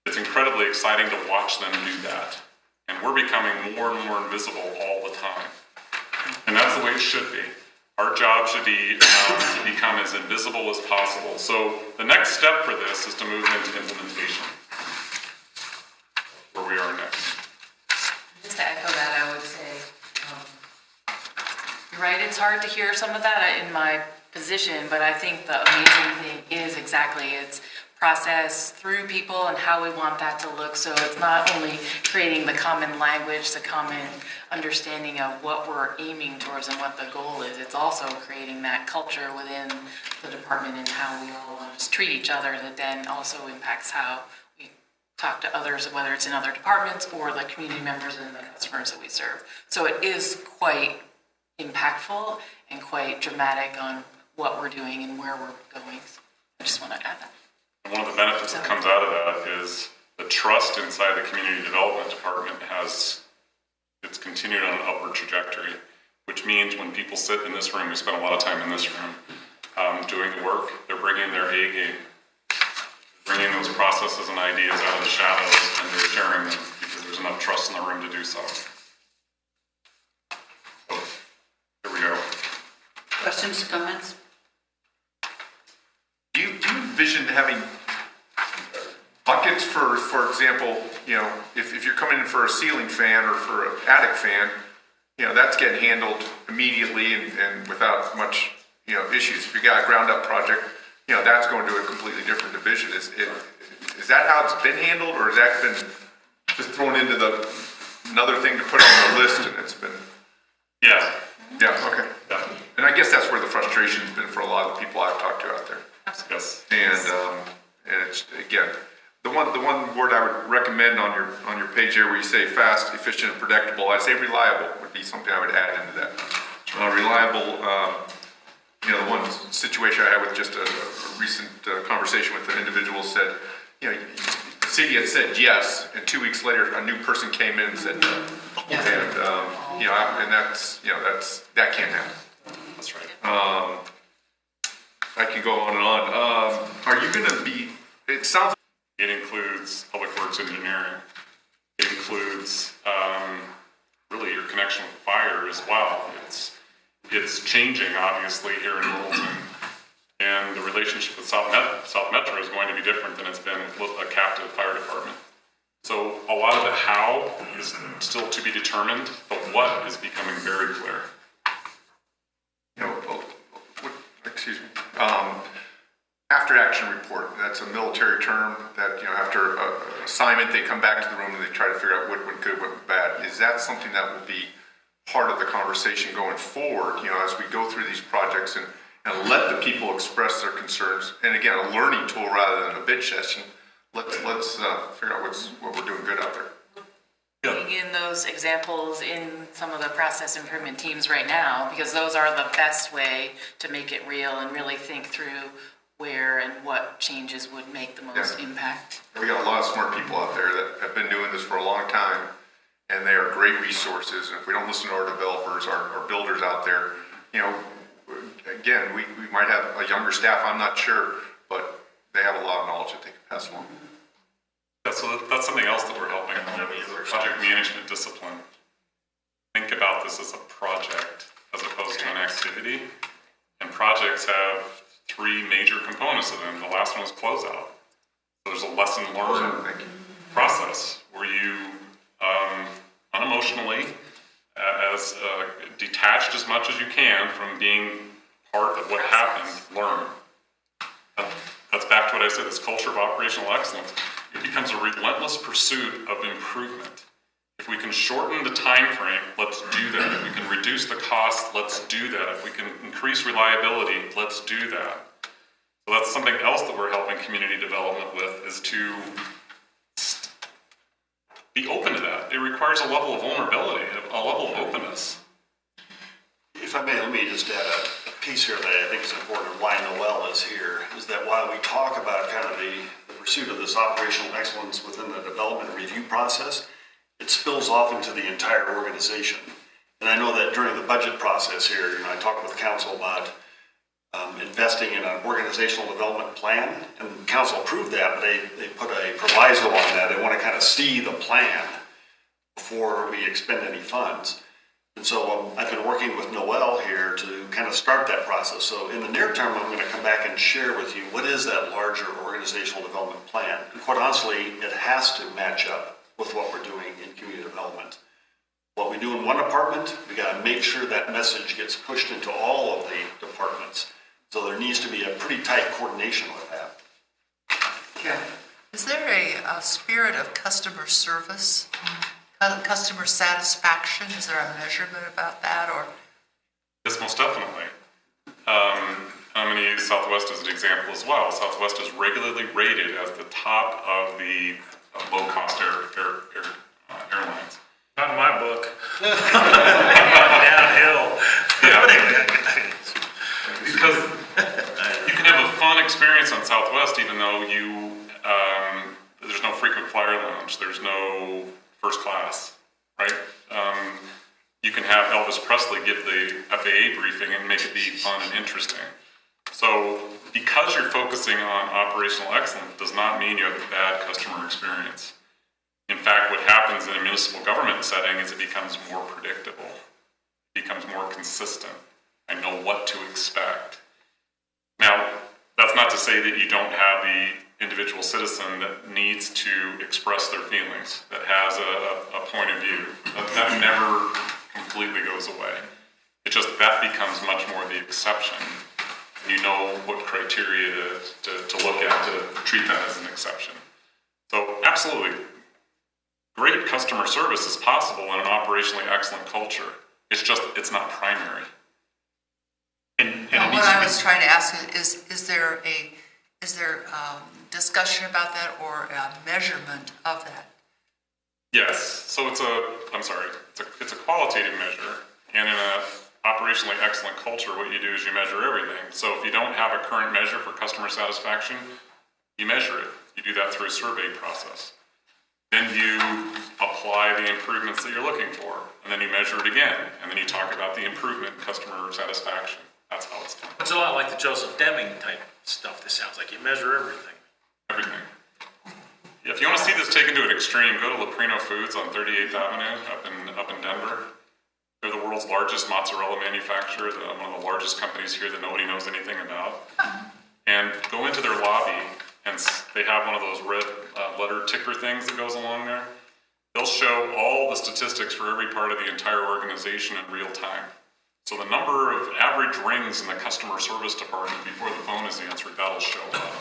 It's incredibly exciting to watch them do that. And we're becoming more and more invisible all the time. And that's the way it should be. Our job should be to become as invisible as possible. So the next step for this is to move into implementation, where we are next. Just to echo that, I would say, you're right, it's hard to hear some of that in my position, but I think the amazing thing is it's process through people and how we want that to look. So it's not only creating the common language, the common understanding of what we're aiming towards and what the goal is, it's also creating that culture within the department and how we all want to treat each other that then also impacts how we talk to others, whether it's in other departments or the community members and the customers that we serve. So it is quite impactful and quite dramatic on what we're doing and where we're going. So I just want to add that. And one of the benefits that comes out of that is the trust inside the community development department it's continued on an upward trajectory, which means when people sit in this room, we spend a lot of time in this room doing the work, they're bringing their A game, bringing those processes and ideas out of the shadows, and they're sharing them because there's enough trust in the room to do so. So, here we go. Questions, comments? Do you envision having buckets for example, if you're coming in for a ceiling fan or for an attic fan, that's getting handled immediately and without much, issues. If you got a ground up project, that's going to a completely different division. Is that how it's been handled, or has that been just thrown into another thing to put on the list and it's been? Yeah. Yeah, okay. Yeah. And I guess that's where the frustration's been for a lot of the people I've talked to out there. Yes. And it's, again, the one word I would recommend on your page here where you say fast, efficient, and predictable, I say reliable would be something I would add into that. Reliable, the one situation I had with just a recent conversation with an individual said, the city had said yes, and 2 weeks later, a new person came in and said no. Yeah. And that can't happen. That's right. I can go on and on. Are you going to be, it sounds. It includes public works engineering. It includes really your connection with fire as well. It's changing, obviously, here in Littleton. And the relationship with South Metro is going to be different than it's been with a captive fire department. So a lot of the how is still to be determined, but what is becoming very clear. Excuse me. After action report, that's a military term that, after an assignment, they come back to the room and they try to figure out what went good, what went bad. Is that something that will be part of the conversation going forward, as we go through these projects and let the people express their concerns? And again, a learning tool rather than a bitch session. Let's figure out what we're doing good out there. Bringing in those examples in some of the process improvement teams right now, because those are the best way to make it real and really think through where and what changes would make the most impact. We got a lot of smart people out there that have been doing this for a long time, and they are great resources. And if we don't listen to our developers, our builders out there, again, we might have a younger staff, I'm not sure, but they have a lot of knowledge that they can pass along. Yeah, so that's something else that we're helping with project management discipline. Think about this as a project as opposed to an activity. And projects have 3 major components of them. The last one is closeout. So there's a lesson learned process where you unemotionally, as detached as much as you can from being part of what happened, learn. That's back to what I said, this culture of operational excellence. It becomes a relentless pursuit of improvement. If we can shorten the time frame, let's do that. If we can reduce the cost, let's do that. If we can increase reliability, let's do that. So that's something else that we're helping community development with, is to be open to that. It requires a level of vulnerability, a level of openness. If I may, let me just add a piece here that I think is important, and why Noel is here, is that while we talk about kind of the pursuit of this operational excellence within the development review process, it spills off into the entire organization. And I know that during the budget process here, I talked with council about investing in an organizational development plan, and council approved that, but they put a proviso on that. They want to kind of see the plan before we expend any funds. And so I've been working with Noel here to kind of start that process. So in the near term, I'm going to come back and share with you what is that larger organizational development plan. And quite honestly, it has to match up with what we're doing in community development. What we do in one department, we got to make sure that message gets pushed into all of the departments. So there needs to be a pretty tight coordination with that. Yeah. Is there a spirit of customer service, customer satisfaction? Is there a measurement about that, or? Yes, most definitely. I'm going to use Southwest as an example as well. Southwest is regularly rated as the top of the low-cost airlines. Not in my book. Downhill. Yeah. Because you can have a fun experience on Southwest even though there's no frequent flyer lounge, there's no first class, right? You can have Elvis Presley give the FAA briefing and make it be fun and interesting. So because you're focusing on operational excellence does not mean you have a bad customer experience. In fact, what happens in a municipal government setting is it becomes more predictable, it becomes more consistent. I know what to expect. Now, that's not to say that you don't have the individual citizen that needs to express their feelings, that has a point of view. That never completely goes away. It just, that becomes much more the exception. You know what criteria to look at to treat that as an exception. So absolutely, great customer service is possible in an operationally excellent culture. It's just, it's not primary. What I was trying to ask is there discussion about that or a measurement of that? Yes. So it's a qualitative measure, and in an operationally excellent culture, what you do is you measure everything. So if you don't have a current measure for customer satisfaction, you measure it. You do that through a survey process. Then you apply the improvements that you're looking for, and then you measure it again, and then you talk about the improvement in customer satisfaction. That's how it's done. It's a lot like the Joseph Deming type stuff. This sounds like you measure everything. Everything. If you want to see this taken to an extreme, go to Leprino Foods on 38th Avenue up in Denver. They're the world's largest mozzarella manufacturer, one of the largest companies here that nobody knows anything about. And go into their lobby, and they have one of those red letter ticker things that goes along there. They'll show all the statistics for every part of the entire organization in real time. So the number of average rings in the customer service department before the phone is answered, that'll show up.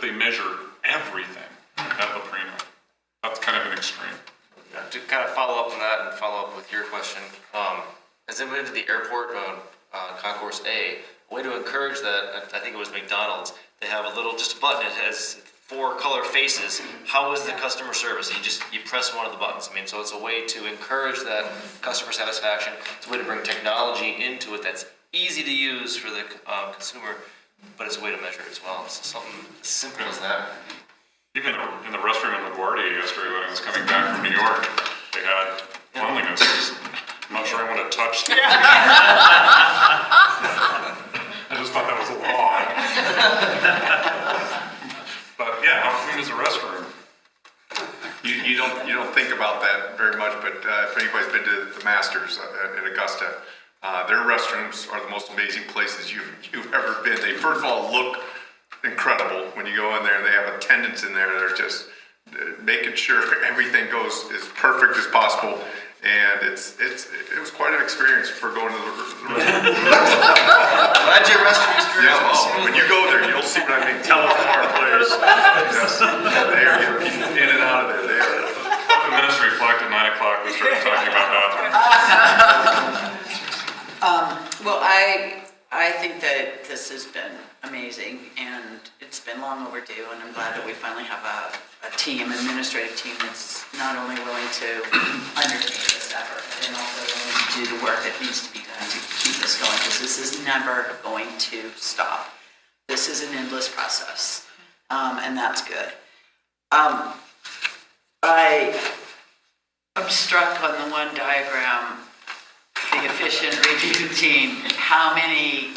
They measure everything at Leprino. That's kind of an extreme. To kind of follow up on that and follow up with your question, as I went to the airport Concourse A way to encourage that, I think it was McDonald's, they have just a button, it has 4 color faces. How is the customer service? You press one of the buttons. So it's a way to encourage that customer satisfaction. It's a way to bring technology into it that's easy to use for the consumer, but it's a way to measure it as well. So something as simple as that. Even in the restroom in LaGuardia yesterday when I was coming back from New York, they had cleanliness. I'm not sure I want to touch that. I just thought that was a law. But yeah, how clean is a restroom? You don't think about that very much, but if anybody's been to the Masters in Augusta, their restrooms are the most amazing places you've ever been. They first of all look incredible when you go in there, and they have attendants in there that are just making sure everything goes as perfect as possible. And it was quite an experience for going to the restroom. Glad your restroom experience was smooth. When you go there, you'll see what I mean. Tell us our players. Yes. They are getting in and out of there. The ministry flag started talking about bathrooms. Well, I think that this has been amazing, and it's been long overdue, and I'm glad that we finally have a team, an administrative team that's not only willing to undertake this effort, but then also willing to do the work that needs to be done to keep this going, because this is never going to stop. This is an endless process, and that's good. I'm struck on the one diagram, the efficient review team, how many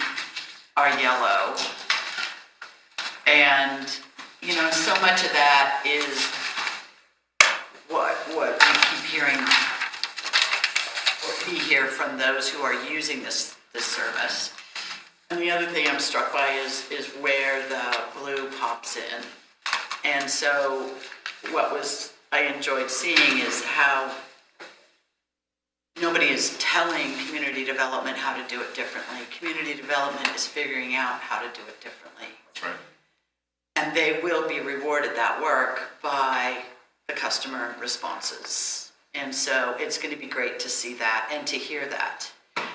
are yellow. And, you know, so much of that is what we keep hearing, what we hear from those who are using this service. And the other thing I'm struck by is where the blue pops in. And so I enjoyed seeing is how nobody is telling community development how to do it differently. Community development is figuring out how to do it differently. That's right. And they will be rewarded that work by the customer responses. And so it's going to be great to see that and to hear that.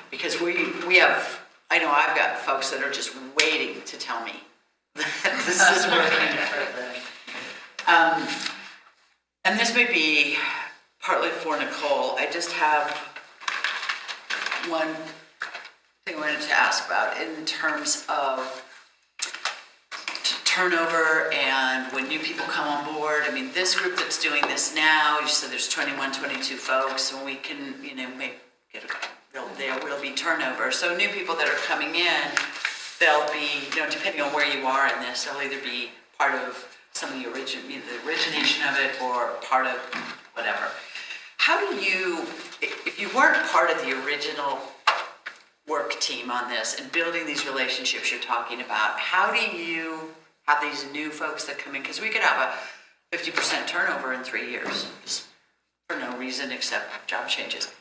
Because we have, I know I've got folks that are just waiting to tell me that this is working for them. And this may be partly for Nicole. I just have one thing I wanted to ask about in terms of turnover and when new people come on board. I mean, this group that's doing this now, you said there's 21, 22 folks, and we can, you know, there will be turnover. So new people that are coming in, they'll be, you know, depending on where you are in this, they'll either be part of some of the origination of it or part of whatever. How do you, if you weren't part of the original work team on this and building these relationships you're talking about, how do you have these new folks that come in? Because we could have a 50% turnover in 3 years, just for no reason except job changes.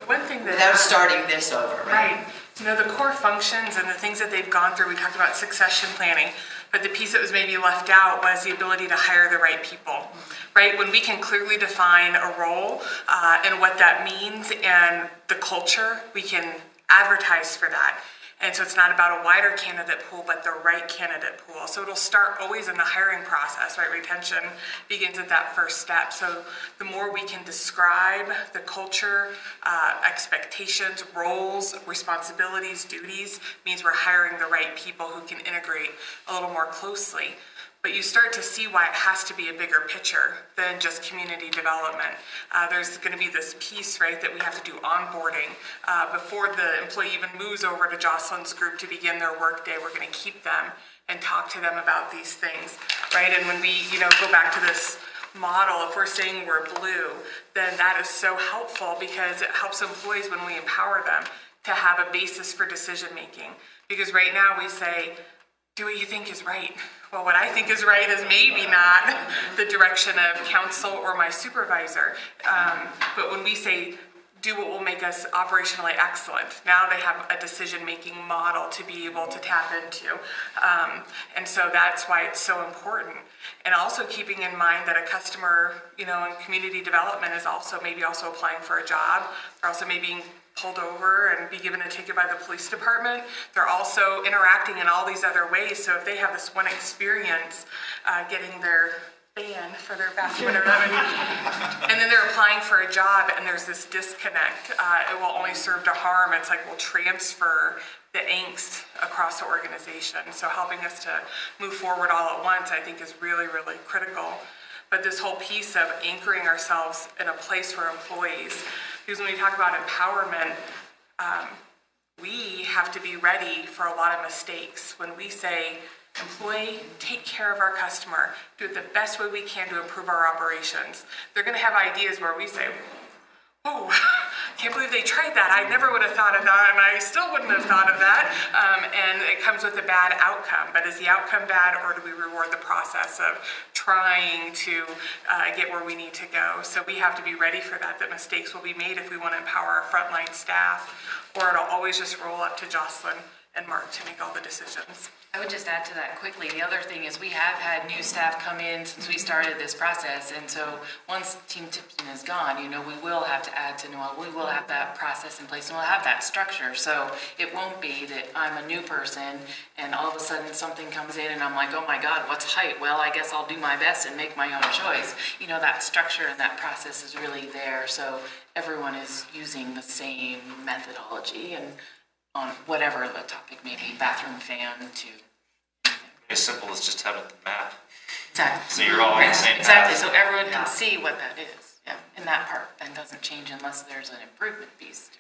One thing that without starting this over, right? Right. You know, the core functions and the things that they've gone through, we talked about succession planning, but the piece that was maybe left out was the ability to hire the right people, right? When we can clearly define a role and what that means and the culture, we can advertise for that. And so it's not about a wider candidate pool, but the right candidate pool. So it'll start always in the hiring process, right? Retention begins at that first step. So the more we can describe the culture, expectations, roles, responsibilities, duties, means we're hiring the right people who can integrate a little more closely. But you start to see why it has to be a bigger picture than just community development. There's going to be this piece, right, that we have to do onboarding. Before the employee even moves over to Jocelyn's group to begin their workday, we're going to keep them and talk to them about these things, right? And when we, you know, go back to this model, if we're saying we're blue, then that is so helpful because it helps employees when we empower them to have a basis for decision making. Because right now we say, do what you think is right. Well, what I think is right is maybe not the direction of council or my supervisor. But when we say, do what will make us operationally excellent, now they have a decision-making model to be able to tap into. And so that's why it's so important. And also keeping in mind that a customer, you know, in community development is also maybe also applying for a job. They're also maybe pulled over and be given a ticket by the police department. They're also interacting in all these other ways. So if they have this one experience getting their ban for their bathroom, and then they're applying for a job and there's this disconnect, it will only serve to harm. It's like we'll transfer the angst across the organization. So helping us to move forward all at once, I think, is really, really critical. But this whole piece of anchoring ourselves in a place for employees, because when we talk about empowerment, we have to be ready for a lot of mistakes. When we say, employee, take care of our customer, do it the best way we can to improve our operations. They're going to have ideas where we say, oh, can't believe they tried that. I never would have thought of that, and I still wouldn't have thought of that. And it comes with a bad outcome. But is the outcome bad, or do we reward the process of trying to get where we need to go? So we have to be ready for that mistakes will be made if we want to empower our frontline staff, or it'll always just roll up to Jocelyn and Mark to make all the decisions. I would just add to that quickly. The other thing is we have had new staff come in since we started this process. And so once Team Tipton is gone, we will have to add to Noel. We will have that process in place and we'll have that structure. So it won't be that I'm a new person and all of a sudden something comes in and I'm like, oh my God, what's height? Well, I guess I'll do my best and make my own choice. That structure and that process is really there. So everyone is using the same methodology and on whatever the topic may be, bathroom fan to. As simple as just having the map. Exactly. So you're all on the same path. Exactly, so everyone can see what that is, in that part, and doesn't change unless there's an improvement piece to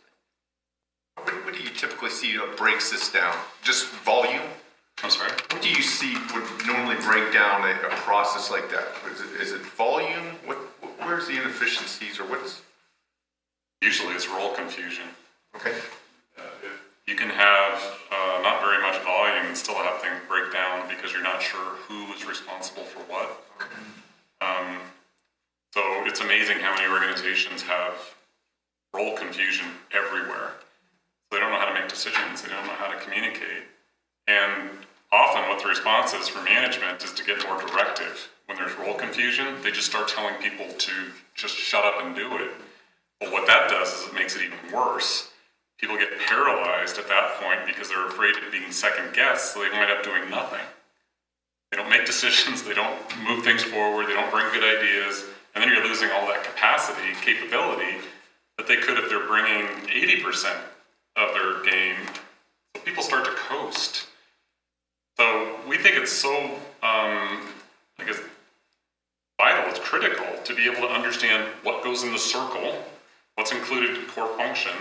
it. What do you typically see that breaks this down? Just volume? I'm sorry? What do you see would normally break down a process like that? Is it volume? Where's the inefficiencies or what's? Usually it's role confusion. Okay. You can have not very much volume and still have things break down because you're not sure who is responsible for what. So it's amazing how many organizations have role confusion everywhere. They don't know how to make decisions. They don't know how to communicate. And often what the response is for management is to get more directive. When there's role confusion, they just start telling people to just shut up and do it. But what that does is it makes it even worse. People get paralyzed at that point because they're afraid of being second guessed, so they wind up doing nothing. They don't make decisions, they don't move things forward, they don't bring good ideas, and then you're losing all that capacity, capability that they could if they're bringing 80% of their game. So people start to coast. So we think it's so, vital, it's critical to be able to understand what goes in the circle, what's included in core function,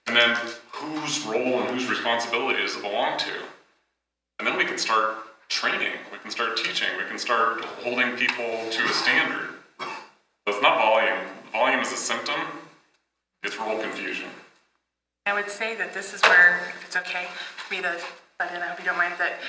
and then whose role and whose responsibility does it belong to. And then we can start training, we can start teaching, we can start holding people to a standard. So it's not volume. Volume is a symptom, it's role confusion. I would say that this is where, if it's okay for me to butt in, I hope you don't mind, that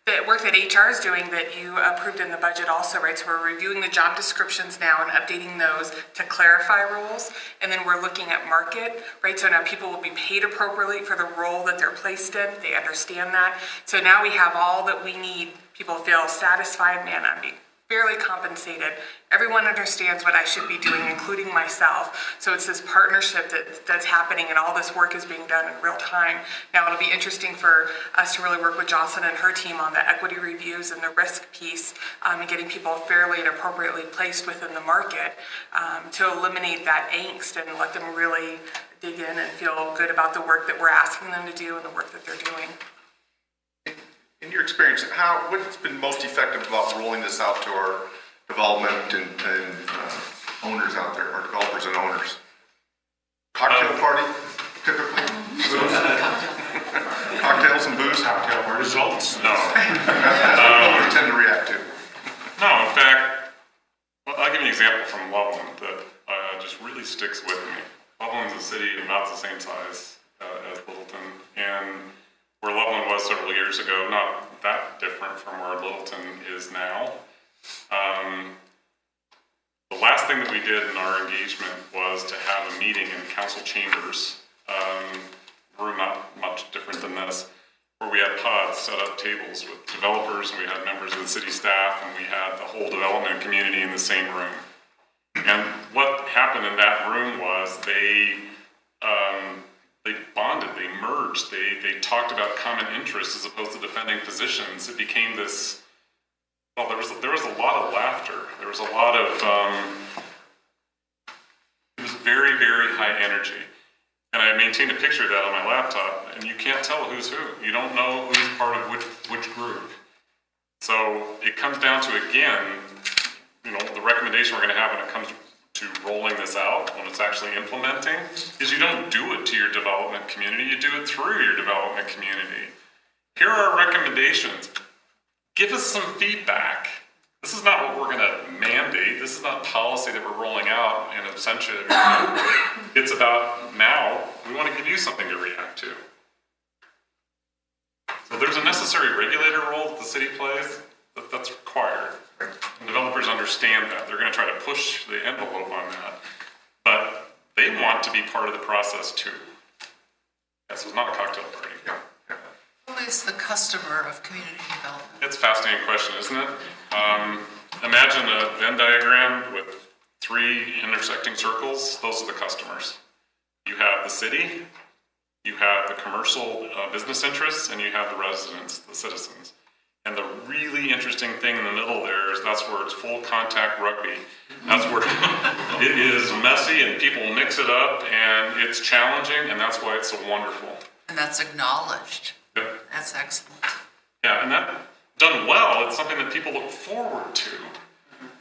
the work that HR is doing that you approved in the budget also, right? So we're reviewing the job descriptions now and updating those to clarify roles. And then we're looking at market, right? So now people will be paid appropriately for the role that they're placed in. They understand that. So now we have all that we need. People feel satisfied, man, I'm being fairly compensated. Everyone understands what I should be doing, including myself. So it's this partnership that's happening and all this work is being done in real time. Now it'll be interesting for us to really work with Jocelyn and her team on the equity reviews and the risk piece and getting people fairly and appropriately placed within the market to eliminate that angst and let them really dig in and feel good about the work that we're asking them to do and the work that they're doing. In your experience, what's been most effective about rolling this out to our development and owners out there, our developers and owners? Cocktail party, typically? Booze? Cocktails and booze? Cocktail party. Results? No. That's what we tend to react to. No, in fact, I'll give you an example from Loveland that just really sticks with me. Loveland's a city about the same size as Littleton, and where Loveland was several years ago, not that different from where Littleton is now. The last thing that we did in our engagement was to have a meeting in council chambers, room not much different than this, where we had pods set up tables with developers, and we had members of the city staff, and we had the whole development community in the same room. And what happened in that room was they bonded, they merged, they talked about common interests as opposed to defending positions. It became this, well, there was a lot of laughter. There was a lot of, it was very, very high energy. And I maintained a picture of that on my laptop, and you can't tell who's who. You don't know who's part of which group. So it comes down to, again, the recommendation we're going to have when it comes to rolling this out, when it's actually implementing, is you don't do it to your development community, you do it through your development community. Here are our recommendations. Give us some feedback. This is not what we're going to mandate. This is not policy that we're rolling out in absentia. It's about now, we want to give you something to react to. So there's a necessary regulator role that the city plays that's required. And developers understand that. They're going to try to push the envelope on that. But they want to be part of the process too. Yes, it's not a cocktail party. Yeah. is the customer of community development? It's a fascinating question, isn't it? Imagine a Venn diagram with 3 intersecting circles. Those are the customers. You have the city, you have the commercial business interests, and you have the residents, the citizens. And the really interesting thing in the middle there is that's where it's full contact rugby. That's where it is messy and people mix it up and it's challenging, and that's why it's so wonderful. And that's acknowledged. Yep. That's excellent. Yeah, and that done well, it's something that people look forward to.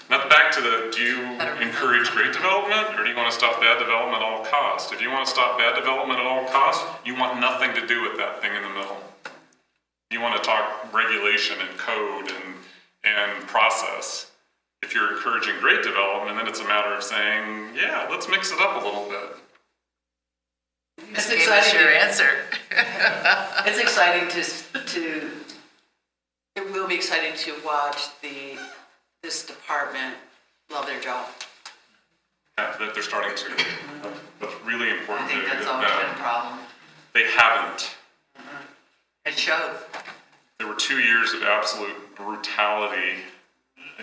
Now back to do you encourage great development or do you want to stop bad development at all costs? If you want to stop bad development at all costs, you want nothing to do with that thing in the middle. You want to talk regulation and code and process. If you're encouraging great development, then it's a matter of saying, yeah, let's mix it up a little bit. It's exciting. Your answer. It's exciting it will be exciting to watch this department love their job. Yeah, that they're starting to. That's really important. I think that's always been a problem. They haven't. It showed. There were 2 years of absolute brutality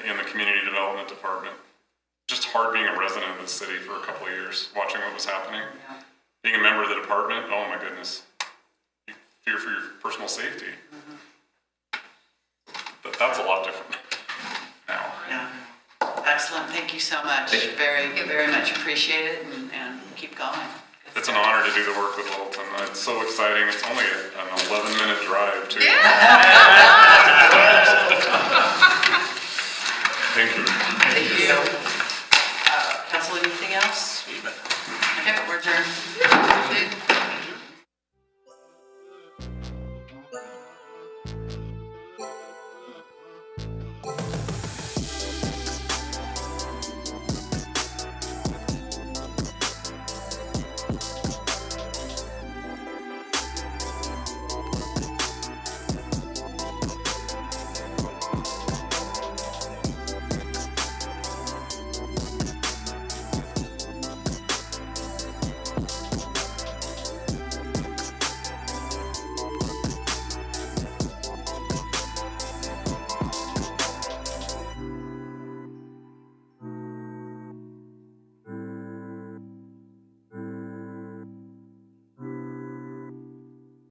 in the community development department. Just hard being a resident of the city for a couple of years, watching what was happening. Yeah. Being a member of the department, oh my goodness. You fear for your personal safety. But that's a lot different now. Yeah. Excellent. Thank you so much. Very, very much appreciate it and keep going. It's an honor to do the work with Littleton. It's so exciting. It's only an 11-minute drive, too. Yeah. Thank you. Thank you. Council, anything else? Okay, we're adjourned.